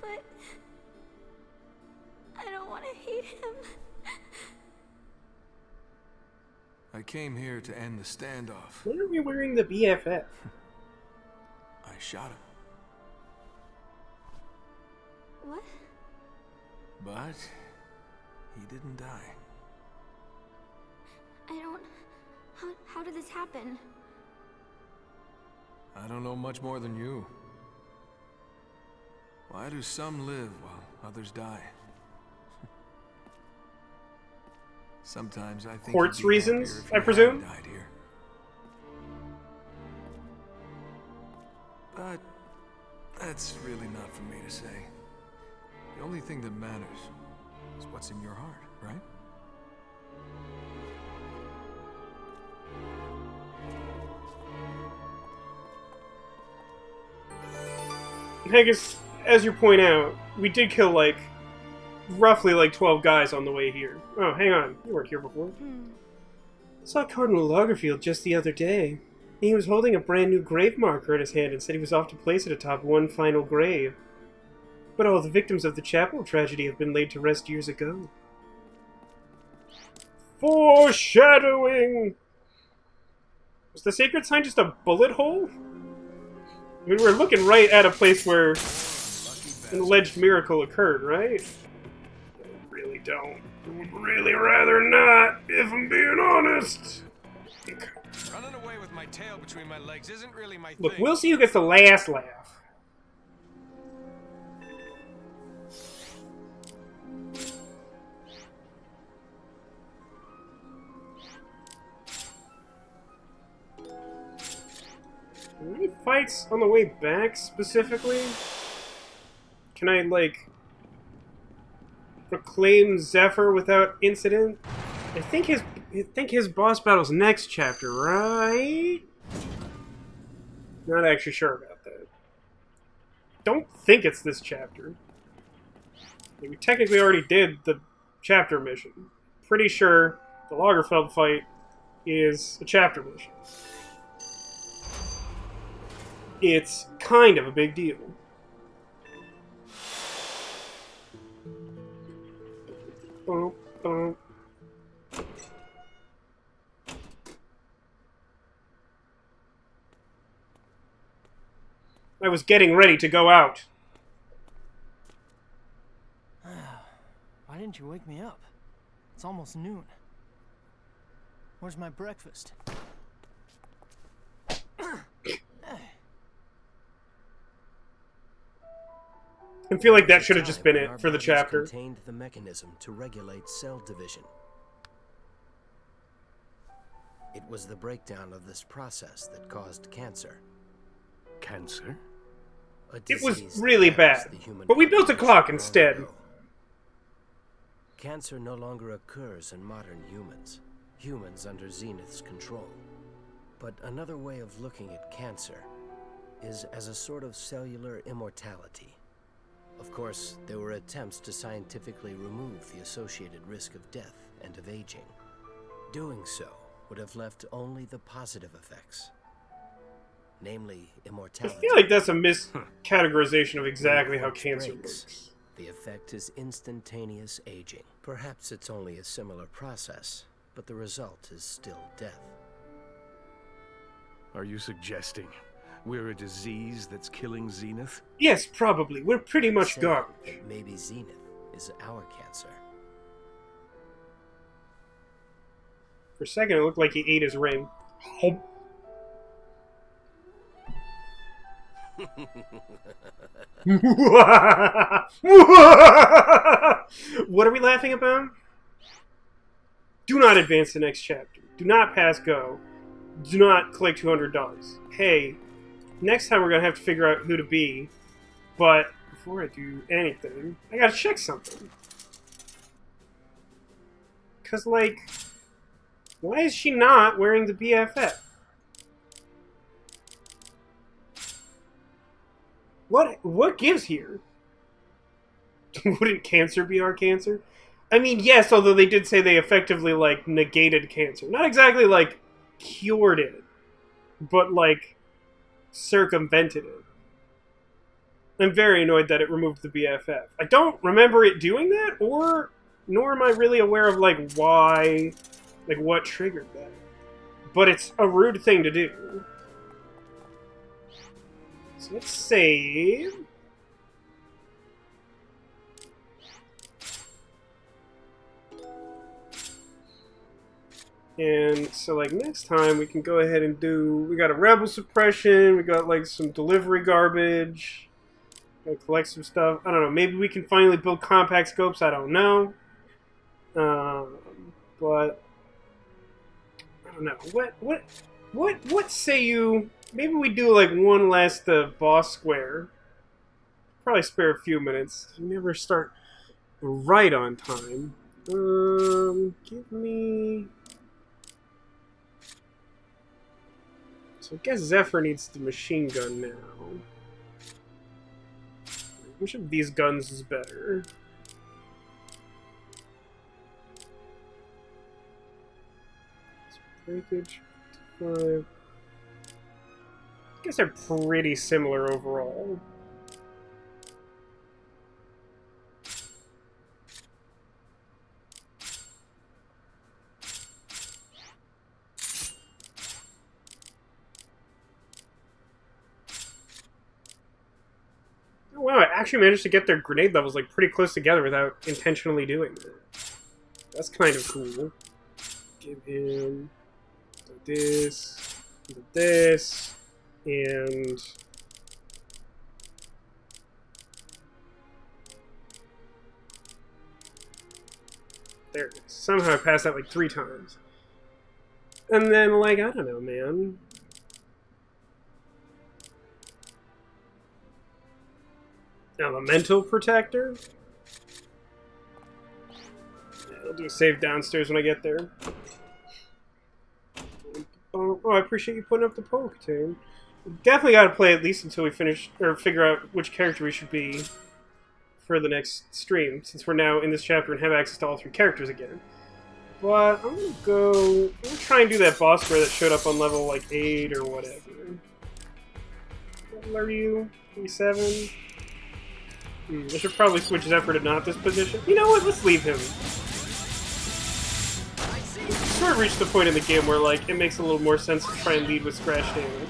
But I don't want to hate him. I came here to end the standoff. Why are we wearing the BFF? I shot him. What? But he didn't die. I don't... How did this happen? I don't know much more than you. Why do some live while others die? Sometimes I think Quartz he'd be reasons, happier if I he presume? hadn't died here. But that's really not for me to say. The only thing that matters is what's in your heart, right? I guess, as you point out, we did kill, like, roughly, like, 12 guys on the way here. Oh, hang on. You weren't here before. Saw Cardinal Lagerfield just the other day. He was holding a brand new grave marker in his hand and said he was off to place it atop one final grave. But all the victims of the chapel tragedy have been laid to rest years ago. Foreshadowing! Was the sacred sign just a bullet hole? I mean, we're looking right at a place where an alleged miracle occurred, right? I really don't. I would really rather not, if I'm being honest. Okay. Running away with my tail between my legs isn't really my Look, thing. we'll see who gets the last laugh. Any fights on the way back specifically? Can I, like, proclaim Zephyr without incident? I think his boss battle's next chapter, right? Not actually sure about that. Don't think it's this chapter. We technically already did the chapter mission. Pretty sure the Lagerfeld fight is a chapter mission. It's kind of a big deal. Bum, bum. I was getting ready to go out. Why didn't you wake me up? It's almost noon. Where's my breakfast? I feel like that should have just been Time when our it for the bodies chapter. Contained the mechanism to regulate cell division. It was the breakdown of this process that caused cancer. Cancer? A It was disease that really ravaged bad, the human but we built a population clock long instead. ago. Cancer no longer occurs in modern humans. humans under Zenith's control. But another way of looking at cancer is as a sort of cellular immortality. Of course, there were attempts to scientifically remove the associated risk of death and of aging. Doing so would have left only the positive effects, namely I immortality. feel like that's a miscategorization of exactly how cancer works. The effect is instantaneous aging. Perhaps it's only a similar process, but the result is still death. Are you suggesting we're a disease that's killing Zenith? Yes, probably. We're pretty much Say garbage. that maybe Zenith is our cancer. For a second, it looked like he ate his ring. Hop. What are we laughing about? Do not advance the next chapter. Do not pass go. Do not collect $200. Hey, next time we're going to have to figure out who to be. But before I do anything, I got to check something. Because, like, why is she not wearing the BFF? What gives here? Wouldn't cancer be our cancer? I mean, yes, although they did say they effectively, like, negated cancer. Not exactly, like, cured it, but, like, circumvented it. I'm very annoyed that it removed the BFF. I don't remember it doing that, nor am I really aware of, like, why, like, what triggered that. But it's a rude thing to do. So let's save. And so, like, next time we can go ahead and do... We got a rebel suppression, we got, like, some delivery garbage. Gotta collect some stuff. I don't know, maybe we can finally build compact scopes, I don't know. But... I don't know. What say you... Maybe we do, like, one last boss square. Probably spare a few minutes. You never start right on time. Give me... So I guess Zephyr needs the machine gun now. Which of these guns is better? Breakage, 5. I guess they're pretty similar overall. Oh, wow, I actually managed to get their grenade levels like pretty close together without intentionally doing that. That's kind of cool. Give him this, and there it is. Somehow I passed that like 3 times. And then, like, I don't know, man. Elemental Protector? Yeah, I'll do a save downstairs when I get there. Oh, I appreciate you putting up the poll, Katane. Definitely got to play at least until we finish, or figure out which character we should be for the next stream, since we're now in this chapter and have access to all 3 characters again. But I'm gonna try and do that boss square that showed up on level, like, 8 or whatever. What level are you? 27? I should probably switch Zephyr to not this position. You know what? Let's leave him. Sort of reached the point in the game where, like, it makes a little more sense to try and lead with scratch damage.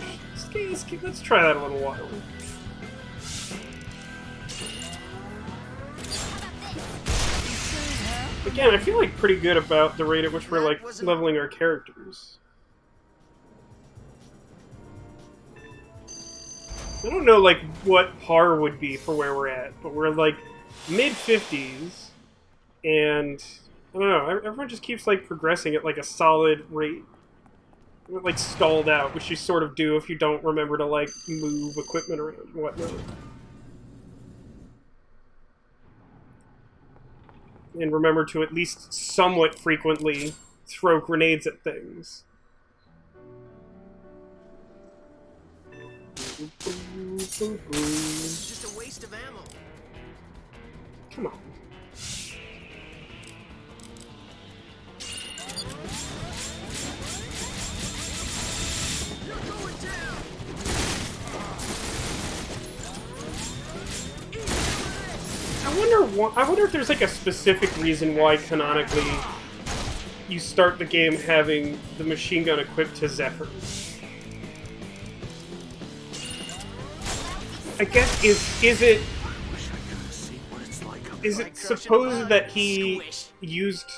Let's try that a little while. Again, I feel like pretty good about the rate at which we're, like, leveling our characters. I don't know, like, what par would be for where we're at, but we're, like, mid-50s, and, I don't know, everyone just keeps, like, progressing at, like, a solid rate. We're, like, stalled out, which you sort of do if you don't remember to, like, move equipment around and whatnot. And remember to at least somewhat frequently throw grenades at things. It's just a waste of ammo. Come on. You're going down! I wonder if there's like a specific reason why canonically you start the game having the machine gun equipped to Zephyr. I guess is it supposed that he used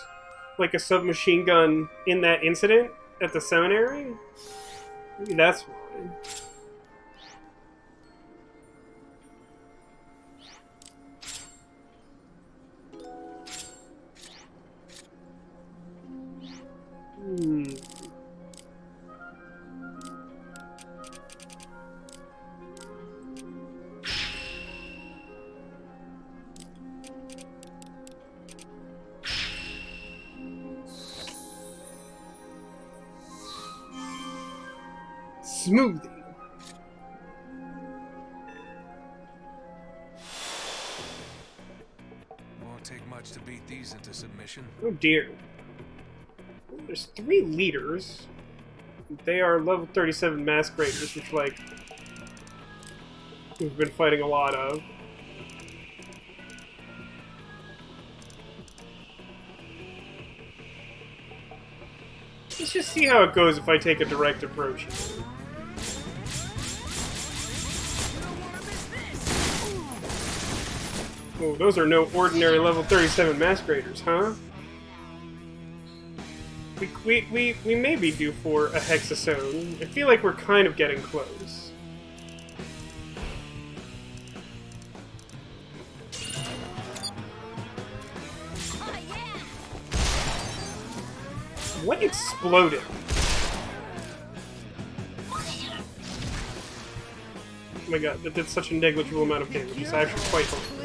like a submachine gun in that incident at the seminary? Maybe that's why. Smoothie. Won't take much to beat these into submission. Oh dear. There's 3 leaders. They are level 37 mask raiders, which, like, we've been fighting a lot of. Let's just see how it goes if I take a direct approach here. Oh, those are no ordinary level 37 mask raiders, huh? We may be due for a hexasone. I feel like we're kind of getting close. What exploded? Oh my god, that did such a negligible amount of damage. It's actually quite hilarious.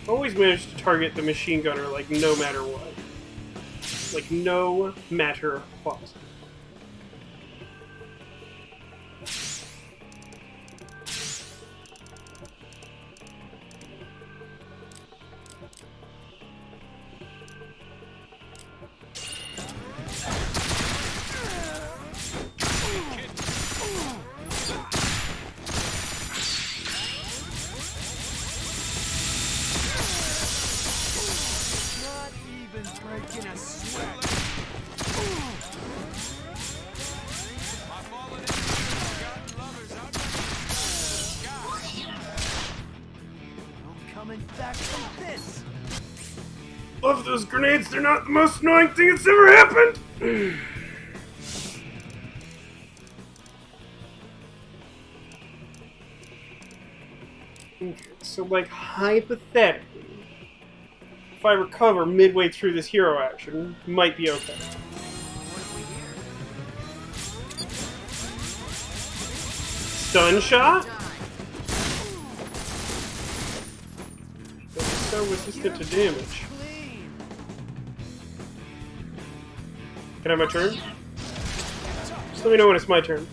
Always managed to target the machine gunner, like, no matter what. Like, no matter what. Love those grenades, they're not the most annoying thing that's ever happened! Okay, so like, hypothetically, if I recover midway through this hero action, might be okay. Stun shot? So resistant to damage. Can I have my turn? Just let me know when it's my turn.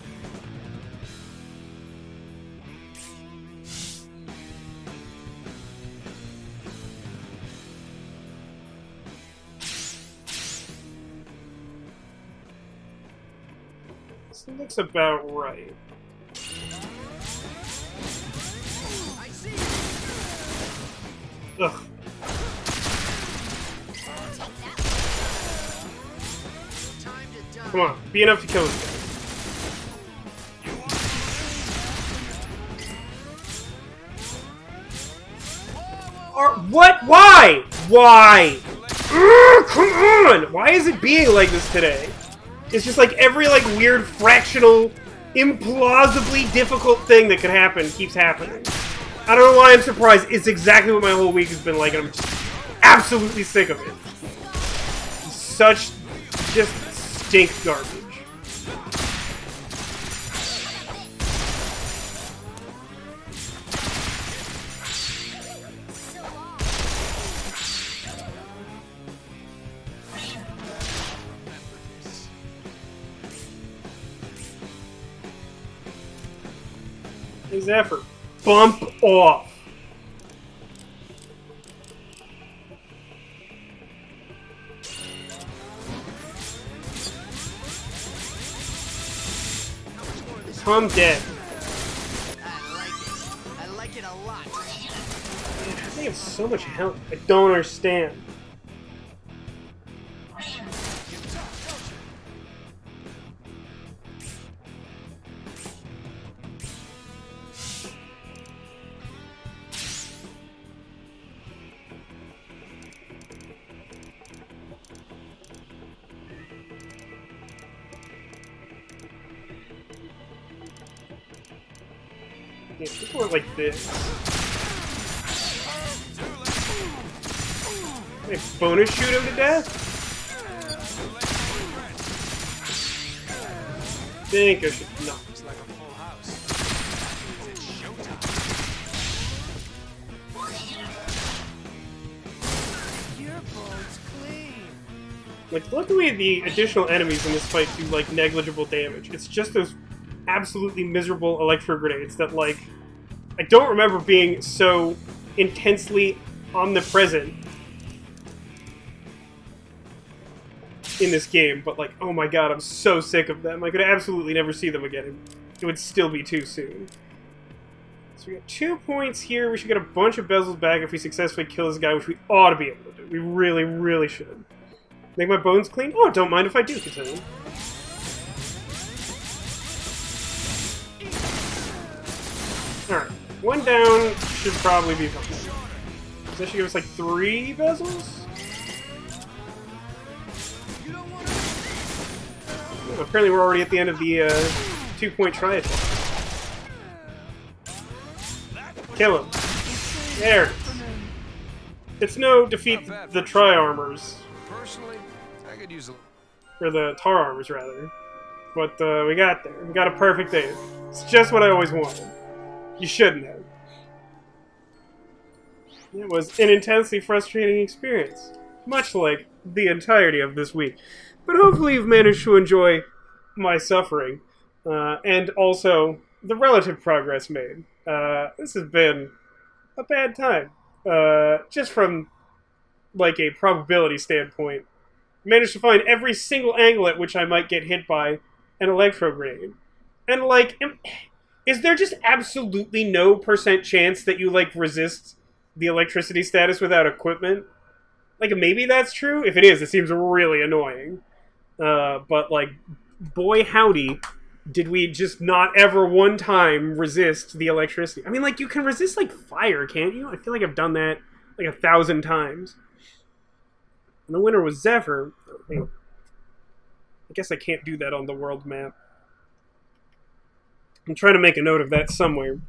This looks about right. Ugh. Come on, be enough to kill this guy. What? Why? Why? Come on! Why is it being like this today? It's just like every like weird fractional, implausibly difficult thing that could happen keeps happening. I don't know why I'm surprised. It's exactly what my whole week has been like, and I'm just absolutely sick of it. Such just stink garbage. His effort. Bump off. I'm dead. I like it a lot. They have so much health. I don't understand. Yeah, people are like this. They bonus shoot him to death? Think I should no. Looks like a full house. It's showtime. Your bone's clean. Like, luckily the additional enemies in this fight do, like, negligible damage. It's just those absolutely miserable electro grenades that, like, I don't remember being so intensely omnipresent in this game, but, like, oh my god, I'm so sick of them. I could absolutely never see them again. It would still be too soon. So we got 2 points here. We should get a bunch of bezels back if we successfully kill this guy, which we ought to be able to do. We really, really should. Make my bones clean? Oh, don't mind if I do, continue. Alright, 1 down should probably be fine. So that should give us like 3 bezels? Oh, apparently we're already at the end of the 2-point triathlon. Kill him. There it is. It's no defeat the tri-armors. Personally, I could use a... Or the tar armors, rather. But we got there. We got a perfect ace. It's just what I always wanted. You shouldn't have. It was an intensely frustrating experience. Much like the entirety of this week. But hopefully you've managed to enjoy my suffering. And also the relative progress made. This has been a bad time. Just from, like, a probability standpoint. Managed to find every single angle at which I might get hit by an electro grenade. And, like, is there just absolutely no % chance that you, like, resist the electricity status without equipment? Like, maybe that's true? If it is, it seems really annoying. But, like, boy howdy, did we just not ever one time resist the electricity. I mean, like, you can resist, like, fire, can't you? I feel like I've done that, like, 1,000 times. And the winner was Zephyr. I guess I can't do that on the world map. I'm trying to make a note of that somewhere.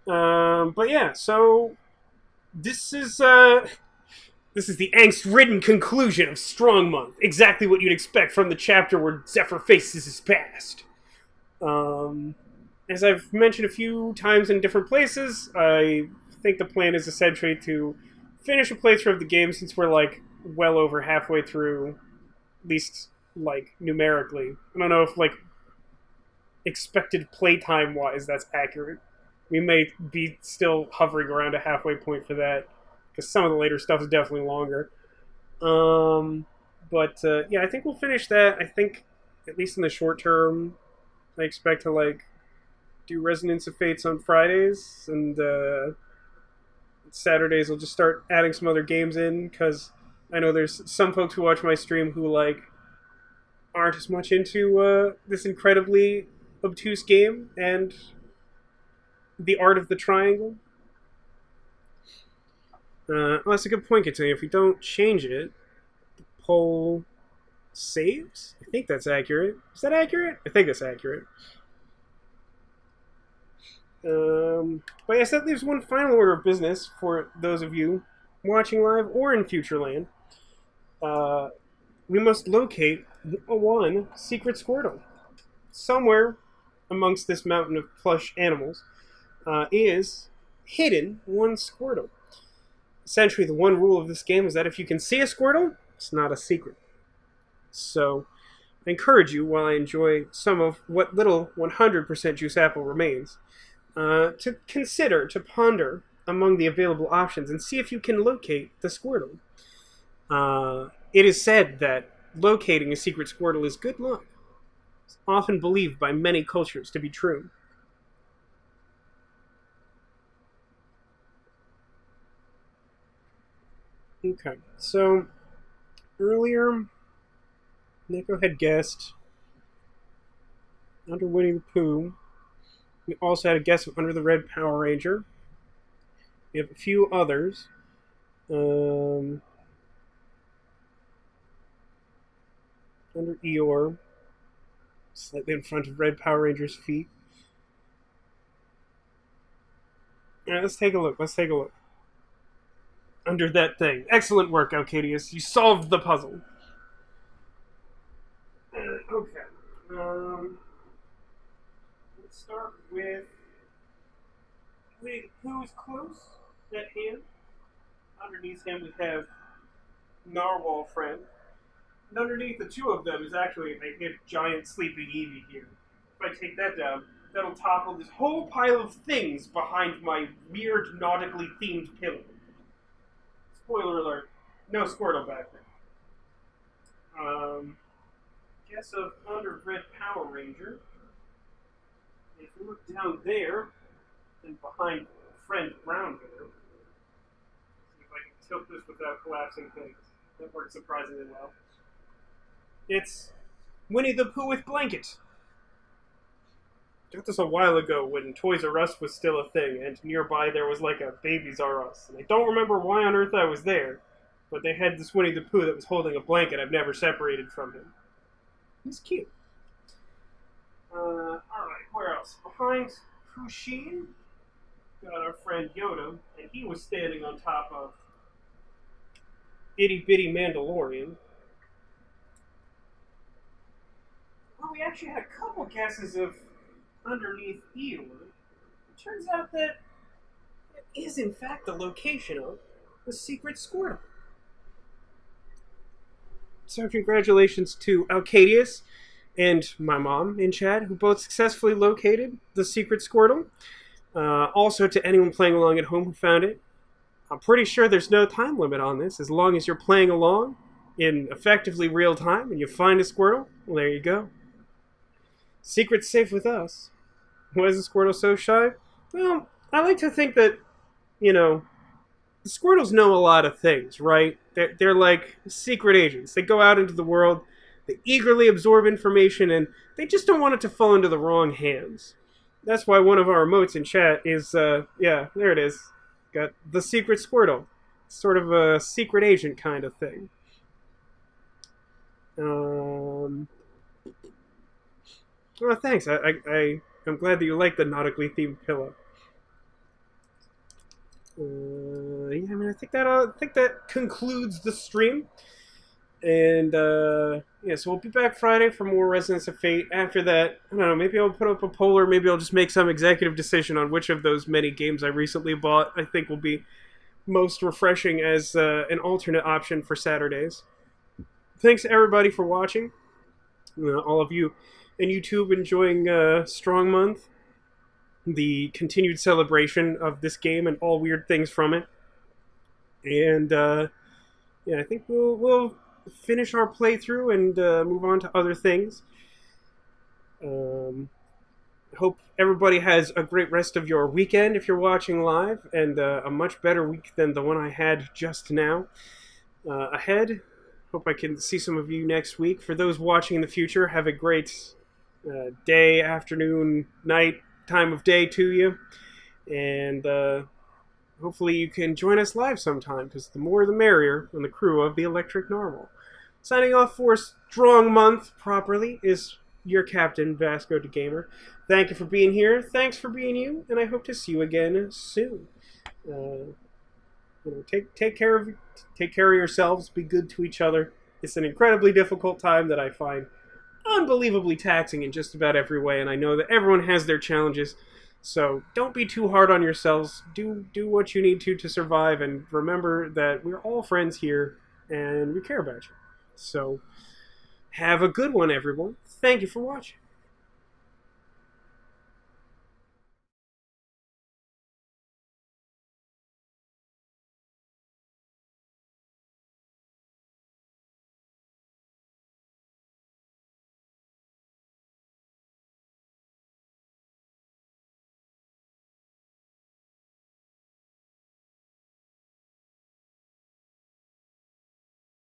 But yeah, so this is the angst-ridden conclusion of Strong Month. Exactly what you'd expect from the chapter where Zephyr faces his past. As I've mentioned a few times in different places, I think the plan is essentially to finish a playthrough of the game since we're, like, well over halfway through, at least, like, numerically. I don't know if, like, expected playtime-wise that's accurate. We may be still hovering around a halfway point for that, because some of the later stuff is definitely longer. Yeah, I think we'll finish that. I think, at least in the short term, I expect to, like, do Resonance of Fates on Fridays, and Saturdays I'll just start adding some other games in, because I know there's some folks who watch my stream who, like, aren't as much into this incredibly obtuse game and the art of the triangle. Well, that's a good point, Katsuya. If we don't change it, the poll saves? I think that's accurate. Is that accurate? I think that's accurate. But yes, that leaves one final order of business for those of you watching live or in Futureland. We must locate one secret Squirtle. Somewhere amongst this mountain of plush animals is hidden one Squirtle. Essentially, the one rule of this game is that if you can see a Squirtle, it's not a secret. So, I encourage you, while I enjoy some of what little 100% juice apple remains, to consider, to ponder among the available options and see if you can locate the Squirtle. It is said that locating a secret Squirtle is good luck. It's often believed by many cultures to be true. Okay, so earlier, Nico had guessed Under Winnie the Pooh. We also had a guess of Under the Red Power Ranger. We have a few others. Under Eeyore, slightly in front of Red Power Ranger's feet. Alright, let's take a look. Under that thing. Excellent work, Alcadius. You solved the puzzle. Okay. Let's start with who's close at hand. Underneath him we have Narwhal Friend. And underneath the two of them is actually a giant sleeping Eevee here. If I take that down, that'll topple this whole pile of things behind my weird nautically themed pillow. Spoiler alert, no Squirtle back there. Guess of Under Red Power Ranger. If you look down there, and behind Friend Brown Bear, see if I can tilt this without collapsing things. That worked surprisingly well. It's Winnie the Pooh with Blanket. I got this a while ago when Toys R Us was still a thing, and nearby there was like a Babies R Us. And I don't remember why on earth I was there, but they had this Winnie the Pooh that was holding a blanket I've never separated from him. He's cute. Alright, where else? Behind Pusheen, got our friend Yoda, and he was standing on top of Itty Bitty Mandalorian. Well, we actually had a couple guesses of underneath Eeyore. It turns out that it is in fact the location of the secret Squirtle. So congratulations to Alcadius and my mom in chat, who both successfully located the secret Squirtle. Also to anyone playing along at home who found it. I'm pretty sure there's no time limit on this. As long as you're playing along in effectively real time and you find a Squirtle, well, there you go. Secret's safe with us. Why is the Squirtle so shy? Well, I like to think that, the Squirtles know a lot of things, right? They're like secret agents. They go out into the world, they eagerly absorb information, and they just don't want it to fall into the wrong hands. That's why one of our emotes in chat is, yeah, there it is. Got the secret Squirtle. Sort of a secret agent kind of thing. Oh, thanks. I'm glad that you like the nautically themed pillow. Yeah, I mean, I think that concludes the stream. And yeah, so we'll be back Friday for more Resonance of Fate. After that, I don't know, maybe I'll put up a poll, or maybe I'll just make some executive decision on which of those many games I recently bought I think will be most refreshing as an alternate option for Saturdays. Thanks everybody for watching. All of you in YouTube enjoying Strong Month, the continued celebration of this game and all weird things from it. And yeah, I think we'll finish our playthrough and move on to other things. I hope everybody has a great rest of your weekend if you're watching live, and a much better week than the one I had just now ahead. hope I can see some of you next week. For those watching in the future, have a great day, afternoon, night, time of day to you. And hopefully you can join us live sometime, because the more the merrier on the crew of the Electric Normal. Signing off for a strong month properly is your captain, Vasco the Gamer. Thank you for being here. Thanks for being you, and I hope to see you again soon. Take care of yourselves. Be good to each other. It's an incredibly difficult time that I find unbelievably taxing in just about every way, and I know that everyone has their challenges. So don't be too hard on yourselves. Do what you need to survive, and remember that we're all friends here, and we care about you. So have a good one, everyone. Thank you for watching.